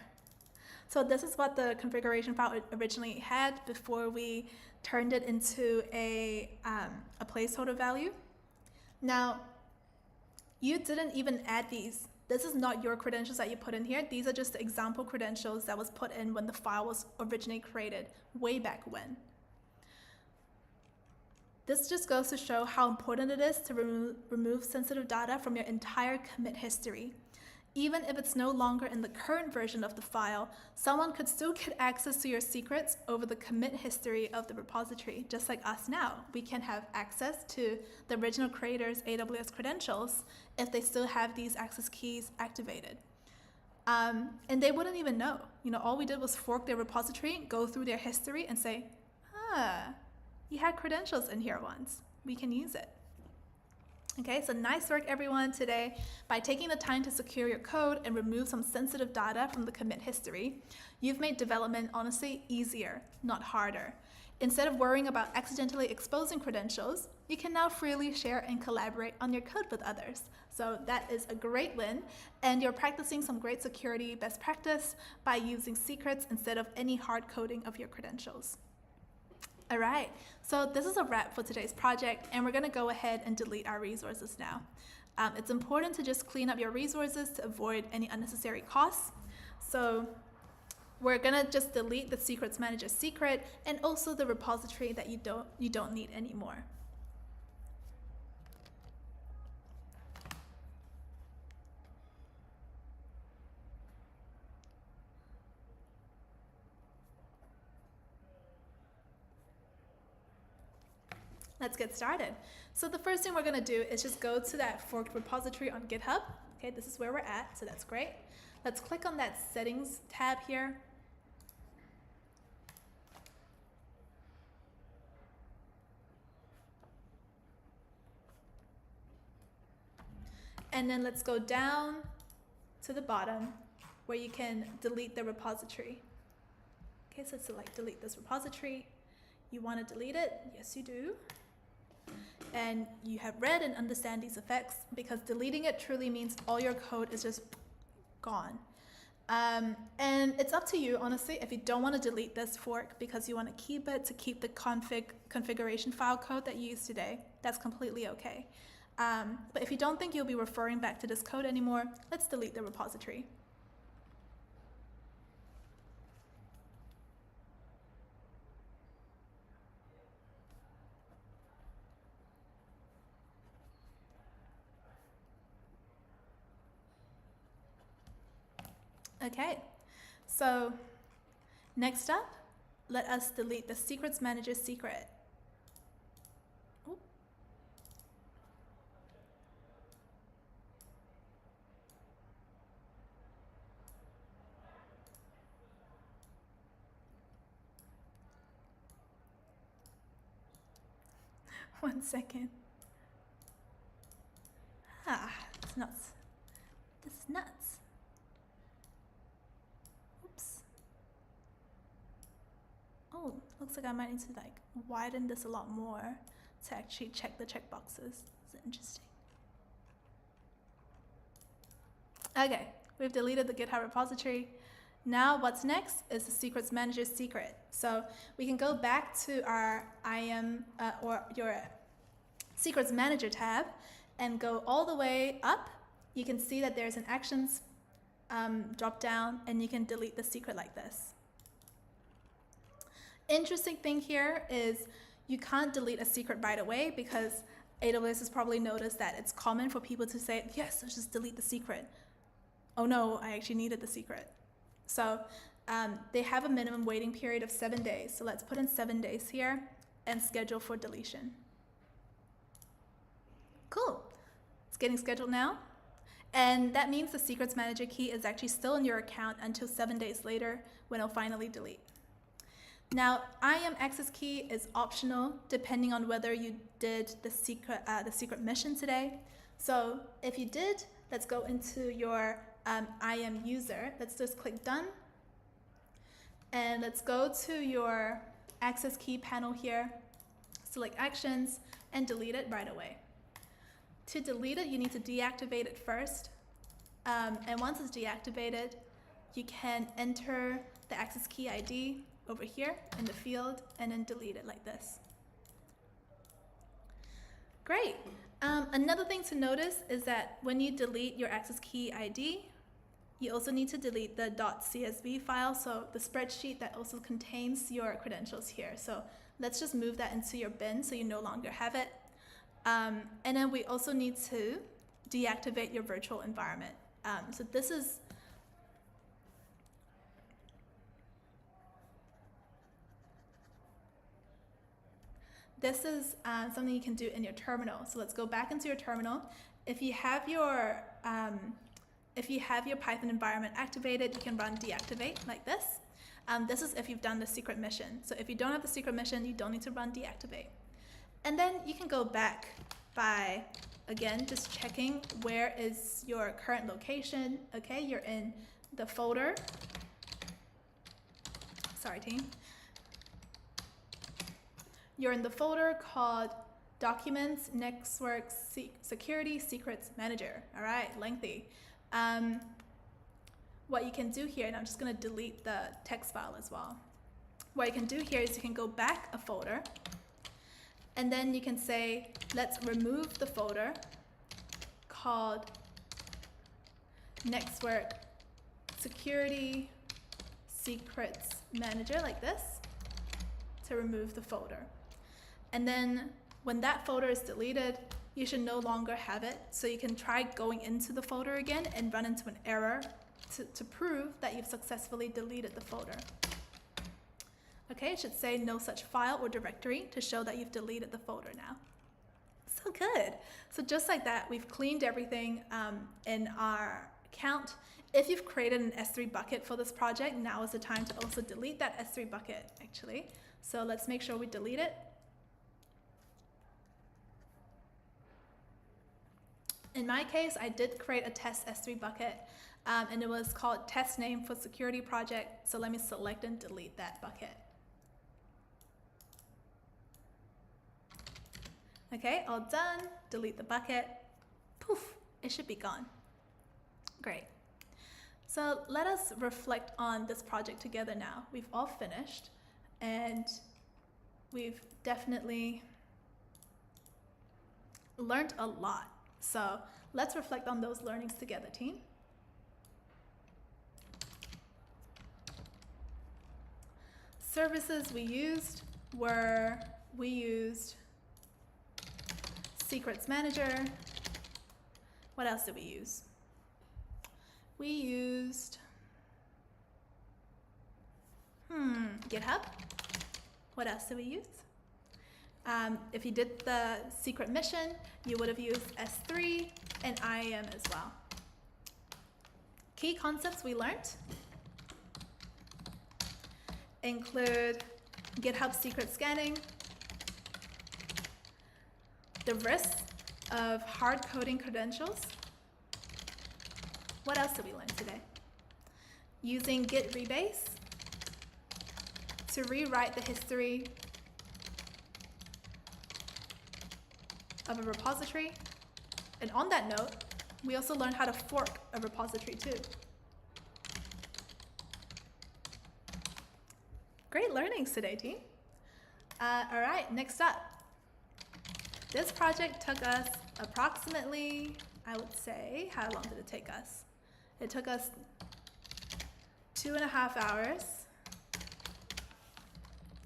So this is what the configuration file originally had before we turned it into a placeholder value. Now, you didn't even add these. This is not your credentials that you put in here. These are just the example credentials that was put in when the file was originally created, way back when. This just goes to show how important it is to remove sensitive data from your entire commit history. Even if it's no longer in the current version of the file, someone could still get access to your secrets over the commit history of the repository, just like us now. We can have access to the original creator's AWS credentials if they still have these access keys activated. And they wouldn't even know. All we did was fork their repository, go through their history, and say, you had credentials in here once. We can use it. Okay, so nice work everyone today. By taking the time to secure your code and remove some sensitive data from the commit history, you've made development honestly easier, not harder. Instead of worrying about accidentally exposing credentials, you can now freely share and collaborate on your code with others. So that is a great win, and you're practicing some great security best practice by using secrets instead of any hard coding of your credentials. All right, so this is a wrap for today's project, and we're gonna go ahead and delete our resources now. It's important to just clean up your resources to avoid any unnecessary costs. So we're gonna just delete the Secrets Manager secret and also the repository that you don't need anymore. Let's get started. So the first thing we're gonna do is just go to that forked repository on GitHub. Okay, this is where we're at, so that's great. Let's click on that settings tab here. And then let's go down to the bottom where you can delete the repository. Okay, so select delete this repository. You want to delete it? Yes, you do. And you have read and understand these effects, because deleting it truly means all your code is just gone. And it's up to you, honestly, if you don't want to delete this fork because you want to keep it to keep the configuration file code that you use today, that's completely okay. But if you don't think you'll be referring back to this code anymore, let's delete the repository. Okay, so next up, let us delete the Secrets Manager secret. Ooh. One second. It's nuts. This is nuts. Oh, looks like I might need to like widen this a lot more to actually check the checkboxes. It's interesting. Okay, we've deleted the GitHub repository. Now what's next is the Secrets Manager secret. So we can go back to our or your Secrets Manager tab and go all the way up. You can see that there's an actions drop down, and you can delete the secret like this. Interesting thing here is you can't delete a secret right away, because AWS has probably noticed that it's common for people to say, yes, let's just delete the secret. Oh no, I actually needed the secret. So they have a minimum waiting period of 7 days. So let's put in 7 days here and schedule for deletion. Cool. It's getting scheduled now. And that means the Secrets Manager key is actually still in your account until 7 days later, when it'll finally delete. Now, IAM access key is optional depending on whether you did the secret mission today. So if you did, let's go into your IAM user. Let's just click done. And let's go to your access key panel here, select actions, and delete it right away. To delete it, you need to deactivate it first. And once it's deactivated, you can enter the access key ID over here in the field and then delete it like this. Great. Another thing to notice is that when you delete your access key ID, you also need to delete the .csv file, so the spreadsheet that also contains your credentials here. So let's just move that into your bin so you no longer have it. And then we also need to deactivate your virtual environment. So this is something you can do in your terminal. So let's go back into your terminal. If you have your Python environment activated, you can run deactivate like this. This is if you've done the secret mission. So if you don't have the secret mission, you don't need to run deactivate. And then you can go back by, again, just checking where is your current location. Okay, you're in the folder. Sorry, team. You're in the folder called Documents, Network Security Secrets Manager. All right, lengthy. What you can do here, and I'm just going to delete the text file as well. What you can do here is you can go back a folder, and then you can say, let's remove the folder called Network Security Secrets Manager, like this, to remove the folder. And then when that folder is deleted, you should no longer have it. So you can try going into the folder again and run into an error to prove that you've successfully deleted the folder. Okay, it should say no such file or directory to show that you've deleted the folder now. So good. So just like that, we've cleaned everything in our account. If you've created an S3 bucket for this project, now is the time to also delete that S3 bucket, actually. So let's make sure we delete it. In my case, I did create a test S3 bucket, and it was called test name for security project. So let me select and delete that bucket. Okay, all done. Delete the bucket. Poof, it should be gone. Great. So let us reflect on this project together now. We've all finished, and we've definitely learned a lot. So let's reflect on those learnings together, team. Services we used were, we used Secrets Manager. What else did we use? We used GitHub. What else did we use? If you did the secret mission, you would have used S3 and IAM as well. Key concepts we learned include GitHub secret scanning, the risks of hard coding credentials. What else did we learn today? Using Git rebase to rewrite the history of a repository. And on that note, we also learned how to fork a repository too. Great learnings today, team. All right, next up. This project took us approximately, I would say, how long did it take us? It took us 2.5 hours,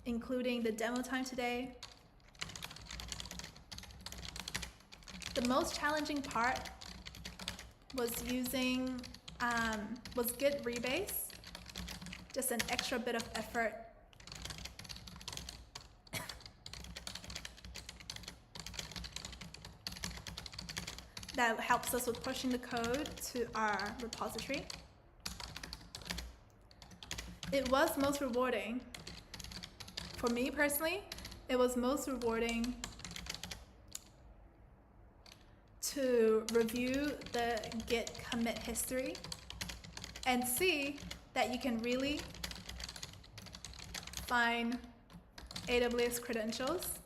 including the demo time today. The most challenging part was using, was Git rebase, just an extra bit of effort. That helps us with pushing the code to our repository. It was most rewarding. For me personally, it was most rewarding to review the Git commit history and see that you can really find AWS credentials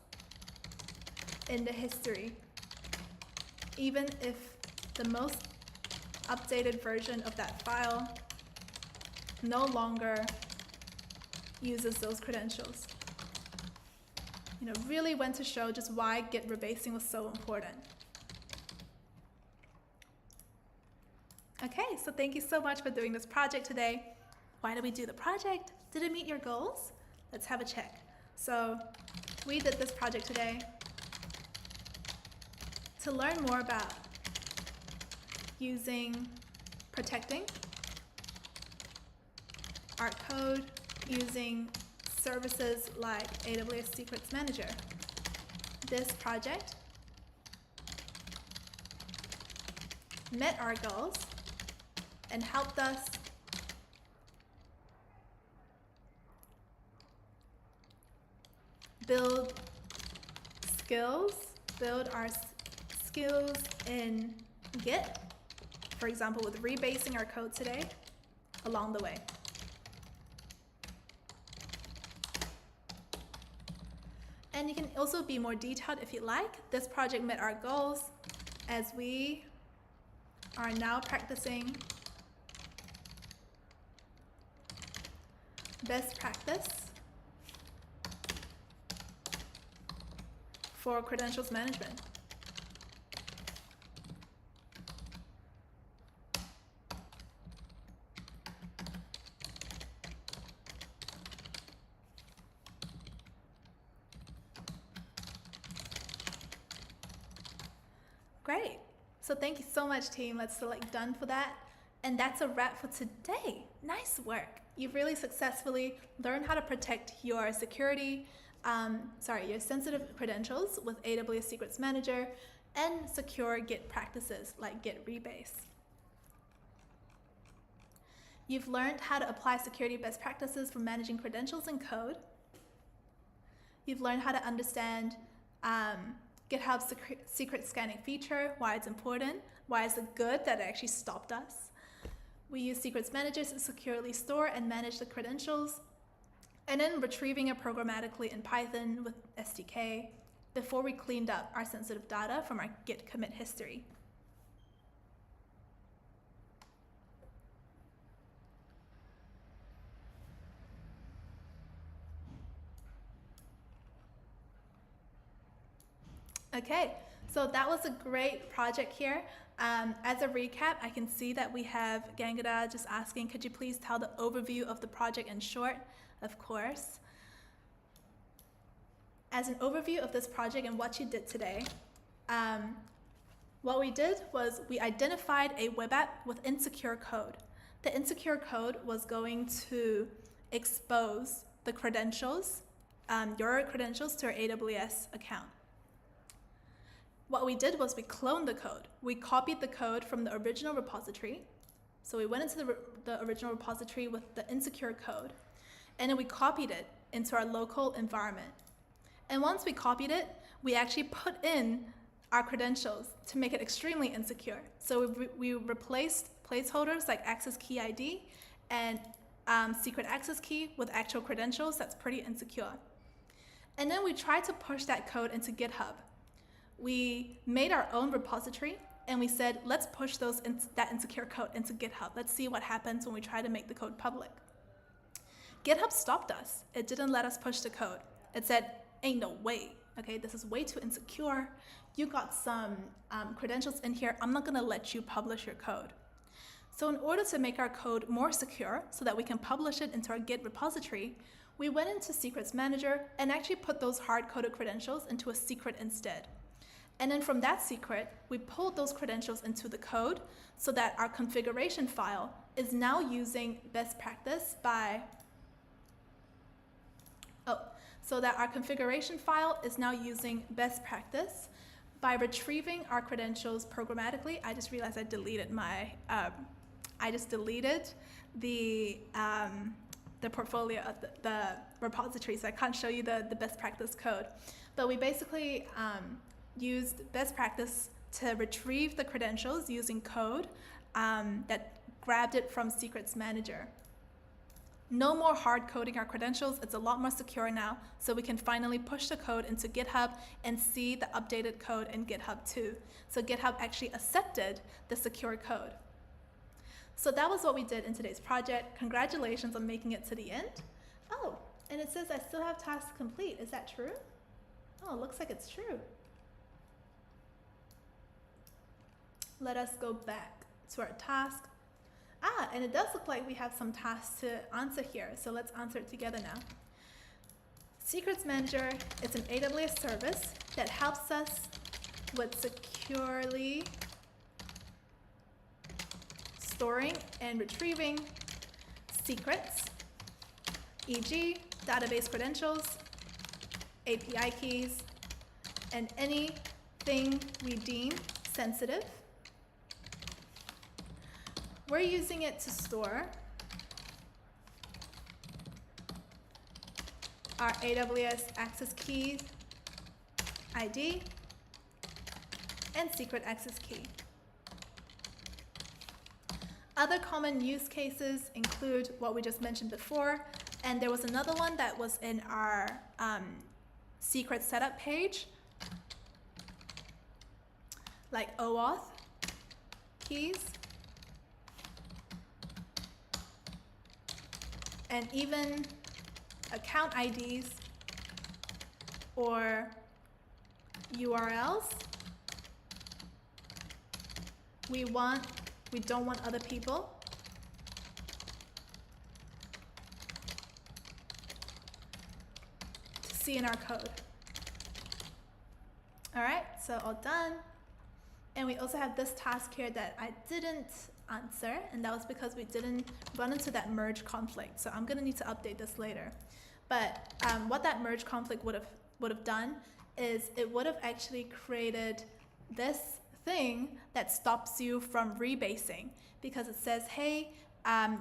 in the history, even if the most updated version of that file no longer uses those credentials. You know, really went to show just why Git rebasing was so important. Okay, so thank you so much for doing this project today. Why did we do the project? Did it meet your goals? Let's have a check. So we did this project today to learn more about protecting our code using services like AWS Secrets Manager. This project met our goals and helped us build our skills in Git, for example, with rebasing our code today along the way. And you can also be more detailed if you like. This project met our goals as we are now practicing best practice for credentials management. Great. So thank you so much, team. Let's select done for that. And that's a wrap for today. Nice work. You've really successfully learned how to protect your your sensitive credentials with AWS Secrets Manager and secure Git practices like Git rebase. You've learned how to apply security best practices for managing credentials in code. You've learned how to understand GitHub secret scanning feature, why it's important, why is it good that it actually stopped us. We use Secrets Manager to securely store and manage the credentials, and then retrieving it programmatically in Python with SDK before we cleaned up our sensitive data from our Git commit history. Okay, so that was a great project here. As a recap, I can see that we have Gangada just asking, could you please tell the overview of the project in short? Of course. As an overview of this project and what you did today, what we did was we identified a web app with insecure code. The insecure code was going to expose the credentials, your credentials to your AWS account. What we did was we cloned the code. We copied the code from the original repository. So we went into the original repository with the insecure code, and then we copied it into our local environment. And once we copied it, we actually put in our credentials to make it extremely insecure. So we replaced placeholders like access key ID and secret access key with actual credentials. That's pretty insecure. And then we tried to push that code into GitHub. We made our own repository and we said, let's push that insecure code into GitHub. Let's see what happens when we try to make the code public. GitHub stopped us. It didn't let us push the code. It said, ain't no way, okay? This is way too insecure. You got some credentials in here. I'm not gonna let you publish your code. So in order to make our code more secure so that we can publish it into our Git repository, we went into Secrets Manager and actually put those hard-coded credentials into a secret instead. And then from that secret, we pulled those credentials into the code so that our configuration file is now using best practice by, retrieving our credentials programmatically. I just realized I deleted the portfolio of the repository, so I can't show you the best practice code. But we basically used best practice to retrieve the credentials using code that grabbed it from Secrets Manager. No more hard coding our credentials. It's a lot more secure now, so we can finally push the code into GitHub and see the updated code in GitHub too. So GitHub actually accepted the secure code. So that was what we did in today's project. Congratulations on making it to the end. Oh, and it says I still have tasks complete. Is that true? Oh, it looks like it's true. Let us go back to our task. And it does look like we have some tasks to answer here. So let's answer it together now. Secrets Manager is an AWS service that helps us with securely storing and retrieving secrets, e.g. database credentials, API keys, and anything we deem sensitive. We're using it to store our AWS access key ID and secret access key. Other common use cases include what we just mentioned before, and there was another one that was in our secret setup page, like OAuth keys, and even account IDs or URLs. We don't want other people to see in our code. All right, so all done. And we also have this task here that I didn't answer, and that was because we didn't run into that merge conflict. So I'm gonna need to update this later. But what that merge conflict would have done is it would have actually created this thing that stops you from rebasing, because it says, hey,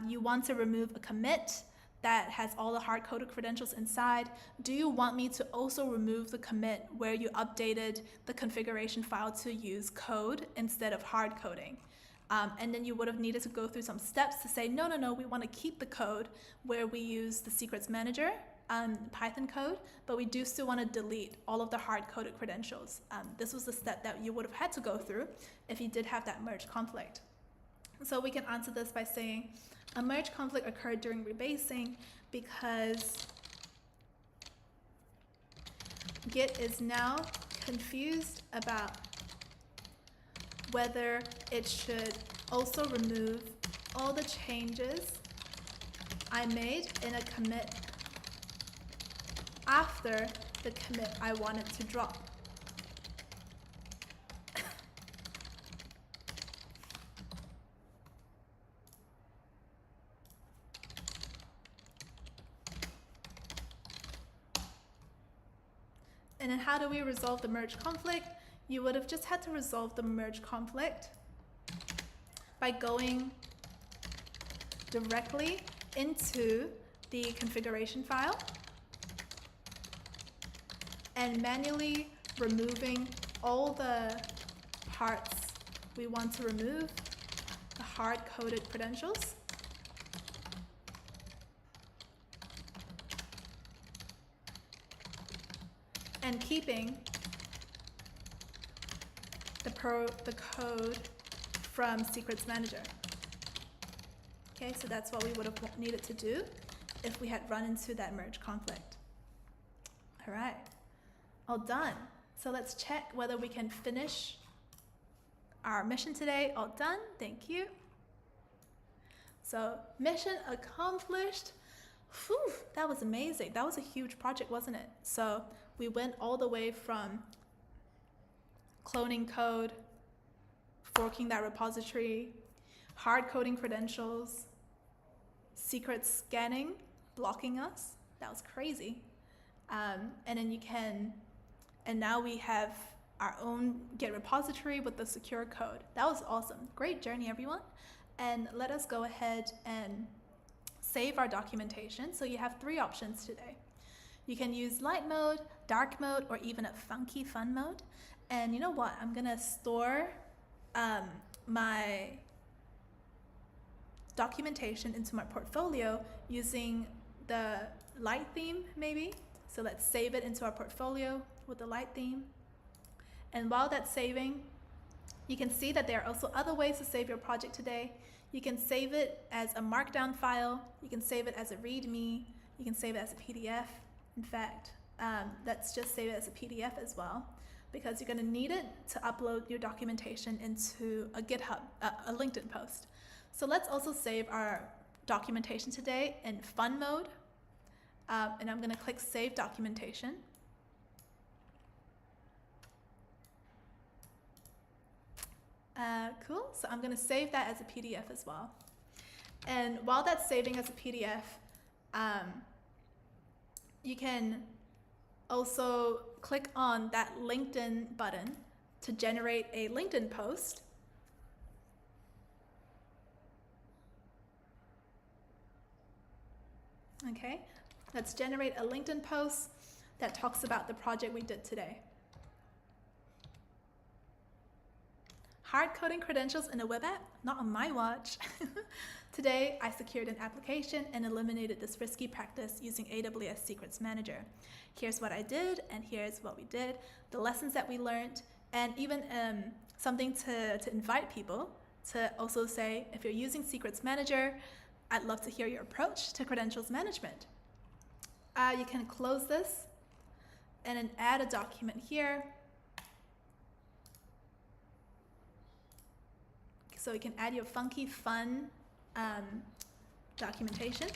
you want to remove a commit that has all the hard-coded credentials inside? Do you want me to also remove the commit where you updated the configuration file to use code instead of hard coding? And then you would have needed to go through some steps to say, no, we want to keep the code where we use the Secrets Manager, Python code, but we do still want to delete all of the hard-coded credentials. This was the step that you would have had to go through if you did have that merge conflict. So we can answer this by saying a merge conflict occurred during rebasing because Git is now confused about whether it should also remove all the changes I made in a commit after the commit I wanted to drop. And then how do we resolve the merge conflict? You would have just had to resolve the merge conflict by going directly into the configuration file and manually removing all the parts we want to remove, the hard-coded credentials. And keeping the code from Secrets Manager. Okay, so that's what we would have needed to do if we had run into that merge conflict. All right, all done. So let's check whether we can finish our mission today. All done, thank you. So mission accomplished. Whew, that was amazing. That was a huge project, wasn't it? So we went all the way from cloning code, forking that repository, hard coding credentials, secret scanning, blocking us. That was crazy. And then and now we have our own Git repository with the secure code. That was awesome. Great journey, everyone. And let us go ahead and save our documentation. So you have 3 options today. You can use light mode, dark mode, or even a funky fun mode. And you know what? I'm gonna store my documentation into my portfolio using the light theme, maybe. So let's save it into our portfolio with the light theme. And while that's saving, you can see that there are also other ways to save your project today. You can save it as a markdown file. You can save it as a README. You can save it as a PDF. In fact, let's just save it as a PDF as well, because you're going to need it to upload your documentation into a GitHub, a LinkedIn post. So let's also save our documentation today in fun mode. And I'm going to click Save Documentation. Cool. So I'm going to save that as a PDF as well. And while that's saving as a PDF, you can also click on that LinkedIn button to generate a LinkedIn post. Okay, let's generate a LinkedIn post that talks about the project we did today. Hard coding credentials in a web app? Not on my watch. Today, I secured an application and eliminated this risky practice using AWS Secrets Manager. Here's what I did, and here's what we did, the lessons that we learned, and even something to invite people to also say, if you're using Secrets Manager, I'd love to hear your approach to credentials management. You can close this and then add a document here. So you can add your funky fun documentation.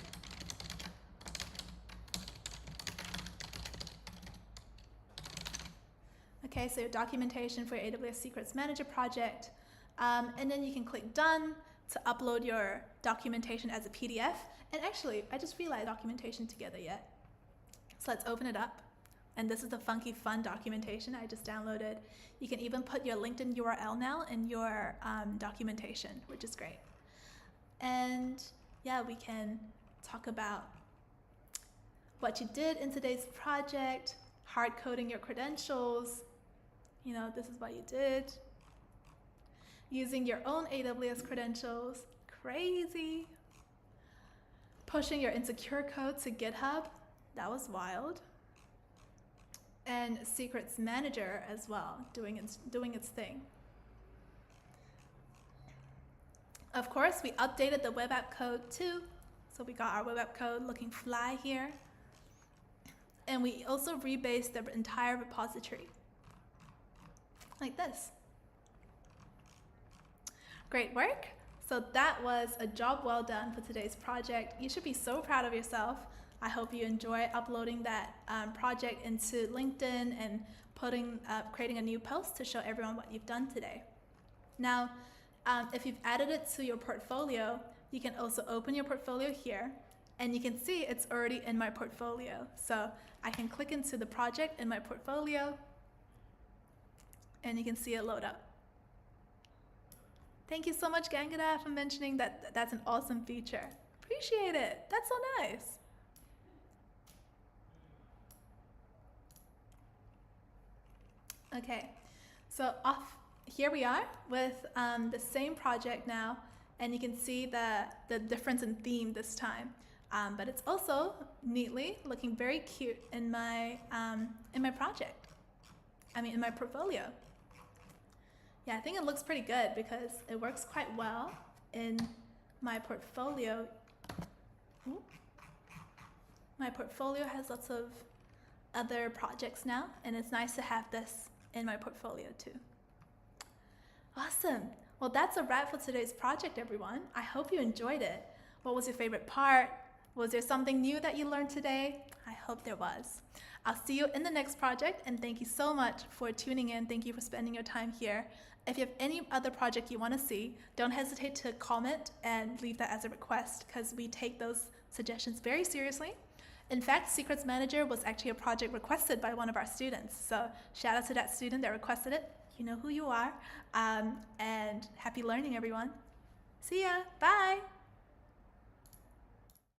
Okay, so your documentation for your AWS Secrets Manager project. And then you can click Done to upload your documentation as a PDF. And actually, I just realized documentation together yet. So let's open it up. And this is the funky fun documentation I just downloaded. You can even put your LinkedIn URL now in your documentation, which is great. And yeah, we can talk about what you did in today's project, hard coding your credentials. You know, this is what you did. Using your own AWS credentials, crazy. Pushing your insecure code to GitHub, that was wild. And Secrets Manager as well, doing its thing. Of course, we updated the web app code too. So we got our web app code looking fly here. And we also rebased the entire repository. Like this. Great work. So that was a job well done for today's project. You should be so proud of yourself. I hope you enjoy uploading that project into LinkedIn and creating a new post to show everyone what you've done today. Now, if you've added it to your portfolio, you can also open your portfolio here, and you can see it's already in my portfolio. So I can click into the project in my portfolio, and you can see it load up. Thank you so much, Gangada, for mentioning that. That's an awesome feature. Appreciate it. That's so nice. Okay, so here we are with the same project now, and you can see the difference in theme this time. But it's also neatly looking very cute in my project. In my portfolio. Yeah, I think it looks pretty good because it works quite well in my portfolio. Ooh. My portfolio has lots of other projects now, and it's nice to have this in my portfolio too. Awesome. Well, that's a wrap for today's project, everyone. I hope you enjoyed it. What was your favorite part? Was there something new that you learned today? I hope there was. I'll see you in the next project, and thank you so much for tuning in. Thank you for spending your time here. If you have any other project you want to see, don't hesitate to comment and leave that as a request, because we take those suggestions very seriously. In fact, Secrets Manager was actually a project requested by one of our students. So shout out to that student that requested it. You know who you are. And happy learning, everyone. See ya. Bye.